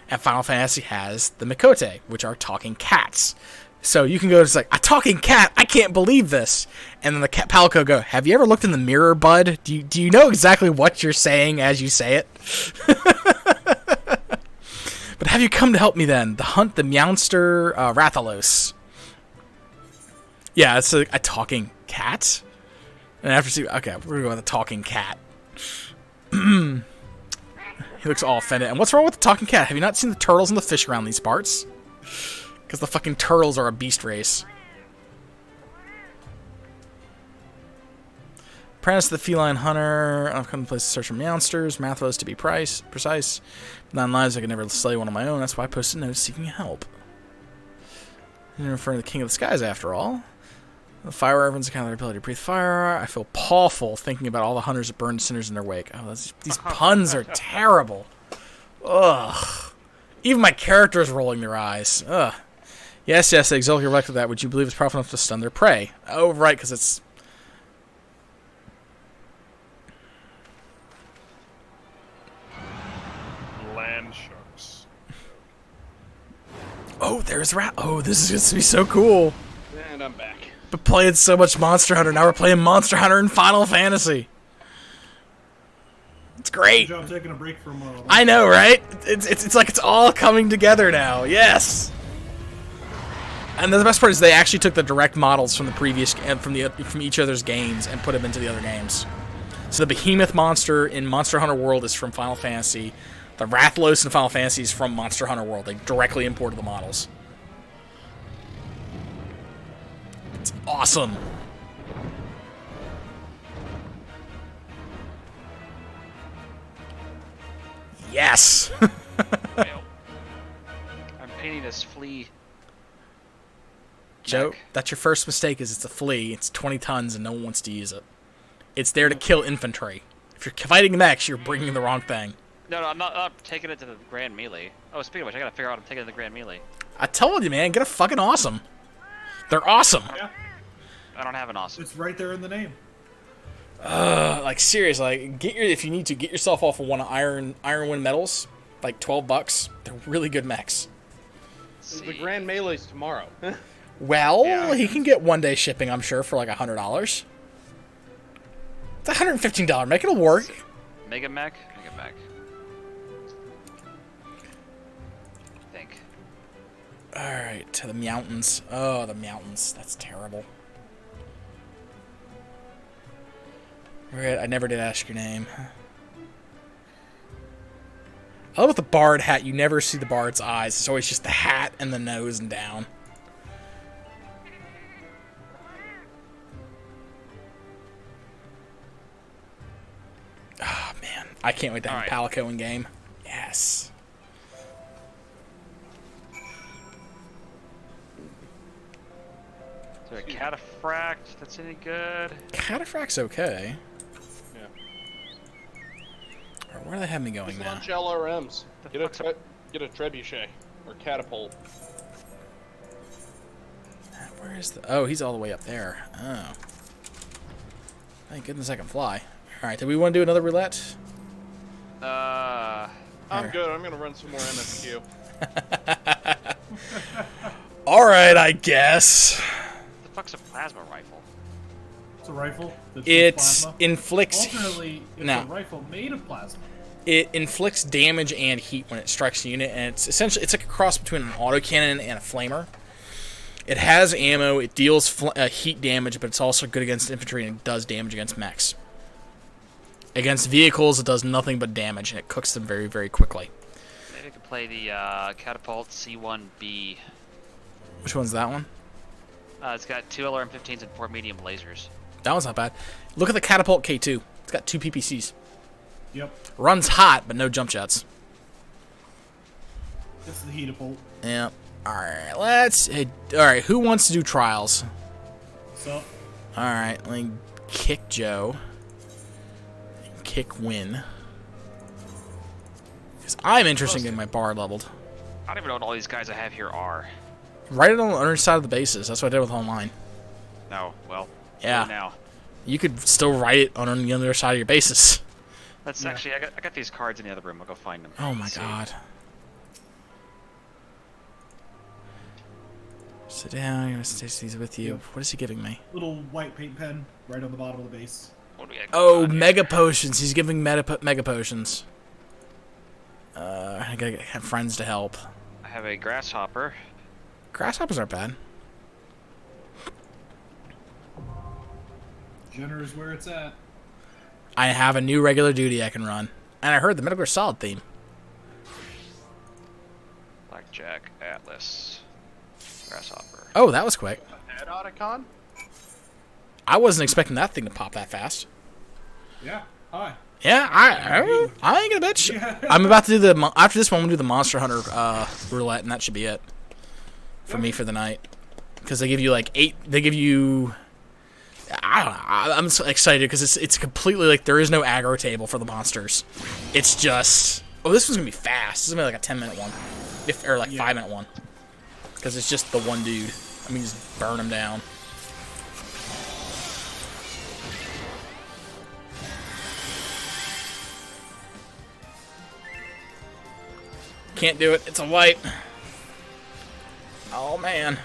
And Final Fantasy has the Mikote, which are talking cats. So you can go, it's like, a talking cat, I can't believe this. And then the cat palico go, have you ever looked in the mirror, bud? Do you know exactly what you're saying as you say it? But have you come to help me then? The hunt the Meowster Rathalos. Yeah, it's a talking cat. And after okay, we're gonna go with a talking cat. He looks all offended. And what's wrong with the talking cat? Have you not seen the turtles and the fish around these parts? Because the fucking turtles are a beast race. Apprentice the feline hunter. I've come to place to search for monsters. Math was to be precise. 9 lives, I could never slay one on my own. That's why I posted notes seeking help. I'm referring to the King of the Skies, after all. The fire reverends account their ability to breathe fire. I feel awful thinking about all the hunters that burned sinners in their wake. Oh, these puns are terrible. Ugh. Even my character is rolling their eyes. Ugh. Yes, they exult your that. Would you believe it's powerful enough to stun their prey? Oh, right, because it's... Land sharks. Oh, there's rat. Oh, this is going to be so cool. And I'm back. But playing so much Monster Hunter. Now we're playing Monster Hunter in Final Fantasy. It's great. Good job taking a break from. I know, right? It's like it's all coming together now. Yes. And the best part is they actually took the direct models from the previous and from each other's games and put them into the other games. So the Behemoth monster in Monster Hunter World is from Final Fantasy. The Rathalos in Final Fantasy is from Monster Hunter World. They directly imported the models. It's awesome. Yes. I'm painting this flea. Joe, Neck. that's your first mistake. Is it's a flea. It's 20 tons and no one wants to use it. It's there to kill infantry. If you're fighting mechs, you're bringing the wrong thing. No, I'm not taking it to the Grand Melee. Oh, speaking of which, I gotta figure out how to take it to the Grand Melee. I told you, man. Get a fucking awesome. They're awesome. Yeah, I don't have an awesome. it's right there in the name. Like seriously, like if you need to, get yourself off of one of Iron Wind medals, like $12. They're really good mechs. The Grand Melee's tomorrow. Well, Yeah. he can get 1 day shipping, I'm sure, for like $100. It's a $115 mech. It'll work. Mega Mech? Mega Mech. I think. All right, to the mountains. Oh, the mountains. That's terrible. Right, I never did ask your name. I love with the bard hat, you never see the bard's eyes. It's always just the hat and the nose and down. Oh, man. I can't wait to have All right. Palico in game. Yes. Is there a Cataphract that's any good? Cataphract's okay. Yeah. Or where do they have me going Just now? launch LRMs. Get fuck's up? a trebuchet or catapult. Where is the... Oh, he's all the way up there. Oh. Thank goodness I can fly. Alright, do we want to do another roulette? I'm Here. good. I'm gonna run some more MSQ. Alright, I guess. The fuck's a plasma rifle? It's a rifle. That shoots It plasma. inflicts... Alternately, it's No. a rifle made of plasma. It inflicts damage and heat when it strikes a unit, and it's essentially... It's like a cross between an autocannon and a flamer. It has ammo, it deals heat damage, but it's also good against infantry, and it does damage against mechs. Against vehicles, it does nothing but damage, and it cooks them very, very quickly. Maybe I could play the Catapult C1B. Which one's that one? It's got 2 LRM-15s and 4 medium lasers. That one's not bad. Look at the Catapult K2. It's got 2 PPCs. Yep, Runs hot, but no jump jets. it's the heatapult. Yeah. Alright, let's... Alright, who wants to do trials? So, Alright, let me kick Joe. Kick Win. Because I'm interested in getting my bard leveled. I don't even know what all these guys I have here are. Write it on the other side of the bases. That's what I did with online. No, well, Yeah. now. You could still write it on the other side of your bases. Let's actually, I got these cards in the other room. I'll go find them. Oh my Let's see. god. Sit down, you're gonna take these with you. What is he giving me? little white paint pen right on the bottom of the base. What do we got Oh, going on here? mega potions. He's giving mega potions. I gotta have friends to help. I have a grasshopper. Grasshoppers aren't bad. Jenner is where it's at. I have a new regular duty I can run. And I heard the Metal Gear Solid theme. Blackjack, Atlas, grasshopper. Oh, that was quick. Head Otacon? I wasn't expecting that thing to pop that fast. Yeah. Hi. Yeah, I ain't gonna bitch. Yeah. I'm about to do after this one. I'm gonna do the Monster Hunter roulette, and that should be it for me for the night. Because they give you like 8. They give you. I don't know. I'm so excited because it's completely like there is no aggro table for the monsters. It's just this one's gonna be fast. This is gonna be like a 10-minute one, or like 5-minute one. Because it's just the one dude. I mean, just burn him down. Can't do it. It's a wipe. Oh, man.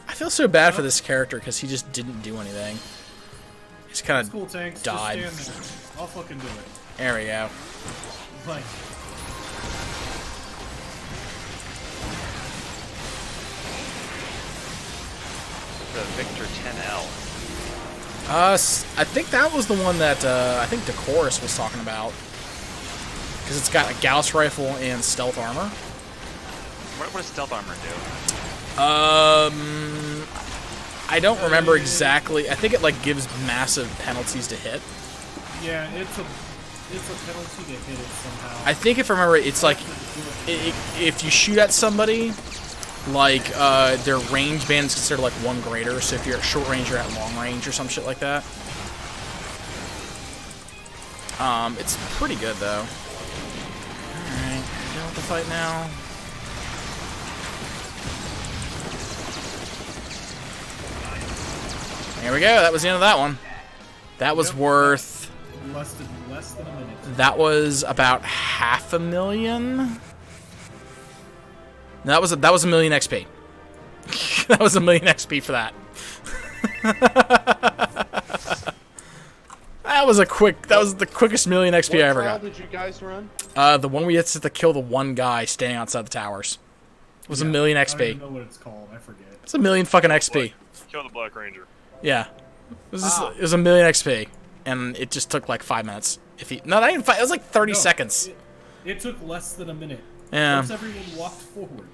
I feel so bad for this character because he just didn't do anything. He's kind It's cool, of Tanks. died. Just stand there. I'll fucking do it. There we go. Like, The Victor 10L. I think that was the one that I think Decorus was talking about. Because it's got a Gauss rifle and stealth armor. What does stealth armor do? I don't remember exactly. I think it like gives massive penalties to hit. yeah, it's a penalty to hit it somehow. I think if I remember, it's like if you shoot at somebody, like their range band is considered like 1 greater. So if you're at short range, you're at long range or some shit like that. It's pretty good though. All right, done with the fight now. There we go. That was the end of that one. That was worth. less than a minute. That was about $500,000. No, that was a million XP. That was a million XP for that. That was the quickest million XP I ever got. What trial did you guys run? The one we had to kill the one guy standing outside the towers. It was a million I don't even XP. know what it's called. I forget. It's a million fucking XP. Kill the Black Ranger. Yeah. It was a million XP. And it just took like 5 minutes. No, that didn't 5. It was like 30 No, seconds. It took less than a minute. Yeah. Once everyone walked forward.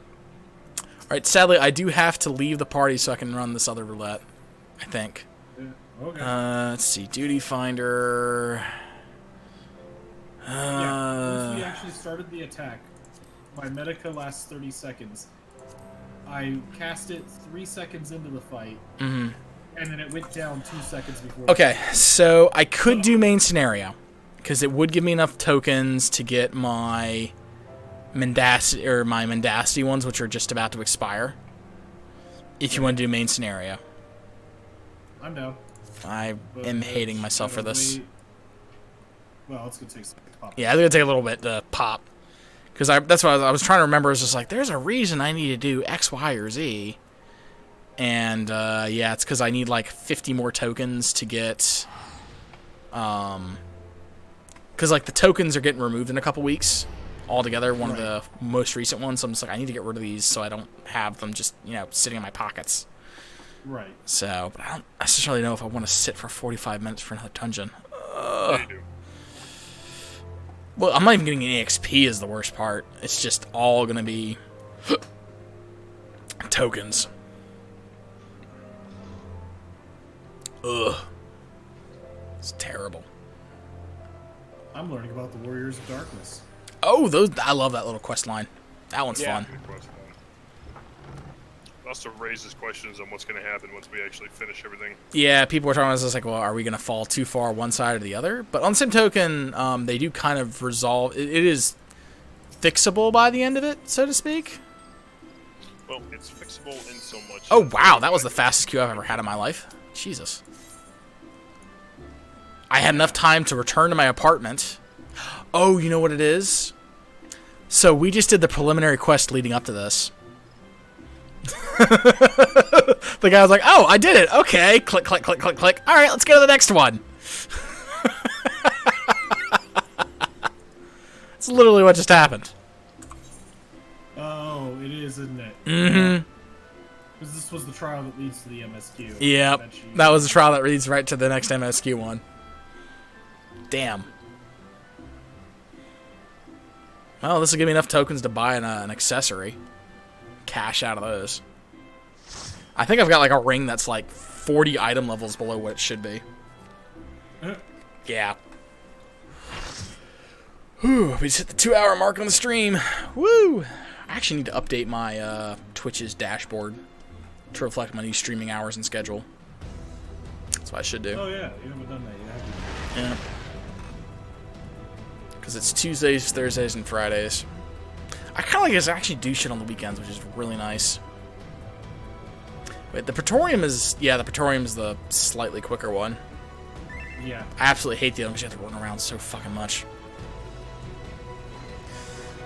Alright, sadly, I do have to leave the party so I can run this other roulette. I think. Okay. Let's see. Duty Finder. Yeah, once we actually started the attack, my Medica lasts 30 seconds. I cast it 3 seconds into the fight, and then it went down 2 seconds before. Okay, so I could do main scenario, because it would give me enough tokens to get my Mendacity ones, which are just about to expire. If you want to do main scenario. I'm down. I But am hating myself for this. Well, it's gonna take a second to pop. Yeah, it's gonna take a little bit to pop. Because that's what I was trying to remember. Is just like, there's a reason I need to do X, Y, or Z. And, yeah, it's because I need, like, 50 more tokens to get... Because, like, the tokens are getting removed in a couple weeks altogether. One of the most recent ones. So I'm just like, I need to get rid of these so I don't have them just, sitting in my pockets. Right. So, but I don't necessarily know if I want to sit for 45 minutes for another dungeon. Yeah, you do. Well, I'm not even getting any XP is the worst part. It's just all going to be tokens. Ugh. It's terrible. I'm learning about the Warriors of Darkness. Oh, I love that little quest line. That one's fun. Good question. Also raises questions on what's going to happen once we actually finish everything. Yeah, people were talking about this like, well, are we going to fall too far one side or the other? But on the same token, they do kind of resolve. It is fixable by the end of it, so to speak. Well, it's fixable in so much. Oh, wow, that was the fastest queue I've ever had in my life. Jesus. I had enough time to return to my apartment. Oh, you know what it is? So we just did the preliminary quest leading up to this. The guy was like, oh, I did it. Okay. Click, click, click, click, click. All right, let's go to the next one. It's literally what just happened. Oh, it is, isn't it? Mm-hmm. Because this was the trial that leads to the MSQ. Yep. That was the trial that leads right to the next MSQ one. Damn. Well, this will give me enough tokens to buy an accessory. Cash out of those. I think I've got like a ring that's like 40 item levels below what it should be. Yeah. Whew, we just hit the 2-hour mark on the stream. Woo! I actually need to update my Twitch's dashboard to reflect my new streaming hours and schedule. That's what I should do. Oh yeah, you haven't done that yet. Yeah. Because it's Tuesdays, Thursdays, and Fridays. I kind of like to actually do shit on the weekends, which is really nice. Wait, the Praetorium is... Yeah, the Praetorium is the slightly quicker one. Yeah. I absolutely hate the other because you have to run around so fucking much.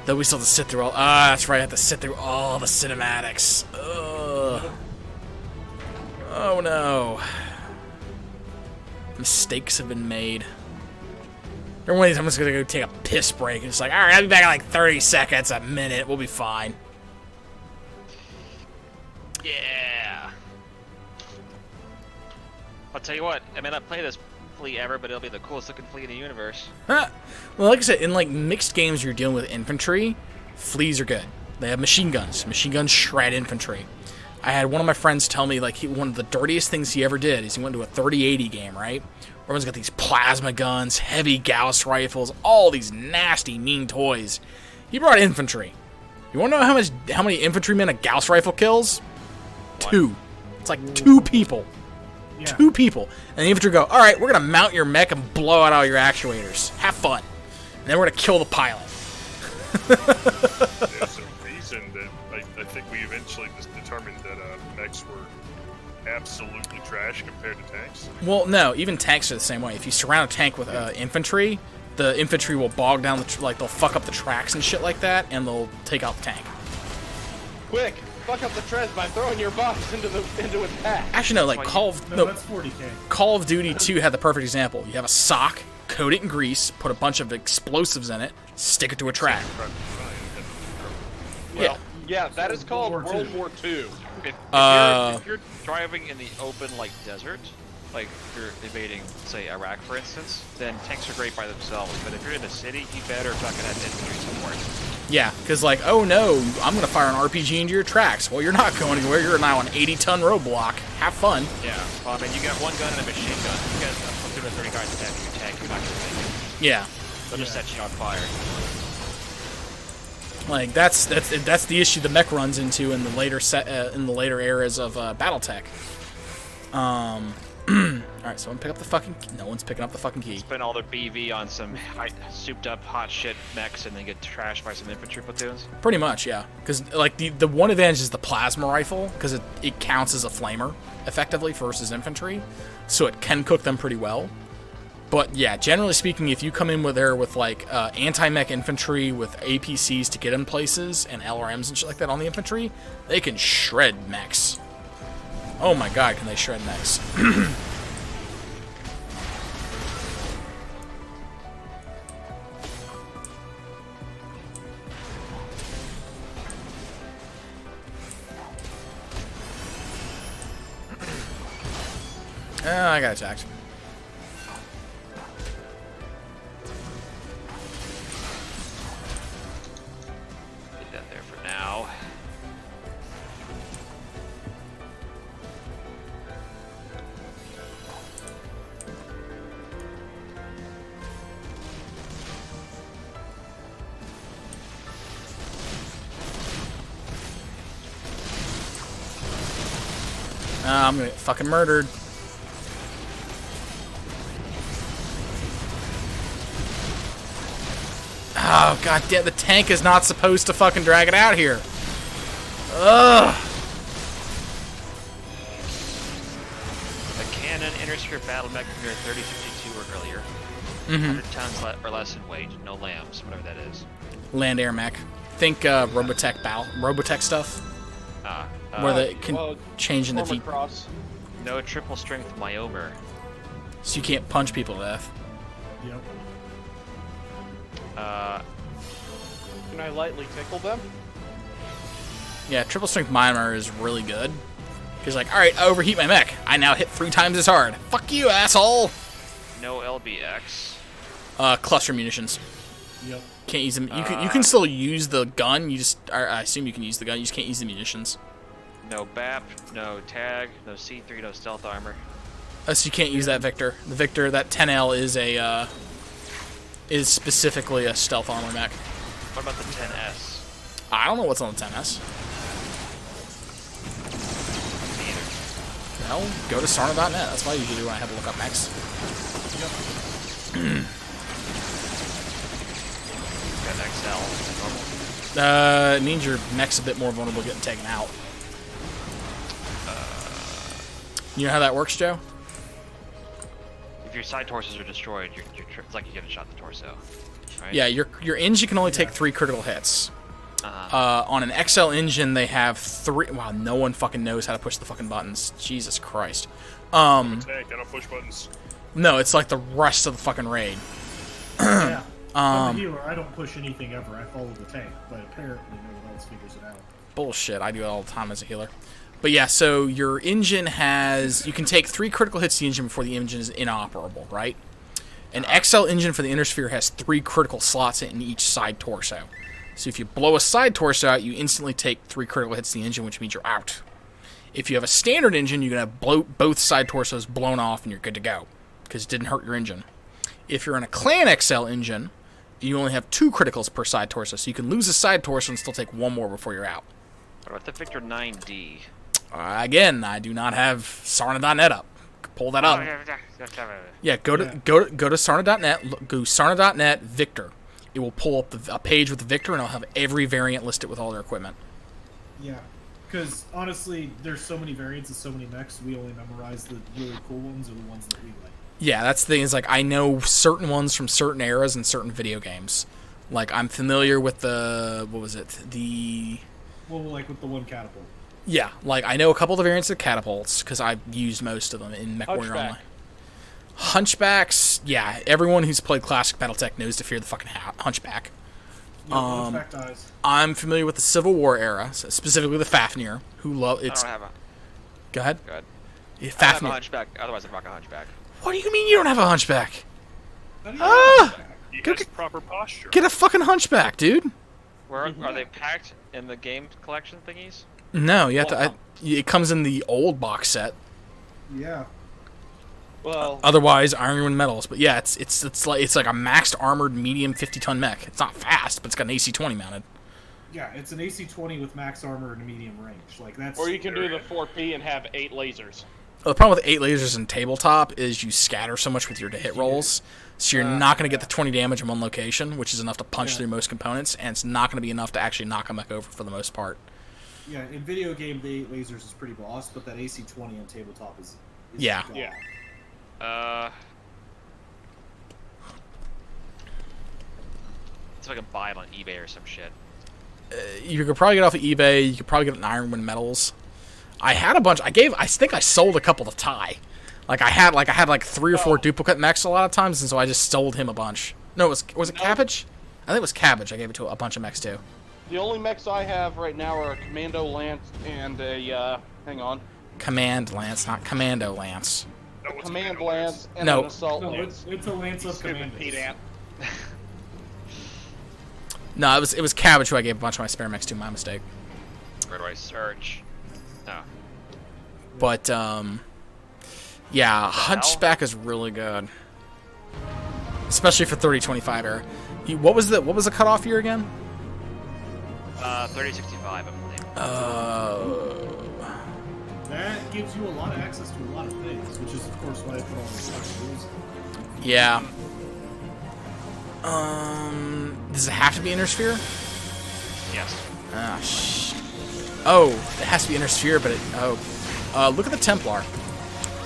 Though we still have to sit through all... Ah, that's right, I have to sit through all the cinematics. Ugh. Oh no. Mistakes have been made. Every one of these, I'm just gonna go take a piss break. And it's like, alright, I'll be back in like 30 seconds, a minute, we'll be fine. Yeah. I'll tell you what, I may not play this fleet ever, but it'll be the coolest looking fleet in the universe. Huh. Well, like I said, in like mixed games you're dealing with infantry, fleas are good. They have machine guns. Machine guns shred infantry. I had one of my friends tell me, like, one of the dirtiest things he ever did is he went to a 3080 game, right? Everyone's got these plasma guns, heavy Gauss rifles, all these nasty, mean toys. He brought infantry. You want to know how many infantrymen a Gauss rifle kills? What? 2. It's like 2 people. Yeah. 2 people. And the infantry go, alright, we're going to mount your mech and blow out all your actuators. Have fun. And then we're going to kill the pilot. There's a reason that I think we eventually just determined that mechs were absolutely trash compared to tanks. Well, no, even tanks are the same way. If you surround a tank with infantry, the infantry will bog down they'll fuck up the tracks and shit like that, and they'll take out the tank. Quick, fuck up the treads by throwing your box into its pack. Actually, no, like No, that's 40k. Call of Duty 2 had the perfect example. You have a sock, coat it in grease, put a bunch of explosives in it, stick it to a track. Well, yeah, that is called World War World II. War II. If you're driving in the open, like, desert, like if you're invading, say, Iraq, for instance, then tanks are great by themselves. But if you're in a city, you better fucking have infantry support. Yeah, because like, oh no, I'm going to fire an RPG into your tracks. Well, you're not going anywhere. You're now an 80-ton roadblock. Have fun. Yeah, well, I mean, you got one gun and a machine gun. You got 230 guys attacking your tank, you're not gonna make it. Yeah. They'll just set you on fire. Like that's the issue the mech runs into in the later eras of BattleTech. All right, someone pick up the fucking. No one's picking up the fucking key. Spend all their BV on some souped-up hot shit mechs and then get trashed by some infantry platoons. Pretty much, yeah. Because like the one advantage is the plasma rifle because it counts as a flamer effectively versus infantry, so it can cook them pretty well. But yeah, generally speaking, if you come in with like anti-mech infantry with APCs to get in places and LRMs and shit like that on the infantry, they can shred mechs. Oh my god, can they shred mechs? I got attacked. Get that there for now. I'm gonna get fucking murdered. Oh god damn! The tank is not supposed to fucking drag it out here. Ugh. A cannon enters your battle mech from your 3052 or earlier. 100 tons or less in weight. No lambs, whatever that is. Land air mech. Think Robotech stuff, where they can change in the Former V, cross. No triple strength myomer. so you can't punch people to death. Yep. Can I lightly tickle them? Yeah, triple strength miner is really good. He's like, all right, I overheat my mech. I now hit 3 times as hard. Fuck you, asshole. No LBX. Cluster munitions. Yep. Can't use them. You can still use the gun. I assume you can use the gun. You just can't use the munitions. No BAP, no tag, no C3, no stealth armor. So you can't use that Victor. The Victor, that 10L is specifically a stealth armor mech. What about the 10S? I don't know what's on the 10S. Neither. Well, go to Sarna.net. That's what I usually do when I have to look up mechs. Got an XL. Normal. It means your mech's a bit more vulnerable to getting taken out. You know how that works, Joe? If your side torsos are destroyed, it's like you get a shot in the torso. Right? Yeah, your engine can only take 3 critical hits. Uh-huh. On an XL engine, they have 3. Wow, no one fucking knows how to push the fucking buttons. Jesus Christ. Tank, I don't push buttons. No, it's like the rest of the fucking raid. Yeah. I'm a healer. I don't push anything ever. I follow the tank, but apparently no one else figures it out. Bullshit. I do it all the time as a healer. But yeah, so your engine has... You can take 3 critical hits to the engine before the engine is inoperable, right? An XL engine for the inner sphere has 3 critical slots in each side torso. So if you blow a side torso out, you instantly take 3 critical hits to the engine, which means you're out. If you have a standard engine, you're going to have both side torsos blown off and you're good to go, because it didn't hurt your engine. If you're in a Clan XL engine, you only have 2 criticals per side torso, so you can lose a side torso and still take 1 more before you're out. What about the Victor 9D? Again, I do not have Sarna.net up. Pull that up. Yeah, go to Sarna.net. Go Sarna.net Victor. It will pull up a page with the Victor, and it'll have every variant listed with all their equipment. Yeah, because honestly, there's so many variants and so many mechs. We only memorize the really cool ones or the ones that we like. Yeah, that's the thing. Is like I know certain ones from certain eras and certain video games. Like I'm familiar with the Well, like with the one catapult. Yeah, like I know a couple of the variants of catapults because I've used most of them in MechWarrior Online. Hunchbacks, yeah, everyone who's played classic BattleTech knows to fear the fucking Hunchback. Hunchback dies. I'm familiar with the Civil War era, so specifically the Fafnir, who love it's. I don't have a. Go ahead. Go ahead. Yeah, I don't have a Fafnir. hunchback. Otherwise, I'd rock a hunchback. What do you mean you don't have a Hunchback? How do you Ah! He Go has get- proper posture. Get a fucking Hunchback, dude. Where are they packed in the game collection thingies? No, you have to. It comes in the old box set. Yeah. Well, Otherwise, Iron Wind medals. But yeah, it's like a maxed armored medium 50-ton mech. It's not fast, but it's got an AC-20 mounted. Yeah, it's an AC-20 with max armor and a medium range. Like that's. or you can do the 4P and have 8 lasers. Well, the problem with 8 lasers in tabletop is you scatter so much with your hit rolls, so you're not going to get the 20 damage in one location, which is enough to punch through most components, and it's not going to be enough to actually knock a mech over for the most part. Yeah, in video game, the 8 lasers is pretty boss, but that AC-20 on tabletop is Yeah. God. Yeah. So I can buy it on eBay or some shit. You could probably get off of eBay. You could probably get an Iron Wind medals. I had a bunch. I think I sold a couple to Ty. Like I had 3 or 4 duplicate mechs a lot of times, and so I just sold him a bunch. No, was it Cabbage? I think it was Cabbage. I gave it to a bunch of mechs too. The only mechs I have right now are a Commando Lance and a, hang on. Command Lance, not Commando Lance. No, what's Command a Lance and No. an Assault No, Lance. it's a Lance of Stupid Commandos. pedant. No, it was Cabbage who I gave a bunch of my spare mechs to. My mistake. Where do I search? No. But yeah, Hunchback is really good, especially for 3025 era. What was the cutoff year again? 3065, I believe. That gives you a lot of access to a lot of things, which is of course why I put all these fucking rules in. Yeah. Does it have to be Inner Sphere? Yes. Oh, it has to be Inner Sphere, but look at the Templar.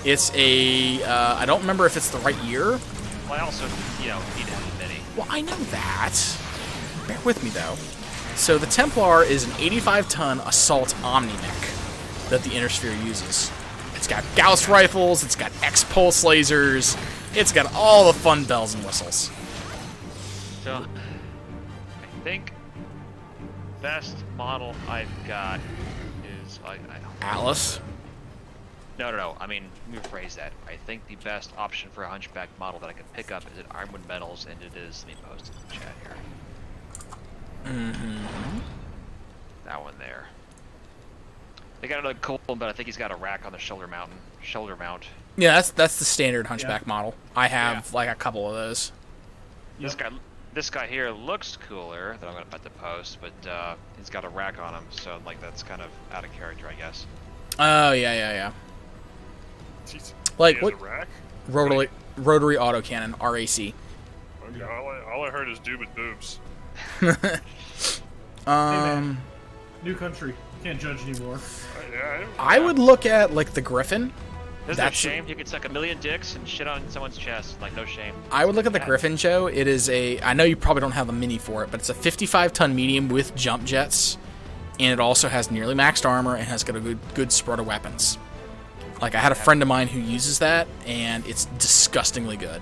It's a, I don't remember if it's the right year. Well, I also, need to have a mini. Well, I know that. Bear with me, though. So the Templar is an 85-ton assault omni-mech that the Inner Sphere uses. It's got Gauss rifles, it's got X-pulse lasers, it's got all the fun bells and whistles. So, I think best model I've got is Atlas. No. I mean, let me rephrase that. I think the best option for a Hunchback model that I can pick up is an Ironwood Metals, and it is. Let me post it in the chat here. That one there. They got another cool one, but I think he's got a rack on the shoulder mount. Yeah, that's the standard Hunchback model. I have like a couple of those. This guy here looks cooler that I'm gonna put the post, but he's got a rack on him, so like that's kind of out of character, I guess. Oh yeah. Jeez. Like He has what? a rack? Rotary autocannon, RAC. Okay, all I heard is dude with boobs. New country. Can't judge anymore. I would look at like the Griffin. There's no shame. You could suck a million dicks and shit on someone's chest. Like, no shame. I would look at the Griffin, Joe. It is I know you probably don't have the mini for it, but it's a 55-ton medium with jump jets, and it also has nearly maxed armor and has got a good spread of weapons. Like, I had a friend of mine who uses that, and it's disgustingly good.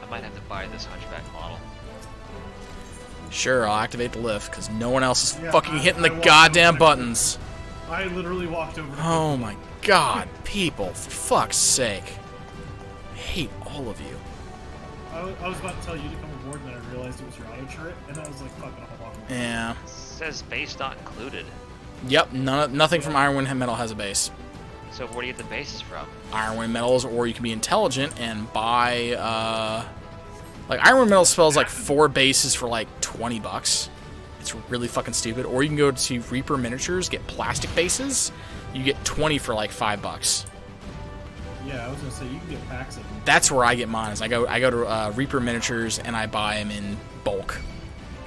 I might have to buy this Hunchback model. Sure, I'll activate the lift, because no one else is Yeah, fucking hitting the walked goddamn over buttons. I literally walked over to Oh my god, people, for fuck's sake. I hate all of you. I was about to tell you to come aboard, and then I realized it was your auto turret, and I was like, fuck it, I'll walk over. Yeah. It says base not included. Yep, nothing from Ironwind Metal has a base. So where do you get the bases from? Ironwind Metals, or you can be intelligent and buy, like, Ironwind Metal spells like 4 bases for like $20. It's really fucking stupid. Or you can go to Reaper Miniatures, get plastic bases. You get 20 for like $5. Yeah, I was gonna say you can get packs of them. That's where I get mine. Is I go to Reaper Miniatures and I buy them in bulk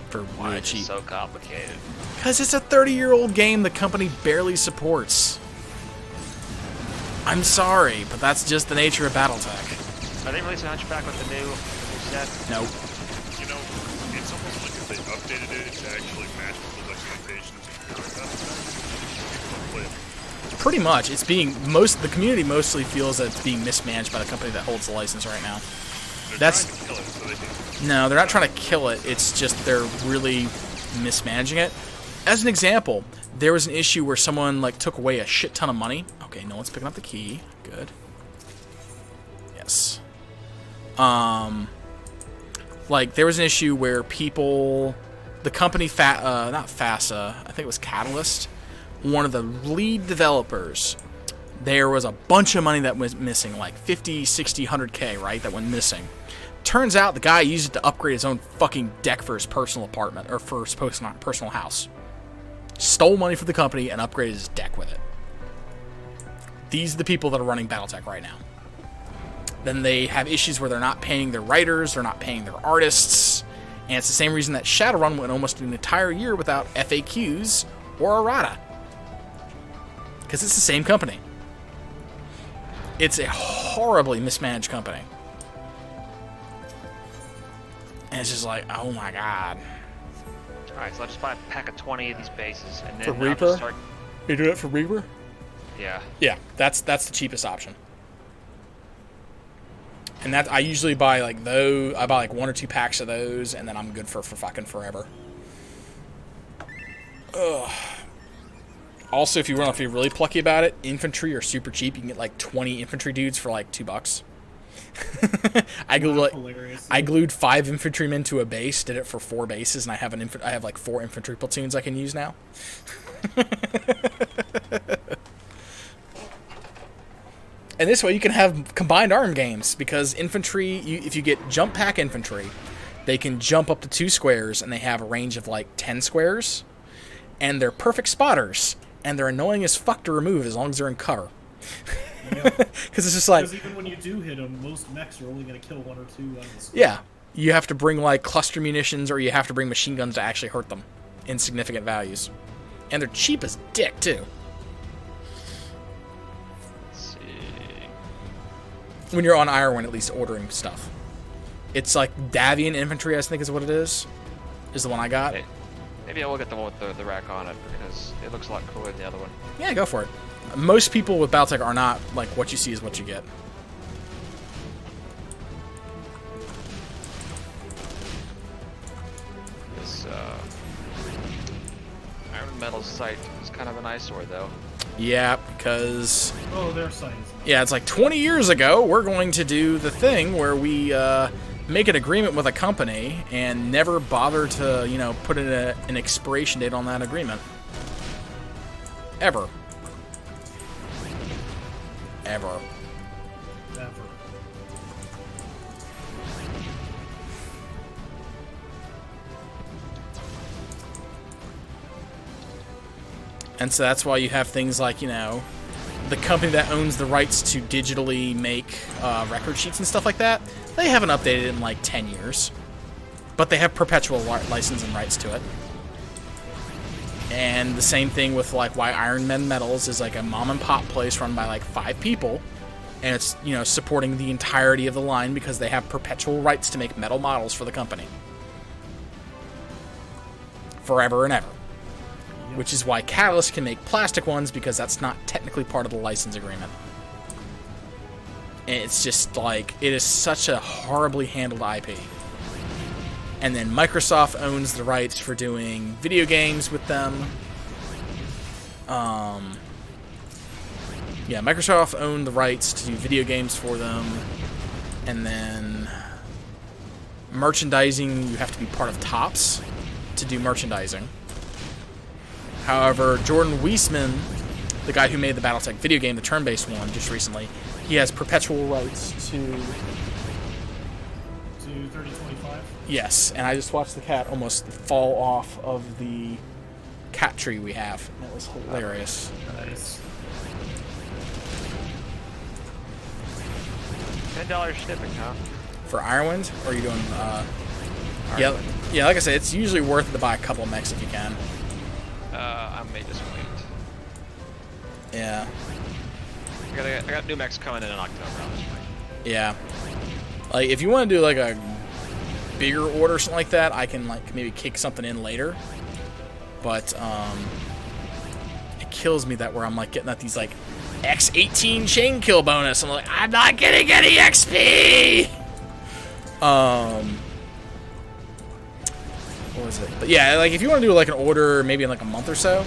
for Why really is it cheap. so complicated? Because it's a 30-year-old game the company barely supports. I'm sorry, but that's just the nature of BattleTech. Are they releasing Hunchback with the new set? Nope. You know, it's almost like if they updated it to actually match people's expectations of your play. Pretty much. It's being the community mostly feels that it's being mismanaged by the company that holds the license right now. They're trying to kill it so they can... No, they're not trying to kill it. It's just they're really mismanaging it. As an example, there was an issue where someone like took away a shit ton of money. Okay, no one's picking up the key. Good. Yes. Like there was an issue where the company not FASA, I think it was Catalyst, one of the lead developers, there was a bunch of money that was missing, like 50, 60, 100K, right, that went missing. Turns out the guy used it to upgrade his own fucking deck for his personal apartment, or for his personal house. Stole money from the company and upgraded his deck with it. These are the people that are running BattleTech right now. Then they have issues where they're not paying their writers, they're not paying their artists, and it's the same reason that Shadowrun went almost an entire year without FAQs or errata. Because it's the same company. It's a horribly mismanaged company. And it's just like, oh my god. Alright, so I'll just buy a pack of 20 of these bases, and then For I'll Reaper? just start... You do it for Reaper? Yeah. Yeah, that's the cheapest option. And that I usually buy like those. I buy like 1 or 2 packs of those, and then I'm good for fucking forever. Ugh. Also, if you're really plucky about it, infantry are super cheap. You can get like 20 infantry dudes for like $2. I glued 5 infantrymen to a base, did it for 4 bases, and I have like 4 infantry platoons I can use now. And this way you can have combined arm games, because infantry, if you get jump pack infantry, they can jump up to 2 squares, and they have a range of like 10 squares, and they're perfect spotters, and they're annoying as fuck to remove as long as they're in cover. Because it's just like... Because even when you do hit them, most mechs are only going to kill 1 or 2 out of the squad. Yeah, you have to bring like cluster munitions, or you have to bring machine guns to actually hurt them in significant values. And they're cheap as dick, too. Let's see. When you're on Ironwind, at least ordering stuff. It's like Davian Infantry, I think is what it is the one I got. Maybe I will get the one with the rack on it, because it looks a lot cooler than the other one. Yeah, go for it. Most people with BattleTech are not like what you see is what you get. This Iron Metal site is kind of an eyesore, though. Yeah, because... Oh, their size. Yeah, it's like 20 years ago, we're going to do the thing where we make an agreement with a company and never bother to, put in an expiration date on that agreement. Ever. ever. Ever. And so that's why you have things like, you know, the company that owns the rights to digitally make record sheets and stuff like that, they haven't updated it in like 10 years. But they have perpetual license and rights to it. And the same thing with like why Iron Men Metals is like a mom and pop place run by like 5 people. And it's, you know, supporting the entirety of the line because they have perpetual rights to make metal models for the company. Forever and ever. Which is why Catalyst can make plastic ones, because that's not technically part of the license agreement. And it's just like, it is such a horribly handled IP. And then Microsoft owns the rights for doing video games with them. Yeah, Microsoft owned the rights to do video games for them. And then merchandising, you have to be part of TOPS to do merchandising. However, Jordan Weissman, the guy who made the Battletech video game, the turn-based one, just recently, he has perpetual rights to 3025? Yes, and I just watched the cat almost fall off of the cat tree we have. That was hilarious. Nice. $10 shipping, huh? For Ironwind, or are you doing, yeah, like I said, it's usually worth it to buy a couple of mechs if you can. I may just wait. Yeah. I got new mechs coming in October. I'll just wait. Yeah. Like, if you want to do, like, a bigger order or something like that, I can, like, maybe kick something in later. But, it kills me that where I'm, like, getting at these, like, X18 chain kill bonus. I'm like, I'm not getting any XP! What was it? But yeah, like, if you want to do, like, an order maybe in, like, a month or so,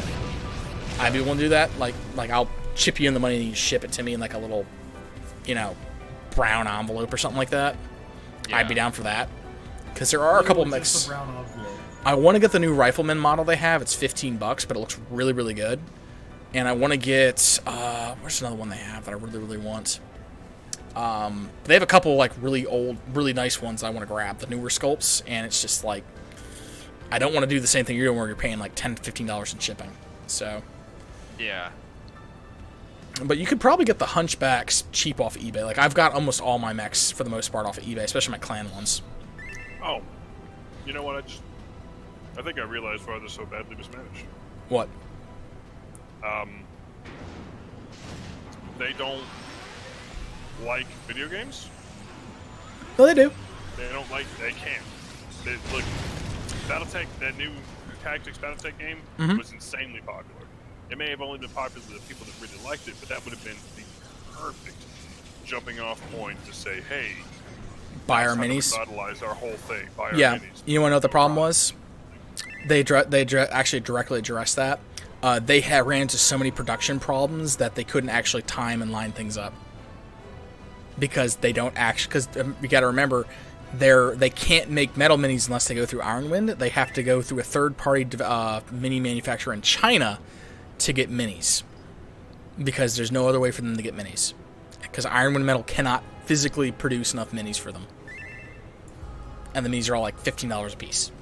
I'd be willing to do that. Like, I'll chip you in the money and you ship it to me in, like, a little, you know, brown envelope or something like that. Yeah. I'd be down for that. Because there are a couple mechs. I want to get the new Rifleman model they have. It's $15, but it looks really, really good. And I want to get, where's another one they have that I really, really want? They have a couple, like, really old, really nice ones I want to grab, the newer sculpts, and it's just, like, I don't want to do the same thing you're doing where you're paying, like, $10, $15 in shipping. So. Yeah. But you could probably get the Hunchbacks cheap off eBay. Like, I've got almost all my mechs, for the most part, off of eBay, especially my clan ones. Oh. You know what, I think I realized why they're so badly mismanaged. What? They don't like video games. No, they do. They can't. Look, Battletech, that new Tactics Battletech game was insanely popular. It may have only been popular to the people that really liked it, but that would have been the perfect jumping off point to say, hey, buy our minis. Revitalize our whole thing. Buy our yeah, minis. You want to know what the problem was? They actually directly addressed that. They had ran into so many production problems that they couldn't actually time and line things up. Because they don't actually, because you got to remember, they can't make metal minis unless they go through Ironwind. They have to go through a third-party mini manufacturer in China to get minis, because there's no other way for them to get minis, because Ironwind Metal cannot physically produce enough minis for them, and the minis are all like $15 a piece,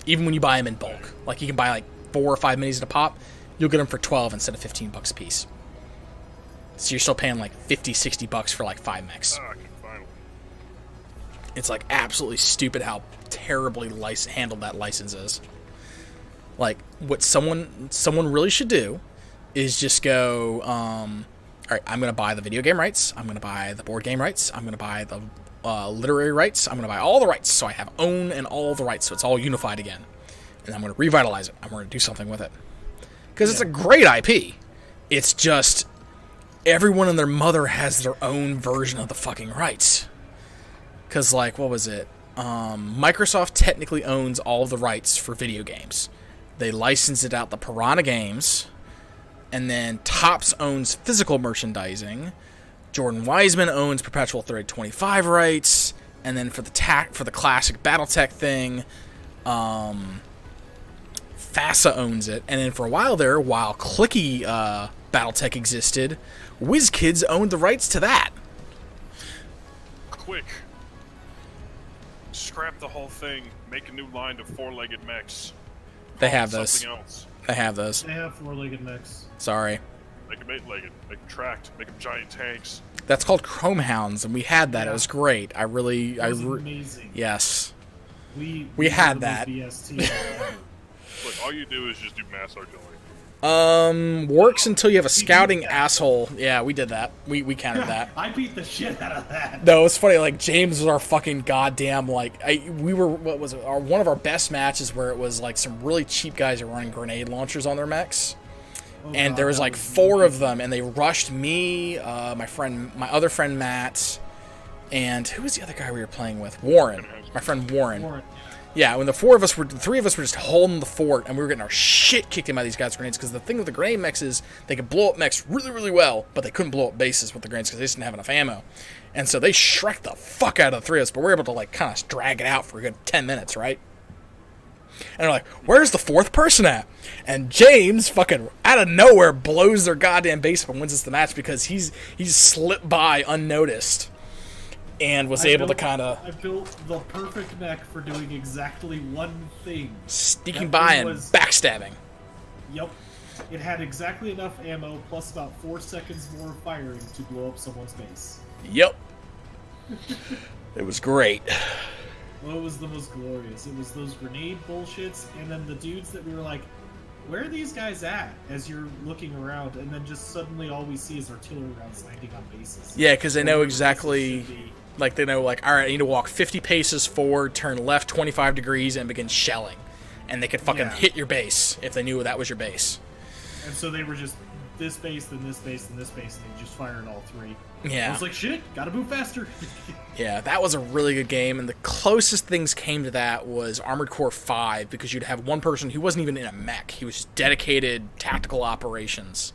even when you buy them in bulk. Like, you can buy like 4 or 5 minis at a pop, you'll get them for 12 instead of $15 a piece. So you're still paying like $50-$60 for like 5 mechs. It's like absolutely stupid how terribly handled that license is. Like, what someone really should do is just go, all right, I'm going to buy the video game rights, I'm going to buy the board game rights, I'm going to buy the literary rights, I'm going to buy all the rights, so I have own and all the rights, so it's all unified again. And I'm going to revitalize it. I'm going to do something with it. Because it's a great IP. It's just, everyone and their mother has their own version of the fucking rights. Because, like, what was it? Microsoft technically owns all the rights for video games. They license it out to Piranha Games, and then Topps owns physical merchandising. Jordan Weissman owns perpetual 3025 rights, and then for the classic BattleTech thing, FASA owns it. And then for a while there, while Clicky BattleTech existed, WizKids owned the rights to that. Quick. Scrap the whole thing. Make a new line of four-legged mechs. They have Call it those. Something else. They have those. They have four-legged mechs. Sorry. Make them eight-legged. Make them tracked. Make them giant tanks. That's called Chrome Hounds, and we had that. Yeah. It was great. It was amazing. Yes. We had were the that. most BST ever. Look, all you do is just do mass artillery. Works until you have a scouting asshole. Yeah, we did that. We countered that. I beat the shit out of that. No, it's funny. Like James was our fucking goddamn what was it? One of our best matches where it was like some really cheap guys who were running grenade launchers on their mechs, and God, there was that like was 4 of them, and they rushed me, my other friend Matt, and who was the other guy we were playing with? Warren, my friend Warren. Warren. Yeah, when the 3 of us were just holding the fort, and we were getting our shit kicked in by these guys' grenades, because the thing with the grenade mechs is they could blow up mechs really, really well, but they couldn't blow up bases with the grenades because they just didn't have enough ammo. And so they shreked the fuck out of the 3 of us, but we were able to, like, kind of drag it out for a good 10 minutes, right? And they're like, where's the 4th person at? And James, fucking out of nowhere, blows their goddamn base up and wins us the match because he's slipped by unnoticed. And was able to kind of... I built the perfect mech for doing exactly one thing. sneaking That by thing and was- backstabbing. Yep. It had exactly enough ammo, plus about 4 seconds more firing to blow up someone's base. Yep. It was great. Well, it was the most glorious. It was those grenade bullshits, and then the dudes that we were like, where are these guys at? As you're looking around, and then just suddenly all we see is artillery rounds landing on bases. Yeah, because they know Where the bases exactly... should be. Like, they know, like, alright, I need to walk 50 paces forward, turn left 25 degrees, and begin shelling. And they could fucking Yeah. hit your base if they knew that was your base. And so they were just this base, then this base, then this base, and they just fired all 3. I Yeah. was like, shit, gotta move faster. Yeah, that was a really good game, and the closest things came to that was Armored Core 5, because you'd have one person who wasn't even in a mech. He was just dedicated tactical operations.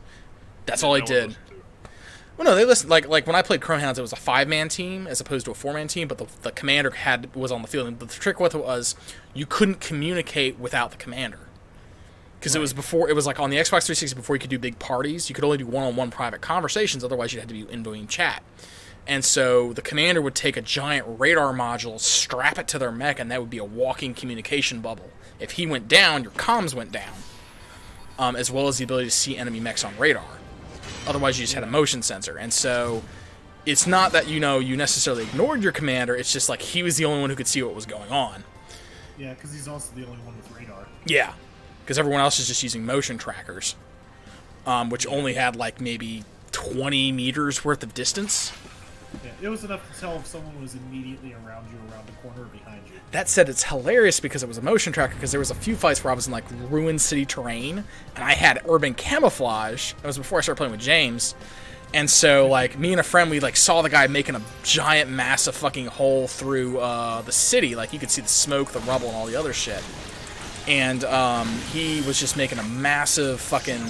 That's all he No one did. listened to. Well, no, they listened. Like when I played Chrome Hounds, it was a 5-man team as opposed to a 4-man team, but the commander was on the field. And the trick with it was you couldn't communicate without the commander. Because it was before, it was like on the Xbox 360 before you could do big parties, you could only do one-on-one private conversations, otherwise you'd have to be in-between chat. And so the commander would take a giant radar module, strap it to their mech, and that would be a walking communication bubble. If he went down, your comms went down, as well as the ability to see enemy mechs on radar. Otherwise you just had a motion sensor. And so it's not that, you necessarily ignored your commander, it's just like he was the only one who could see what was going on. Yeah, because he's also the only one with radar. Yeah, because everyone else is just using motion trackers, which only had like maybe 20 meters worth of distance. Yeah, it was enough to tell if someone was immediately around you, around the corner, or behind you. That said, it's hilarious because it was a motion tracker, because there was a few fights where I was in like ruined city terrain, and I had urban camouflage. It was before I started playing with James. And so, like, me and a friend, we, like, saw the guy making a giant, massive fucking hole through the city. Like, you could see the smoke, the rubble, and all the other shit. And he was just making a massive fucking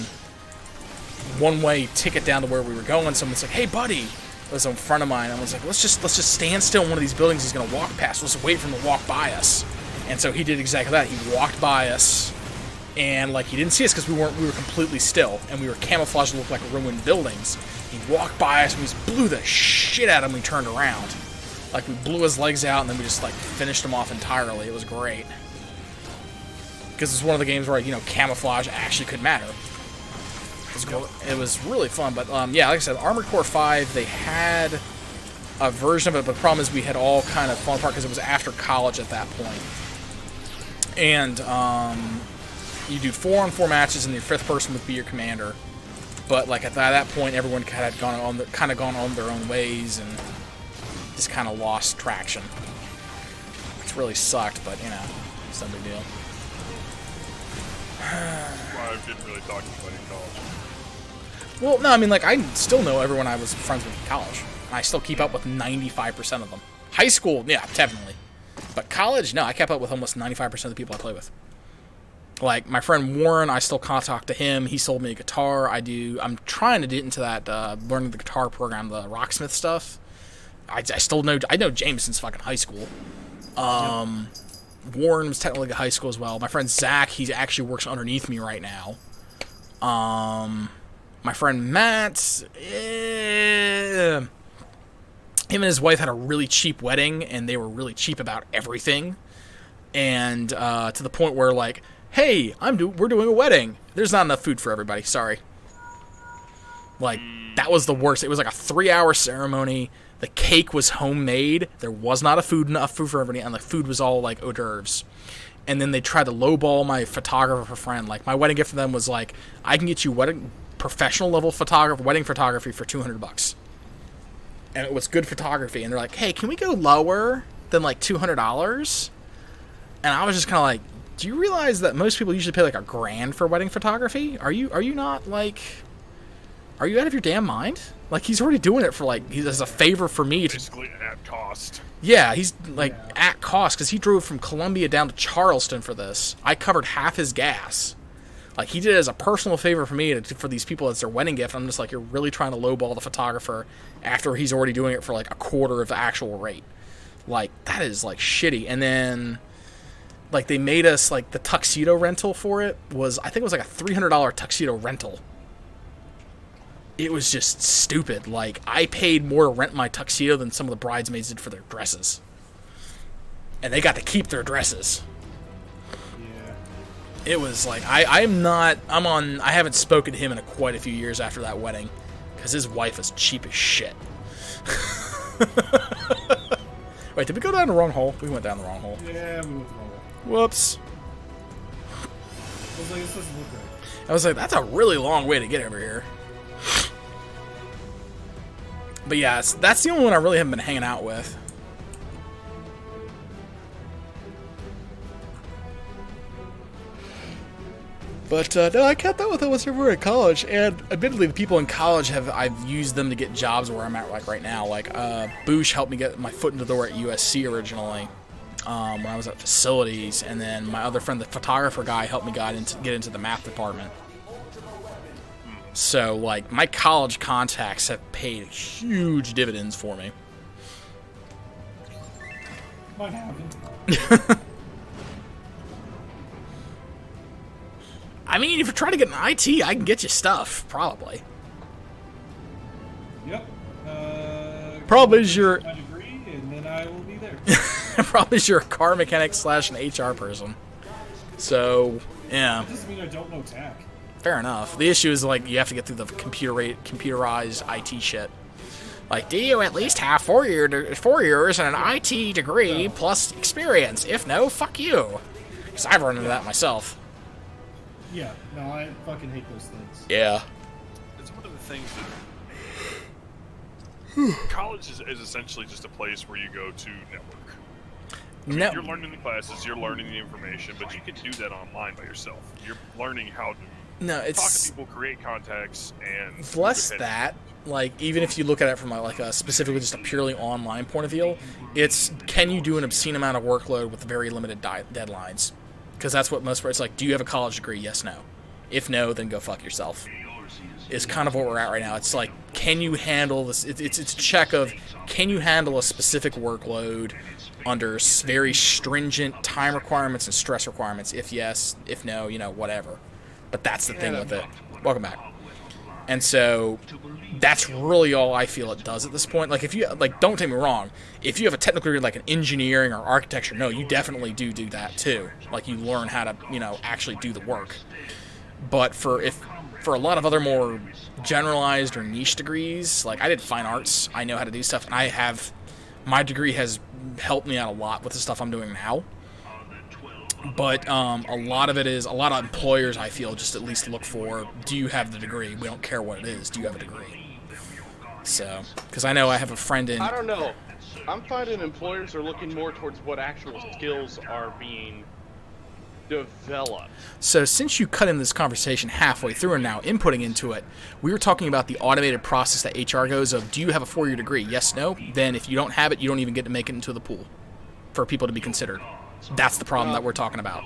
one-way ticket down to where we were going. Someone's like, hey, buddy. It was a friend of mine. I was like, let's just stand still in one of these buildings he's going to walk past. Let's wait for him to walk by us. And so he did exactly that. He walked by us. And, like, he didn't see us because we were completely still. And we were camouflaged to look like ruined buildings. He walked by us and we just blew the shit out of him when he turned around. Like, we blew his legs out and then we just, like, finished him off entirely. It was great. Because it's one of the games where, camouflage actually could matter. It was really fun. But, yeah, like I said, Armored Core 5, they had a version of it, but the problem is we had all kind of fallen apart because it was after college at that point. And, you do 4-on-4 matches and your 5th person would be your commander. But like at that point, everyone had gone on their own ways and just kind of lost traction. Which really sucked, but it's no big deal. Well, I didn't really talk to anybody in college. Well, no, I mean, like, I still know everyone I was friends with in college. I still keep up with 95% of them. High school, yeah, definitely. But college, no, I kept up with almost 95% of the people I play with. Like, my friend Warren, I still talk to him. He sold me a guitar. I'm trying to get into that, learning the guitar program, the Rocksmith stuff. I know James since fucking high school. Warren was technically at high school as well. My friend Zach, he actually works underneath me right now. My friend Matt, him and his wife had a really cheap wedding, and they were really cheap about everything. And to the point where, like, hey, we're doing a wedding. There's not enough food for everybody. Sorry. Like, that was the worst. It was like a 3-hour ceremony. The cake was homemade. There was not enough food for everybody, and the food was all like hors d'oeuvres. And then they tried to lowball my photographer friend. Like, my wedding gift for them was like, I can get you professional level wedding photography for $200. And it was good photography. And they're like, hey, can we go lower than like $200? And I was just kind of like, do you realize that most people usually pay like $1,000 for wedding photography? Are you not like, are you out of your damn mind? Like, he's already doing it for like, as a favor for me to. Basically at cost. Yeah, he's like at cost because he drove from Columbia down to Charleston for this. I covered half his gas. Like, he did it as a personal favor for me for these people as their wedding gift. I'm just like, you're really trying to lowball the photographer after he's already doing it for like a quarter of the actual rate. Like, that is like shitty. And then, like, they made us like the tuxedo rental for it was, I think it was like a $300 tuxedo rental. It was just stupid. Like, I paid more to rent my tuxedo than some of the bridesmaids did for their dresses. And they got to keep their dresses. Yeah. It was like, I haven't spoken to him in quite a few years after that wedding. Because his wife is cheap as shit. Wait, did we go down the wrong hole? We went down the wrong hole. Yeah, we went the wrong hole. Whoops. I was like, this doesn't look right. I was like, that's a really long way to get over here. But yeah, that's the only one I really haven't been hanging out with. But no, I kept up with it once we were at college, and admittedly, the people in college I've used them to get jobs where I'm at like right now. Like Boosh helped me get my foot in the door at USC originally, when I was at facilities, and then my other friend, the photographer guy, helped me get into the math department. So, like, my college contacts have paid huge dividends for me. Might happen. I mean, if you're trying to get an IT, I can get you stuff, probably. Yep. Probably is your... my degree, and then I will be there. Probably is your car mechanic / an HR person. So, yeah. That doesn't mean I don't know tech. Fair enough. The issue is, like, you have to get through the computerized IT shit. Like, do you at least have 4 years and an IT degree plus experience? If no, fuck you. Because I've run into that myself. Yeah, no, I fucking hate those things. Yeah. It's one of the things that college is essentially just a place where you go to network. I mean, you're learning the classes, you're learning the information, but you can do that online by yourself. You're learning how to talk to people, create contacts, and less that. Like, even if you look at it from like a specifically just a purely online point of view, it's can you do an obscene amount of workload with very limited deadlines? Because that's what most. It's like, do you have a college degree? Yes, no. If no, then go fuck yourself. Is kind of what we're at right now. It's like, can you handle this? It's a check of, can you handle a specific workload under very stringent time requirements and stress requirements? If yes, if no, whatever. But that's the thing with it. Welcome back. And so that's really all I feel it does at this point. Like, if you, like, don't take me wrong, if you have a technical degree like an engineering or architecture, no, you definitely do that too. Like, you learn how to, actually do the work. But for a lot of other more generalized or niche degrees, like I did fine arts, I know how to do stuff, and my degree has helped me out a lot with the stuff I'm doing now. But a lot of employers, I feel, just at least look for, do you have the degree? We don't care what it is. Do you have a degree? So, because I know I have a friend in... I don't know. I'm finding employers are looking more towards what actual skills are being developed. So, since you cut in this conversation halfway through and now inputting into it, we were talking about the automated process that HR goes of, do you have a 4-year degree? Yes, no? Then if you don't have it, you don't even get to make it into the pool for people to be considered. That's the problem that we're talking about.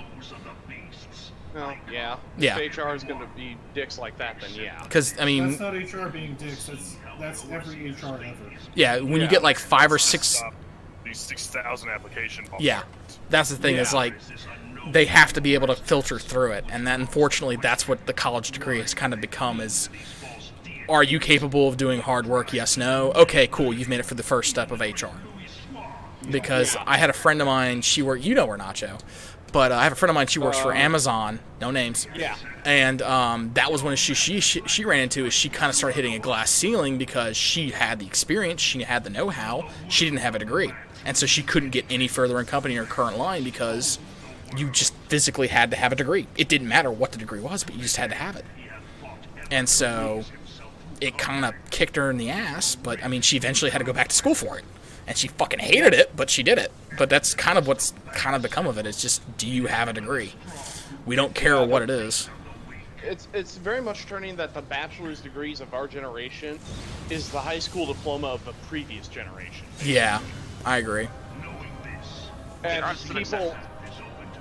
Well, yeah. Yeah. If HR is going to be dicks like that, then yeah. Because, I mean... That's not HR being dicks. That's every HR ever. Yeah, when you get like 5 or 6... These 6,000 application bombs. Yeah. That's the thing, is like, they have to be able to filter through it. And then, unfortunately, that's what the college degree has kind of become, is Are you capable of doing hard work? Yes, no. Okay, cool. You've made it for the first step of HR. Because I had a friend of mine, she worked, you know her, Nacho, but I have a friend of mine, she works for Amazon, no names. Yeah. And that was when she ran into is she kind of started hitting a glass ceiling because she had the experience, she had the know-how, she didn't have a degree. And so she couldn't get any further in company or current line because you just physically had to have a degree. It didn't matter what the degree was, but you just had to have it. And so it kind of kicked her in the ass, but I mean, she eventually had to go back to school for it. And she fucking hated it, but she did it. But that's kind of what's kind of become of it. It's just, do you have a degree? We don't care what it is. It's very much turning that the bachelor's degrees of our generation is the high school diploma of the previous generation. Yeah, I agree. And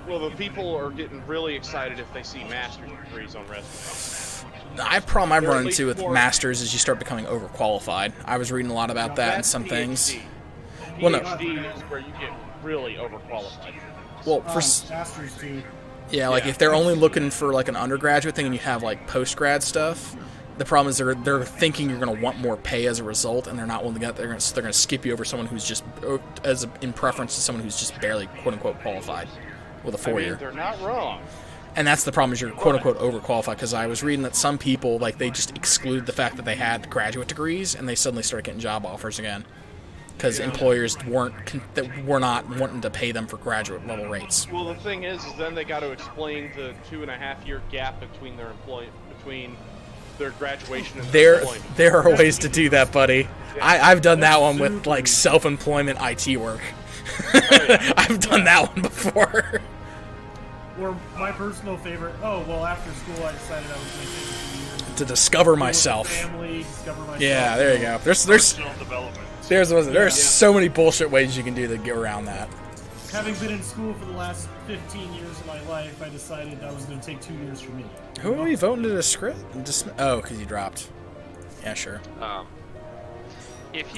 the people are getting really excited if they see master's degrees on resumes. The problem I've They're run at least into with more- masters is you start becoming overqualified. I was reading a lot about that and That's some things. PhD. Well, no. PhD is where you get really overqualified. Well, for Masters do. yeah, like Yeah. if they're only looking for like an undergraduate thing and you have like post-grad stuff, the problem is they're thinking you're going to want more pay as a result, and they're not willing to get. They're going to skip you over someone who's just in preference to someone who's just barely quote unquote qualified with a 4-year. they're not wrong. And that's the problem is you're quote unquote overqualified, because I was reading that some people like they just exclude the fact that they had graduate degrees and they suddenly start getting job offers again because employers were not wanting to pay them for graduate level rates. Well, the thing is then they got to explain the 2.5-year gap between their graduation and their employment. There are ways to do that, buddy. I've done that one with like self-employment IT work. I've done that one before. Or my personal favorite. Oh well, after school I decided I was going to take a few years To discover with myself. family, discover myself. Yeah, there you go. There's Personal development. there's so many bullshit ways you can do to get around that. Having been in school for the last 15 years of my life, I decided I was going to take 2 years for me. Who are we voting to the script? Oh, because you dropped. Yeah, sure. If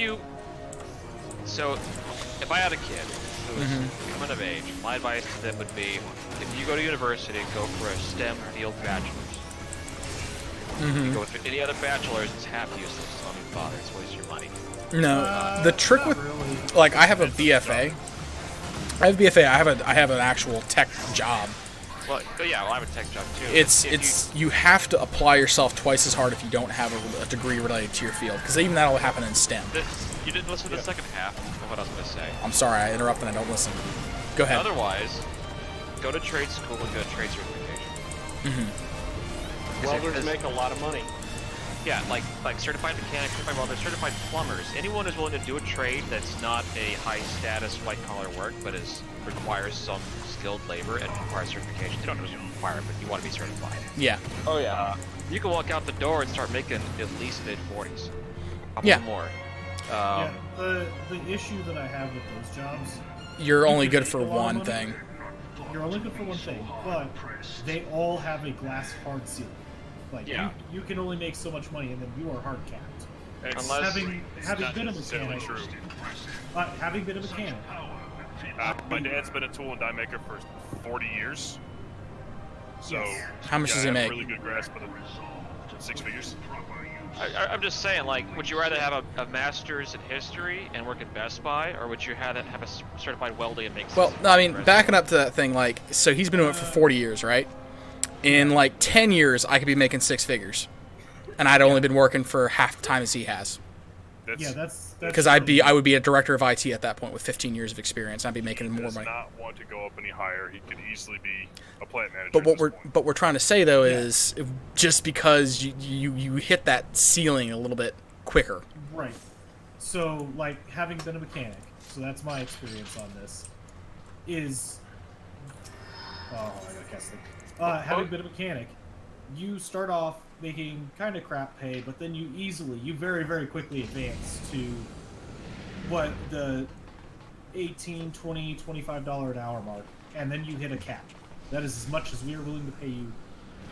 I had a kid who's coming of age, my advice to them would be, if you go to university, go for a STEM field bachelor's. If you go through any other bachelor's, it's half useless. Don't even bother. It's a waste of your money. No, the trick Not with really. like I have a BFA. I have a BFA. I have an actual tech job. Well, yeah, I have a tech job too. It's you have to apply yourself twice as hard if you don't have a degree related to your field, because even that'll happen in STEM. You didn't listen to the second half of what I was going to say. I'm sorry, I interrupt and I don't listen. Go ahead. Otherwise, go to trade school and get a trade certification. Welders make a lot of money. Yeah, like certified mechanics, certified welders, certified plumbers. Anyone who's willing to do a trade that's not a high status white collar work, but requires some skilled labor and requires certification. You don't really require it, but you want to be certified. Yeah. Oh yeah. You can walk out the door and start making at least mid-40s. Probably Yeah. more. Yeah, the issue that I have with those jobs, You're only can good make for a lot of one money. thing. You're only good for one thing, but they all have a glass hard ceiling. Like Yeah. you can only make so much money, and then you are hard capped. It's, Unless- Having not been a necessarily mechanic, true. having been a mechanic, My dad's been a tool and die maker for 40 years. So, Yes. How much yeah, does he I have make? a really good grasp of it. 6 figures. I'm just saying, like, would you rather have a master's in history and work at Best Buy, or would you have a certified welding and make? Well, no, I mean, backing up to that thing, like, so he's been doing it for 40 years, right? In like 10 years, I could be making 6 figures, and I'd only been working for half the time as he has. That's, Because I would be a director of IT at that point with 15 years of experience. I'd be making he more does money. not want to go up any higher. He could easily be a plant manager. But at what this point. we're trying to say though is just because you hit that ceiling a little bit quicker. right? So, like, having been a mechanic, so that's my experience on this. Is I got casting. Having been a mechanic, you start off making kind of crap pay, but then you very, very quickly advance to what the $18, $20, $25 an hour mark, and then you hit a cap. That is as much as we are willing to pay you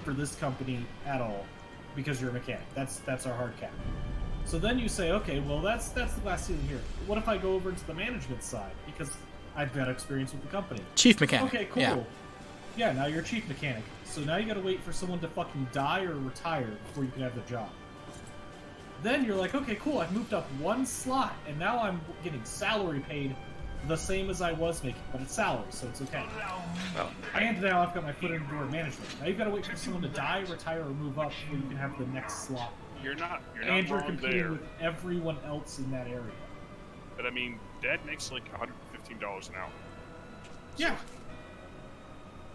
for this company at all, because you're a mechanic. That's our hard cap. So then you say, okay, well that's the glass ceiling here. What if I go over into the management side, because I've got experience with the company? Chief mechanic. Okay, cool. Yeah. Yeah, now you're a chief mechanic. So now you gotta wait for someone to fucking die or retire before you can have the job. then you're like, okay, cool, I've moved up one slot, and now I'm getting salary paid the same as I was making, but it's salary, so it's okay. Well, And now I've got my foot in the door of management. Now you've got to wait for someone to die, retire, or move up before you can have the next slot. You're not And you're wrong competing there. with everyone else in that area. But I mean, Dad makes like $115 an hour. Yeah.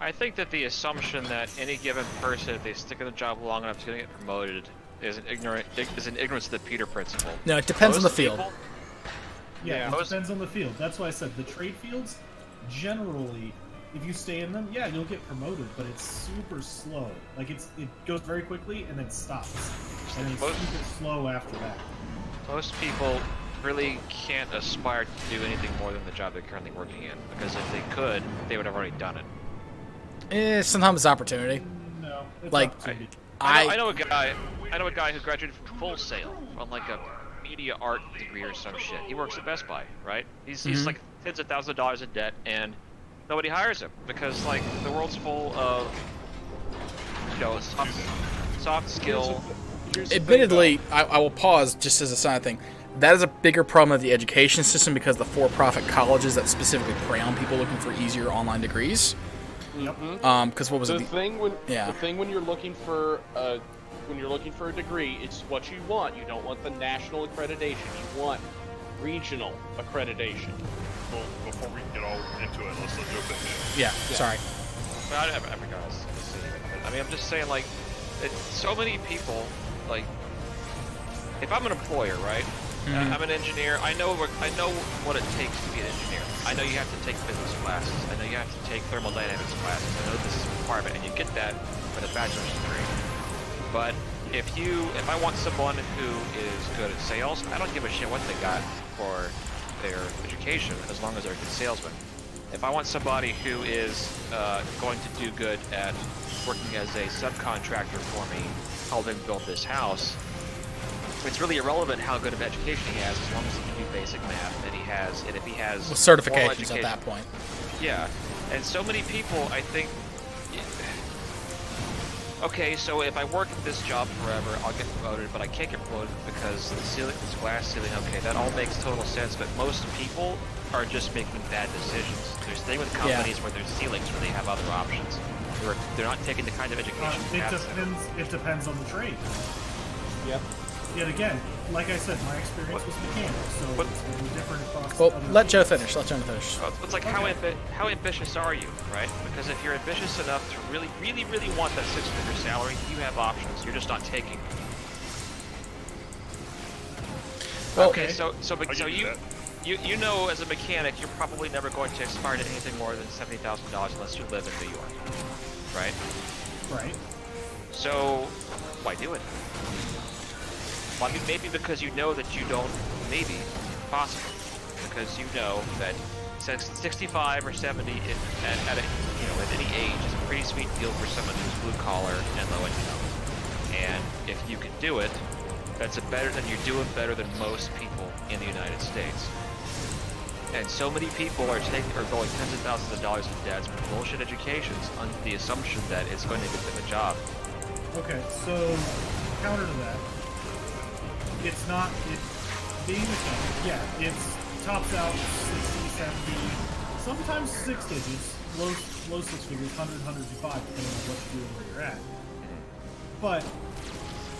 I think that the assumption that any given person, if they stick in the job long enough, is going to get promoted is an ignorance of the Peter principle. No, it depends on the Most field. people- Yeah, it Most- depends on the field. That's why I said the trade fields, generally, if you stay in them, yeah, you'll get promoted, but it's super slow. Like, it goes very quickly and then stops. And it's Most- super slow after that. Most people really can't aspire to do anything more than the job they're currently working in, because if they could, they would have already done it. Sometimes it's opportunity. No, it's Like, opportunity. I know a guy who graduated from Full Sail on like a media art degree or some shit. He works at Best Buy, right? He's like tens of thousands of dollars in debt, and nobody hires him because like the world's full of soft skill. Here's the thing, Admittedly, I will pause just as a side thing. That is a bigger problem of the education system because the for-profit colleges that specifically prey on people looking for easier online degrees. Yep. Because what was The it? thing when Yeah. the thing when you're looking for a degree, it's what you want. You don't want the national accreditation. You want regional accreditation. Well, before we get all into it, let's jump in. Yeah, sorry. I forgot. I mean, I'm just saying, like, so many people, like, if I'm an employer, right? I'm an engineer. I know what it takes to be an engineer. I know you have to take physics classes. I know you have to take thermodynamics classes. I know this is a requirement, and you get that with a bachelor's degree. But if I want someone who is good at sales, I don't give a shit what they got for their education, as long as they're a good salesman. If I want somebody who is going to do good at working as a subcontractor for me, helping build this house, it's really irrelevant how good of education he has, as long as he can do basic math, and if he has With moral certifications at education. that point. Yeah, and so many people, I think. Okay, so if I work at this job forever, I'll get promoted, but I can't get promoted because the ceiling, this glass ceiling. Okay, that all makes total sense, but most people are just making bad decisions. They're staying with companies where there's ceilings, where they have other options. They're not taking the kind of education. It depends on the trade. Yep. Yet again, like I said, my experience was mechanic, so What- it's going to be different across. Well, other let Joe fields. finish. Let Joe finish. Well, it's like how ambitious are you, right? Because if you're ambitious enough to really want that six-figure salary, you have options. You're just not taking them. Well, Okay, so I'll give you that. you know as a mechanic, you're probably never going to aspire to anything more than $70,000 unless you live in New York, right? Right. So why do it? Well, I mean, maybe because you know that you don't. Maybe possible because you know that 65 or 70 at any age is a pretty sweet deal for someone who's blue collar and low income. And if you can do it, you're doing better than most people in the United States. And so many people are going tens of thousands of dollars in debts with bullshit educations under the assumption that it's going to get them a job. Okay, so counter to that, it's not being a mechanic. Yeah, it's tops out 60, 70, sometimes 6 digits, low 6 figures, 100, 105, depending on what you do and where you're at. But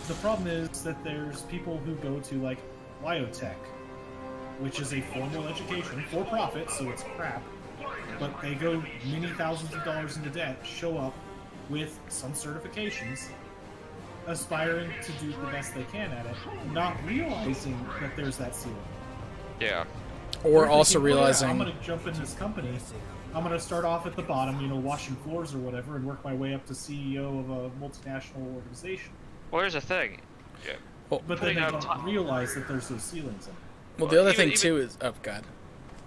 the problem is that there's people who go to like Wyotech, which is a formal education for profit, so it's crap. But they go many thousands of dollars into debt, show up with some certifications, aspiring to do the best they can at it, not realizing that there's that ceiling. Yeah. or They're also thinking, "Oh, yeah, realizing I'm going to jump in this company. I'm going to start off at the bottom, washing floors or whatever, and work my way up to CEO of a multinational organization. Well, here's the thing. Yeah. well, But then Putting they out don't realize that there's those ceilings in it. well, the other even- thing too is God.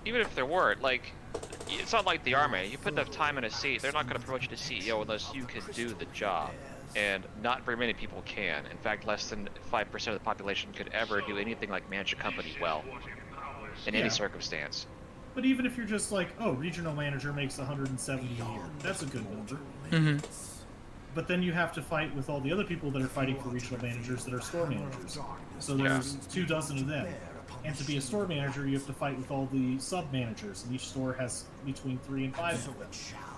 Even if there weren't, like, it's not like the army. You put enough time in a seat, they're not going to promote you to CEO unless you can do the job. And not very many people can. In fact, less than 5% of the population could ever do anything like manage a company well, in any Yeah. circumstance. But even if you're just like, oh, regional manager makes 170 a year, that's a good number. but then you have to fight with all the other people that are fighting for regional managers that are store managers. So there's 24 of them. And to be a store manager, you have to fight with all the sub-managers, and each store has between 3 and 5 of them.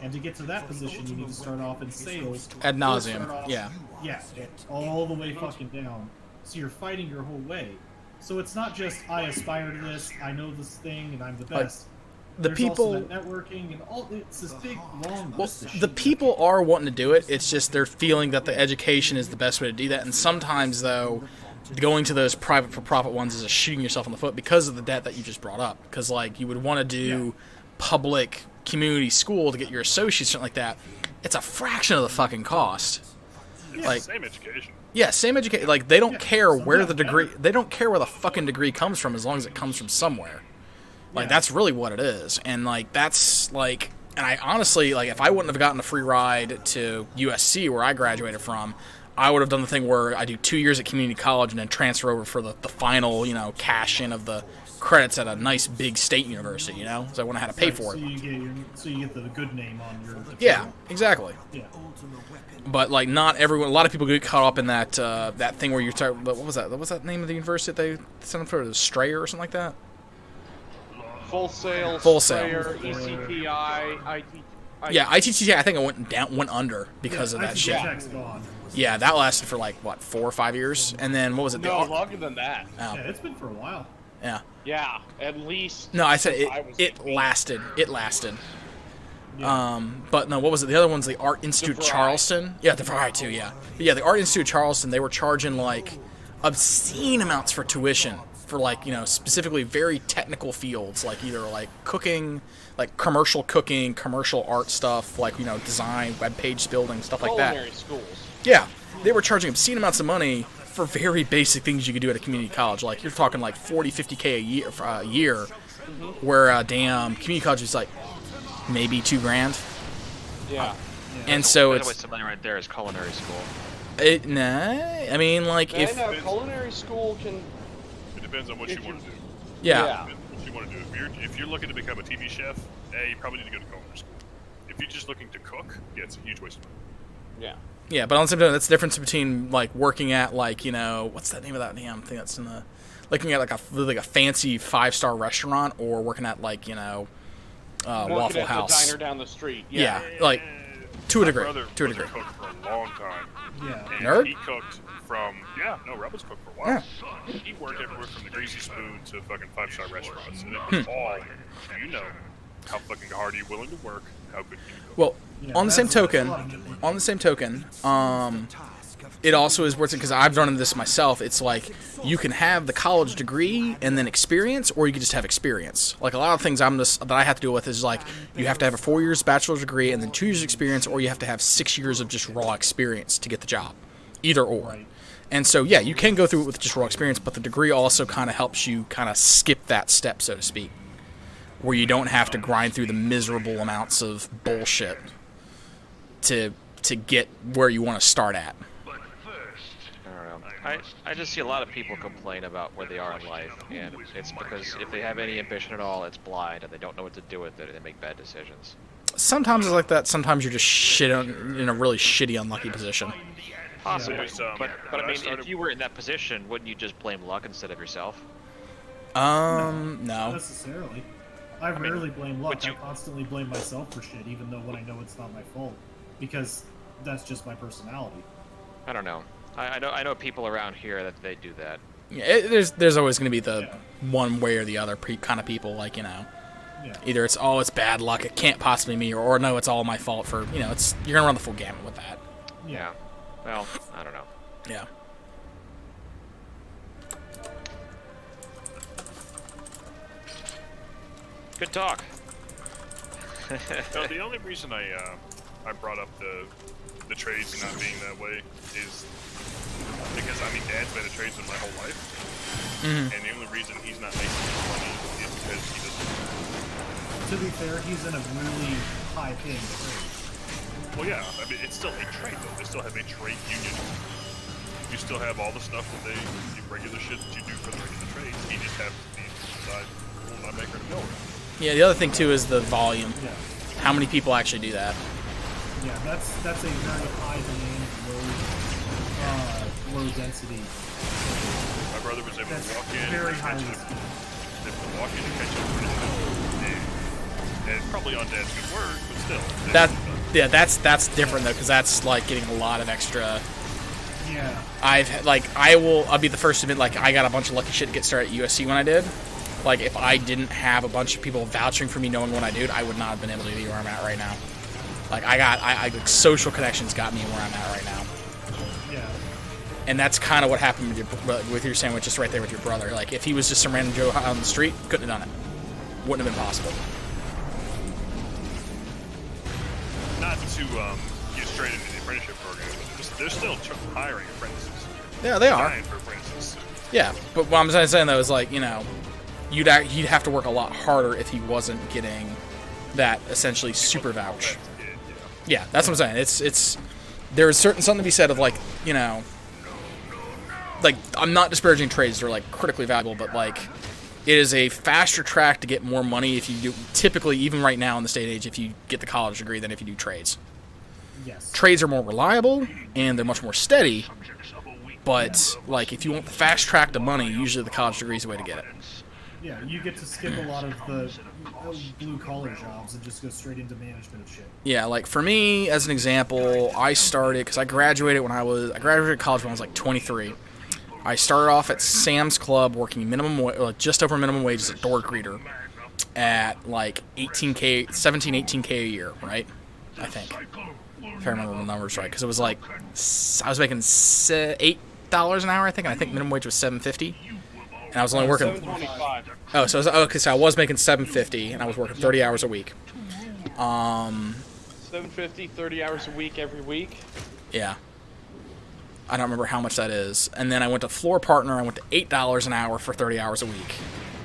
And to get to that position, you need to start off in sales. Ad nauseum, yeah. Yeah, all the way fucking down. So you're fighting your whole way. So it's not just, I aspire to this, I know this thing, and I'm the best. The There's people... also that networking, and all, it's this big, long Well, list of shit. the people are wanting to do it. It's just they're feeling that the education is the best way to do that. And sometimes, though, going to those private for-profit ones is a shooting yourself in the foot because of the debt that you just brought up. Because, like, you would want to do public community school to get your associates, something like that. It's a fraction of the fucking cost. Yeah, Like, same education. yeah, same education. Like, they don't care where the degree... They don't care where the fucking degree comes from as long as it comes from somewhere. Like, that's really what it is. And, like, that's, like... And I honestly, like, if I wouldn't have gotten a free ride to USC, where I graduated from, I would have done the thing where I do 2 years at community college and then transfer over for the final, you know, cash-in of the credits at a nice big state university, you know? So I wouldn't have had to pay for it. So you get the good name on your diploma. Yeah, exactly. Yeah. But, like, not everyone... A lot of people get caught up in that that thing where you're talking... What was that? What was that name of the university that they sent them for? The Strayer or something like that? Full Sail, Full Sail. Sprayer, ECTI, IT. Yeah, ITTI, I think it went under because of that shit. Tech's gone. Yeah, that lasted for, like, what, 4 or 5 years? And then, what was it? No, longer than that. Oh, Yeah, it's been for a while. yeah. Yeah, at least. No, I said I was it 18. lasted. It lasted. Yeah. But no, what was it? The other one's the Art Institute of DeVry. Charleston. Yeah, the DeVry too, yeah. But yeah, the Art Institute of Charleston, they were charging, like, obscene amounts for tuition for, like, you know, specifically very technical fields, like either, like, cooking, like, commercial cooking, commercial art stuff, like, you know, design, web page building, stuff like that. Culinary schools. Yeah, they were charging obscene amounts of money for very basic things you could do at a community college. Like, you're talking like 40, 50K a year, where damn community college is like maybe $2,000. Yeah. And so By the way, it's something right there is culinary school. I mean, like, And if culinary school can. It depends on what you want to do. yeah. Yeah. Depends on what you want to do. If you're looking to become a TV chef, you probably need to go to culinary school. If you're just looking to cook, yeah, it's a huge waste of money. Yeah. Yeah, but on the same time, that's the difference between, like, working at, like, you know, what's that name of that damn thing that's in the... Looking at, like a fancy 5-star restaurant or working at, like, you know, Working Waffle at House. The diner down the street. Yeah, like, to a degree. My brother To a degree. cooked for a long time. Yeah. And Nerd? he cooked from... Yeah, no, Robert's cooked for a while. He worked everywhere from the Greasy Spoon to fucking 5-star restaurants. And it was all, you know, how fucking hard are you willing to work, how good can you cook. Well, Yeah, on the same that's a token, lot of different- it also is worth it because I've done this myself. It's like you can have the college degree and then experience, or you can just have experience. Like a lot of things that I have to deal with is like you have to have a 4 years bachelor's degree and then 2 years experience, or you have to have 6 years of just raw experience to get the job. Either or. Right. And so yeah, you can go through it with just raw experience, but the degree also kind of helps you kind of skip that step, so to speak, where you don't have to grind through the miserable amounts of bullshit to get where you want to start at. I don't know. I just see a lot of people complain about where they are in life, and it's because if they have any ambition at all, it's blind, and they don't know what to do with it, and they make bad decisions. Sometimes it's like that. Sometimes you're just in a really shitty, unlucky position. Possibly, Yeah. but When I I mean, started- if you were in that position, wouldn't you just blame luck instead of yourself? Not No. necessarily. I rarely blame luck. but you- I constantly blame myself for shit, even though when I know it's not my fault, because that's just my personality. I don't know. I know people around here that they do that. Yeah, there's always going to be the Yeah. one way or the other kind of people, like, you know, Yeah. either it's it's bad luck, it can't possibly be me, or no, it's all my fault for, you know, you're going to run the full gamut with that. Yeah. Well, I don't know. Yeah. Good talk. No, the only reason I brought up the trades not being that way is because I mean Dad's been a tradesman my whole life, and the only reason he's not making his money is because he doesn't. To be fair, he's in a really high-paying trade. Well, yeah, I mean it's still a trade though. They still have a trade union. You still have all the stuff that the regular shit that you do for the regular trades. He just happens to be inside. Well, not maker to mill. Yeah, the other thing, too, is the volume. Yeah. How many people actually do that? Yeah, that's a very high demand, low density. My brother was able That's to walk in. very and highly catch him. skilled. Able to walk in and catch him for his own. And it's probably on Dad's good word, but still. That's different though, because that's like getting a lot of extra. Yeah. I'll be the first to admit, like, I got a bunch of lucky shit to get started at USC when I did. Like, if I didn't have a bunch of people vouching for me knowing what I do, I would not have been able to be where I'm at right now. Like, like, social connections got me where I'm at right now. Yeah. And that's kind of what happened with your sandwich, just right there with your brother. Like, if he was just some random Joe on the street, couldn't have done it. Wouldn't have been possible. Not to get straight into the apprenticeship program, but they're still hiring apprentices. Yeah, they are. Dying for apprentices. Yeah, but what I'm saying though is, like, you know, he'd have to work a lot harder if he wasn't getting that essentially super vouch. Yeah, that's what I'm saying. It's there's something to be said of, like, you know, like, I'm not disparaging trades, they're like critically valuable, but like, it is a faster track to get more money if you do, typically, even right now in this day and age, if you get the college degree than if you do trades. Yes. Trades are more reliable and they're much more steady, but like, if you want the fast track to money, usually the college degree is the way to get it. Yeah, you get to skip a lot of the blue collar jobs and just go straight into management of shit. Yeah, like for me, as an example, I started, because I graduated college when I was like 23. I started off at Sam's Club working just over minimum wage as a door greeter at like 18K, 18K a year, right? I think. If I remember the numbers right, because it was like, I was making $8 an hour, I think, and I think minimum wage was $7.50. And I was only working. $7.25. Oh, so I was making $7.50, and I was working 30 hours a week. $7.50, 30 hours a week every week. Yeah. I don't remember how much that is. And then I went to floor partner. I went to $8 an hour for 30 hours a week.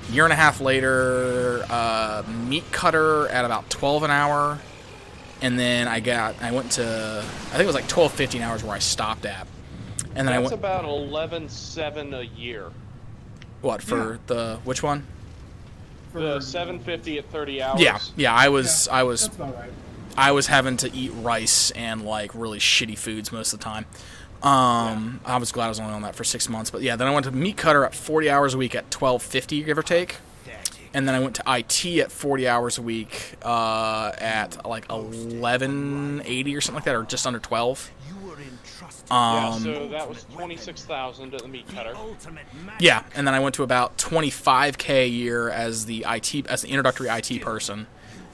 A year and a half later, meat cutter at about $12 an hour. And then I went to, I think it was like $12.50 an hour where I stopped at. And then That's about $11.7 a year. What, for which one? The $7.50 at 30 hours. Yeah, I was That's about right. I was having to eat rice and like really shitty foods most of the time. I was glad I was only on that for 6 months, but yeah, then I went to meat cutter at 40 hours a week at $12.50, give or take. And then I went to IT at 40 hours a week at like $11.80 or something like that, or just under 12. Yeah, so that was $26,000 at the meat cutter. Yeah, and then I went to about $25K a year as the introductory IT person.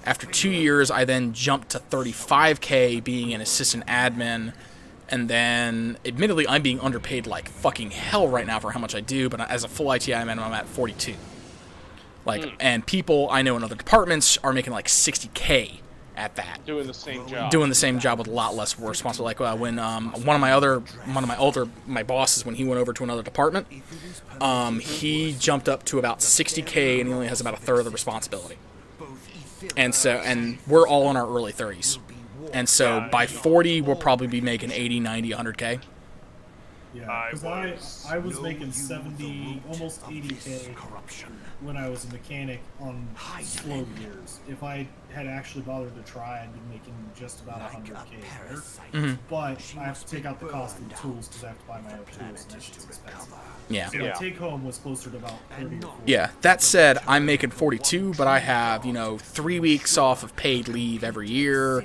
After 2 years, I then jumped to $35K being an assistant admin. And then, admittedly, I'm being underpaid like fucking hell right now for how much I do, but as a full IT admin, I'm at 42. Like, and people I know in other departments are making like 60K at that. Doing the same job. Doing the same job with a lot less responsibility. Like when one of my bosses, when he went over to another department, he jumped up to about 60K and he only has about a third of the responsibility. And we're all in our early 30s. And so by 40, we'll probably be making 80, 90, 100K. Yeah, because I was making 70, almost 80K when I was a mechanic on slow years. If I had actually bothered to try, I'd be making just about 100K there. But I have to take out the cost of the tools because I have to buy my own tools, and that shit's expensive. Yeah. So my take home was closer to about 30 or 40. Yeah, that said, I'm making 42, but I have, 3 weeks off of paid leave every year.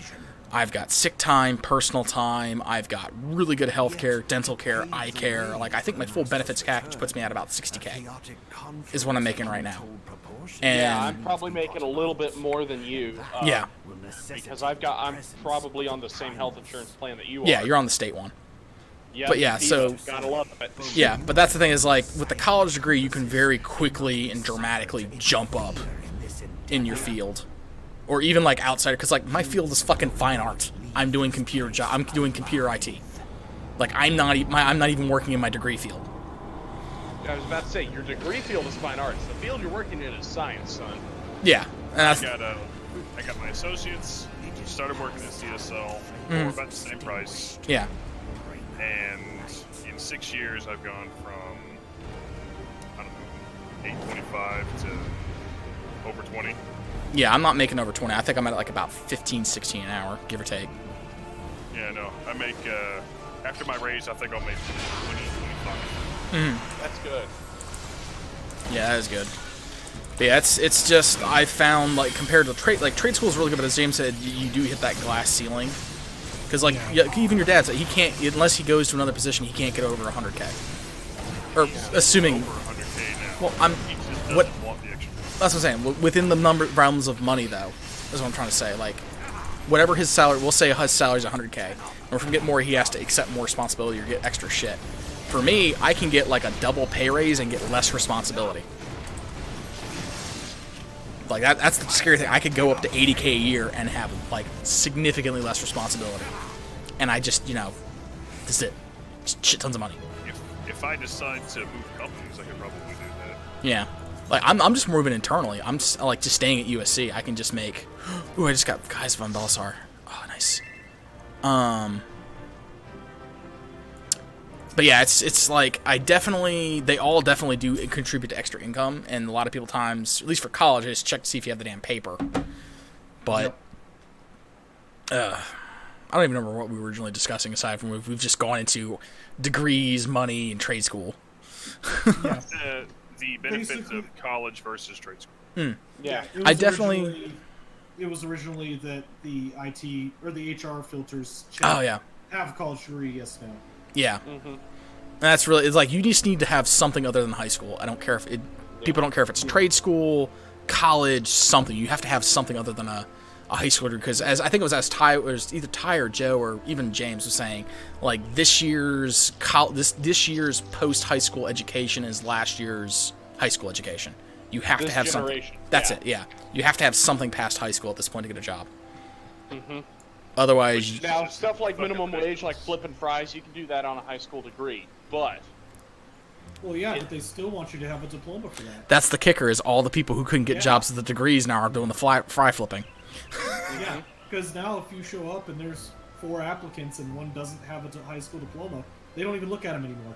I've got sick time, personal time. I've got really good health care, dental care, eye care. Like, I think my full benefits package puts me at about 60K is what I'm making right now. And yeah, I'm probably making a little bit more than you. Yeah. Because I'm probably on the same health insurance plan that you are. Yeah, you're on the state one. Yeah, but yeah, so gotta love it. Yeah, but that's the thing is, like, with the college degree, you can very quickly and dramatically jump up in your field. Or even like outside, because like my field is fucking fine art. I'm doing computer IT. Like I'm not even working in my degree field. I was about to say your degree field is fine arts. The field you're working in is science, son. Yeah, and I got my associates. Started working at CSL for about the same price. Yeah. And in 6 years, I've gone from I don't know, 825 to over 20. Yeah, I'm not making over 20. I think I'm at like about 15, 16 an hour, give or take. Yeah, no. I make, after my raise, I think I'll make 20, 25. That's good. Yeah, that is good. But yeah, it's just, I found, like, compared to trade school is really good, but as James said, you do hit that glass ceiling. Because, like, even your dad said, he can't, unless he goes to another position, he can't get over 100K. Or, assuming, Over 100K now. well, I'm, He just doesn't what, want the extra. that's what I'm saying, within the realms of money, though, is what I'm trying to say, like, whatever his salary, we'll say his salary's 100K, and if we get more, he has to accept more responsibility or get extra shit. For me, I can get, like, a double pay raise and get less responsibility. Like, that's the scary thing. I could go up to 80K a year and have, like, significantly less responsibility. And I just, you know, this is it. Just shit tons of money. If I decide to move companies, I could probably do that. Yeah. Like, I'm just moving internally. I'm just, like, just staying at USC. I can just make... Ooh, I just got Guys von Belisar. Oh, nice. But yeah, it's like, they all definitely do contribute to extra income, and a lot of people times, at least for college, I just check to see if you have the damn paper. But, I don't even remember what we were originally discussing, aside from we've just gone into degrees, money, and trade school. Yeah. The benefits Basically- of college versus trade school. Yeah. It was I definitely- originally- It was originally that the IT or the HR filters Oh, yeah. have a college degree, yes, no. Yeah. And that's really, it's like, you just need to have something other than high school. I don't care if people don't care if it's trade school, college, something. You have to have something other than a high school degree, because as I think it was either Ty or Joe or even James was saying, like, this year's post high school education is last year's high school education. You have to have something. Generation. That's it. Yeah, you have to have something past high school at this point to get a job. Otherwise, Now, stuff like minimum wage, like flipping fries, you can do that on a high school degree. But Well, yeah, but they still want you to have a diploma for that. that's the kicker: is all the people who couldn't get Yeah. jobs with the degrees now are doing the fry flipping. Yeah, because now if you show up and there's 4 applicants and one doesn't have a high school diploma, they don't even look at them anymore.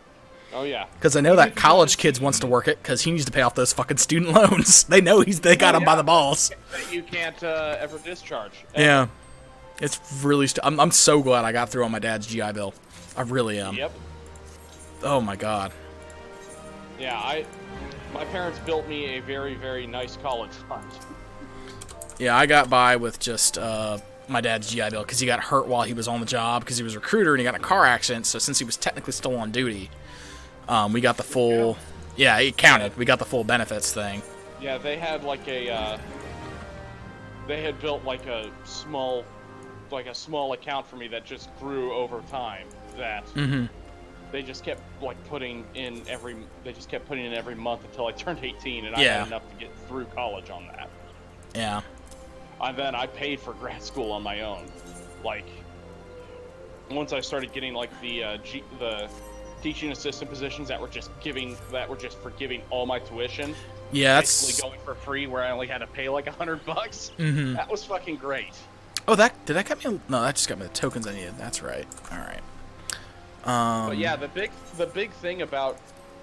oh yeah, Because I know that college kid wants to work it because he needs to pay off those fucking student loans. They know they got him by the balls. that you can't ever discharge. Yeah, it's really. I'm so glad I got through on my dad's GI Bill. I really am. Yep. Oh my god. Yeah, my parents built me a very, very nice college fund. Yeah, I got by with just my dad's GI Bill because he got hurt while he was on the job because he was a recruiter and he got in a car accident. So since he was technically still on duty, we got the full. Yeah, it counted. We got the full benefits thing. Yeah, they had like a. They had built like a small account for me that just grew over time. That they just kept putting in every month until I turned 18, and I Yeah. had enough to get through college on that. Yeah. And then I paid for grad school on my own. Like, once I started getting like the teaching assistant positions that were just for giving all my tuition. Yeah, Basically that's. going for free, where I only had to pay like $100. That was fucking great. Oh, did that get me? No, that just got me the tokens I needed. That's right. All right. But yeah, the big thing about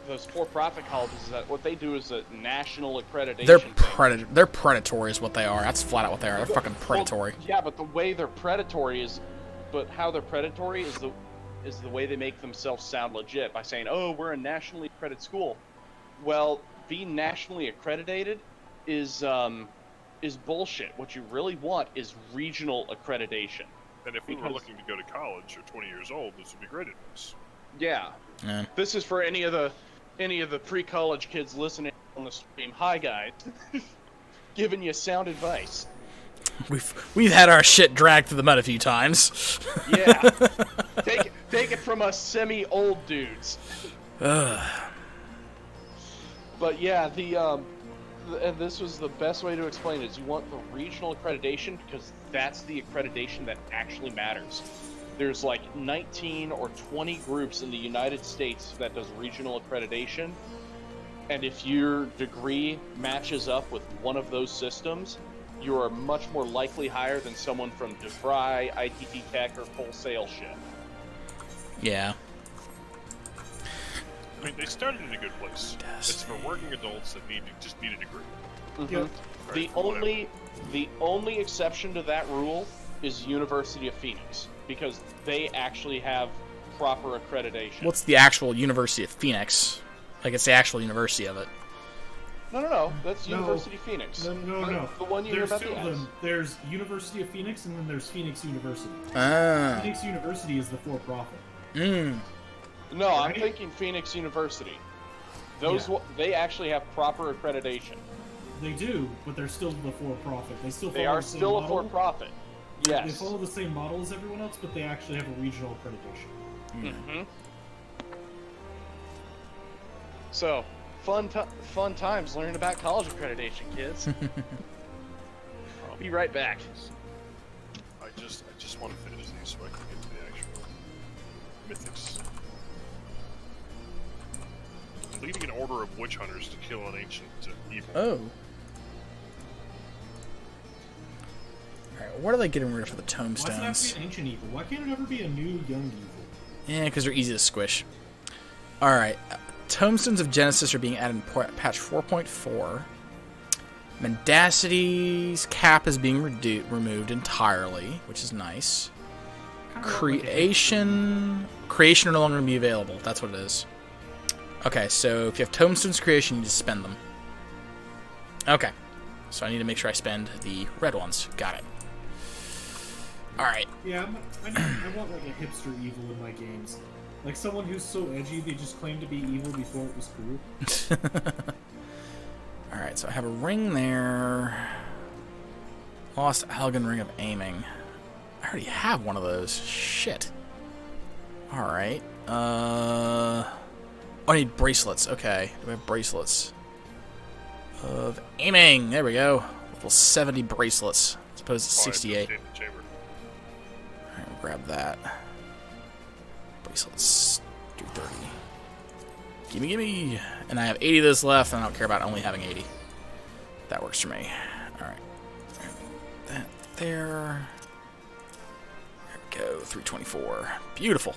those for-profit colleges is that what they do is a national accreditation. They're predatory is what they are. That's flat out what they are. They're fucking predatory. Well, yeah, but the way they're predatory how they're predatory is the way they make themselves sound legit by saying, "Oh, we're a nationally accredited school." Well, being nationally accredited is bullshit. What you really want is regional accreditation. And if we were looking to go to college or 20 years old, this would be great advice. Yeah. Yeah. This is for any of the pre-college kids listening on the stream. Hi guys, giving you sound advice. We've had our shit dragged through the mud a few times. Yeah. Take it from us semi-old dudes. But yeah, and this was the best way to explain it, is you want the regional accreditation because that's the accreditation that actually matters. There's like 19 or 20 groups in the United States that does regional accreditation, and if your degree matches up with one of those systems, you are much more likely higher than someone from DeVry, ITT Tech, or Full Sail shit. Yeah. I mean, they started in a good place. It's for working adults that just need a degree. Yep. The only exception to that rule is University of Phoenix, because they actually have proper accreditation. What's the actual University of Phoenix? Like, it's the actual university of it. No. That's No. University Phoenix. No. The one you hear There's about two the of ads. them. There's University of Phoenix, and then there's Phoenix University. Ah. Phoenix University is the for-profit. No, I'm Right? thinking Phoenix University. Those Yeah. they actually have proper accreditation. They do, but they're still the for-profit. They still They follow are the same still a model. for-profit. They Yes. follow the same model as everyone else, but they actually have a regional accreditation. Mm-hmm. So, fun times learning about college accreditation, kids. I'll be right back. I just want to finish these so I can get to the actual mythics. Leading an order of witch hunters to kill an ancient evil. Oh. Alright, what are they getting rid of for the Why does it have tombstones? to be an ancient evil? Why can't it ever be a new young evil? Yeah, because they're easy to squish. Alright, Tombstones of Genesis are being added in patch 4.4. Mendacity's cap is being removed entirely, which is nice. Kinda look like a Creation are no longer going to be available. That's what it is. Okay, so if you have Tombstones Creation, you just spend them. Okay, so I need to make sure I spend the red ones. Got it. Alright. Yeah, I want like a hipster evil in my games. Like someone who's so edgy they just claim to be evil before it was cool. Alright, so I have a ring there. Lost Algan Ring of Aiming. I already have one of those. Shit. Alright. Oh, I need bracelets. Okay. Do we have bracelets? Of aiming. There we go. Level 70 bracelets. As opposed to 68. Chamber. Alright, we'll grab that. Bracelets. Do 30. Gimme. And I have 80 of this left, and I don't care about only having 80. That works for me. Alright. That there. There we go. 324. Beautiful.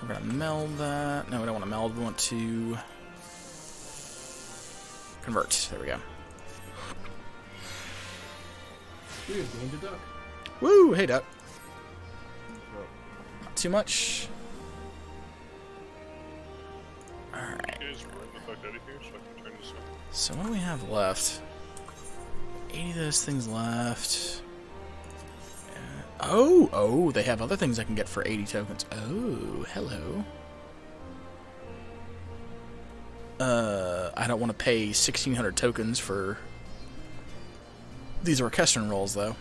We're going to meld that. No, we don't want to meld. We want to convert. There we go. We have gained a duck. Woo! Hey, Duck. Not too much. Alright. You guys run the fuck out of here so I can turn this on. So what do we have left? 80 of those things left. Oh, they have other things I can get for 80 tokens. Oh, hello. I don't want to pay 1,600 tokens for these orchestron rolls, though.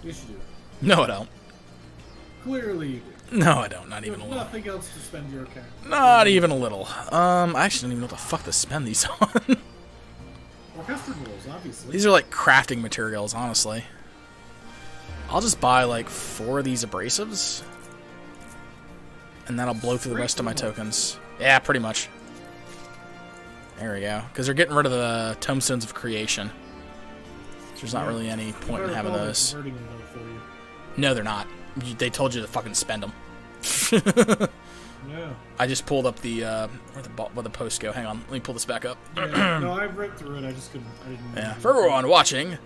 Yes, you do. No, I don't. Clearly you do. No, I don't. Not even a There's little. nothing else to spend your cash. Not even a little. I actually don't even know what the fuck to spend these on. Orchestral rolls, obviously. These are like crafting materials, honestly. I'll just buy like 4 of these abrasives. And that'll blow through the rest of my tokens. Yeah, pretty much. There we go. Because they're getting rid of the Tombstones of Creation. So there's not really any point in having those. Converting them though for you. No, they're not. They told you to fucking spend them. No. I just pulled up the where the posts go. Hang on, let me pull this back up. Yeah, no, I've read through it. I just couldn't. I didn't. Yeah, for everyone watching,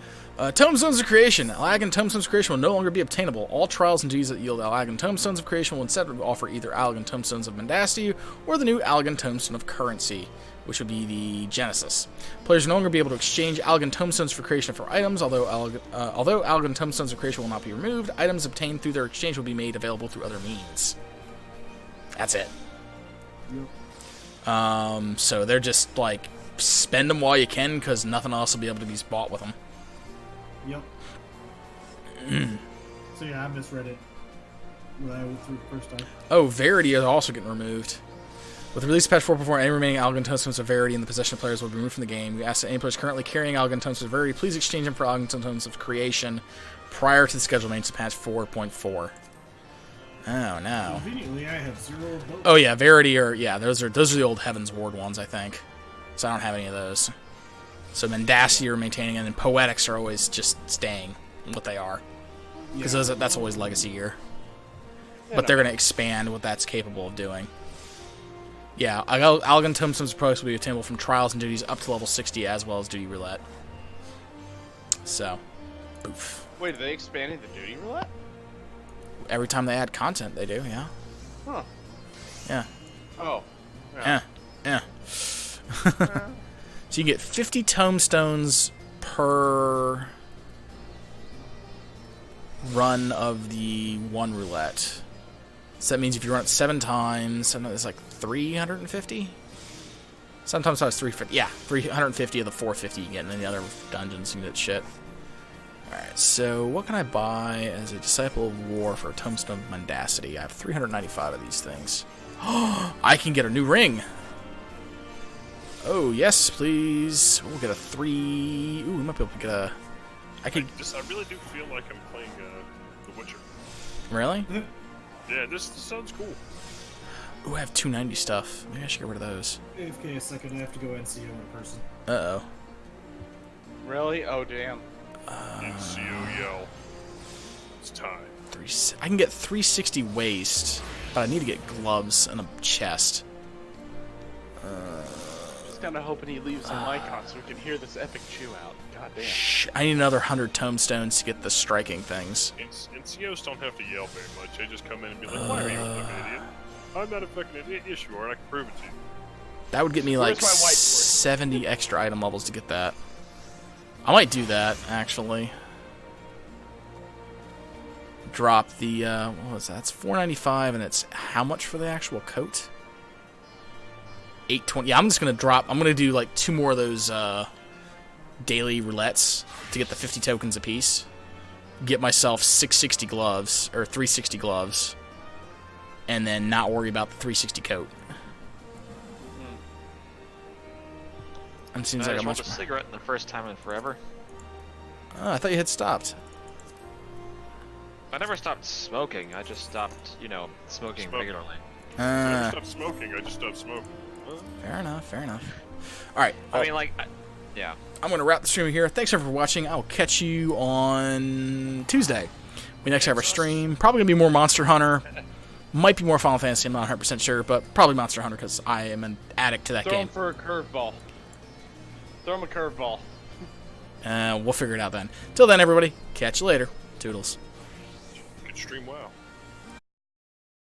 Tombstones of Creation. Alagan Tombstones of Creation will no longer be obtainable. All trials and duties that yield Alagan Tombstones of Creation will instead offer either Alagan Tombstones of Mendacity or the new Alagan Tombstone of Currency, which would be the Genesis. Players will no longer be able to exchange Alagan Tombstones for Creation for items, although Alagan Tombstones of Creation will not be removed. Items obtained through their exchange will be made available through other means. That's it. Yep. So they're just like, spend them while you can, because nothing else will be able to be bought with them. Yep. So yeah, I misread it when I went through the first time. Oh, Verity is also getting removed. With the release of patch 4.4, any remaining Alagan Tombstones of Verity in the possession of players will be removed from the game. We ask that any players currently carrying Alagan Tombstones of Verity please exchange them for Alagan Tombstones of Creation prior to the scheduled maintenance of patch 4.4. Oh no. Conveniently, I have 0 votes. Oh yeah, Verity are those are the old Heaven's Ward ones, I think. So I don't have any of those. So Mendacity are maintaining, and then Poetics are always just staying what they are, because that's always Legacy gear. But they're going to expand what that's capable of doing. Yeah, Alagan Tombstones of Products will be attainable from trials and duties up to level 60, as well as duty roulette. So, oof. Wait, are they expanding the duty roulette? Every time they add content, they do, yeah. Huh. Yeah. Oh. Yeah. Yeah. So you get 50 tomestones per run of the one roulette. So that means if you run it 7 times, it's like 350? Sometimes it's 350. Yeah, 350 of the 450 you get in the other dungeons and that shit. Alright, so what can I buy as a Disciple of War for a Tombstone of Mendacity? I have 395 of these things. I can get a new ring! Oh, yes, please. We'll get a 3... Ooh, we might be able to get a... I really do feel like I'm playing The Witcher. Really? Yeah, this sounds cool. Ooh, I have 290 stuff. Maybe I should get rid of those. AFK a second, I have to go NCO in person. Uh-oh. Really? Oh, damn. NCO yell. It's time. I can get 360 waist, but I need to get gloves and a chest. Just kind of hoping he leaves the mic on so we can hear this epic chew out. God damn. I need another 100 tomestones to get the striking things. NCOs don't have to yell very much. They just come in and be like, why are you a fucking idiot? I'm not a fucking idiot. Yes, you are, and I can prove it to you. That would get me like Where's my whiteboard? 70 extra item levels to get that. I might do that, actually. Drop the, what was that? It's 495, and it's how much for the actual coat? 820. Yeah, I'm just gonna drop. I'm gonna do like 2 more of those daily roulettes to get the 50 tokens apiece. Get myself 660 gloves or 360 gloves, and then not worry about the 360 coat. It seems like I a smoked much. a cigarette the first time in forever. Oh, I thought you had stopped. I never stopped smoking. I just stopped, smoking regularly. I never stopped smoking. I just stopped smoking. Fair enough. Fair enough. All right. I mean, yeah. I'm going to wrap the stream here. Thanks everyone for watching. I will catch you on Tuesday. We next have our stream. Probably going to be more Monster Hunter. Might be more Final Fantasy. I'm not 100% sure, but probably Monster Hunter because I am an addict to that Throw him game. for a curveball. Throw him a curveball. We'll figure it out then. Till then, everybody. Catch you later. Toodles. Good stream, wow.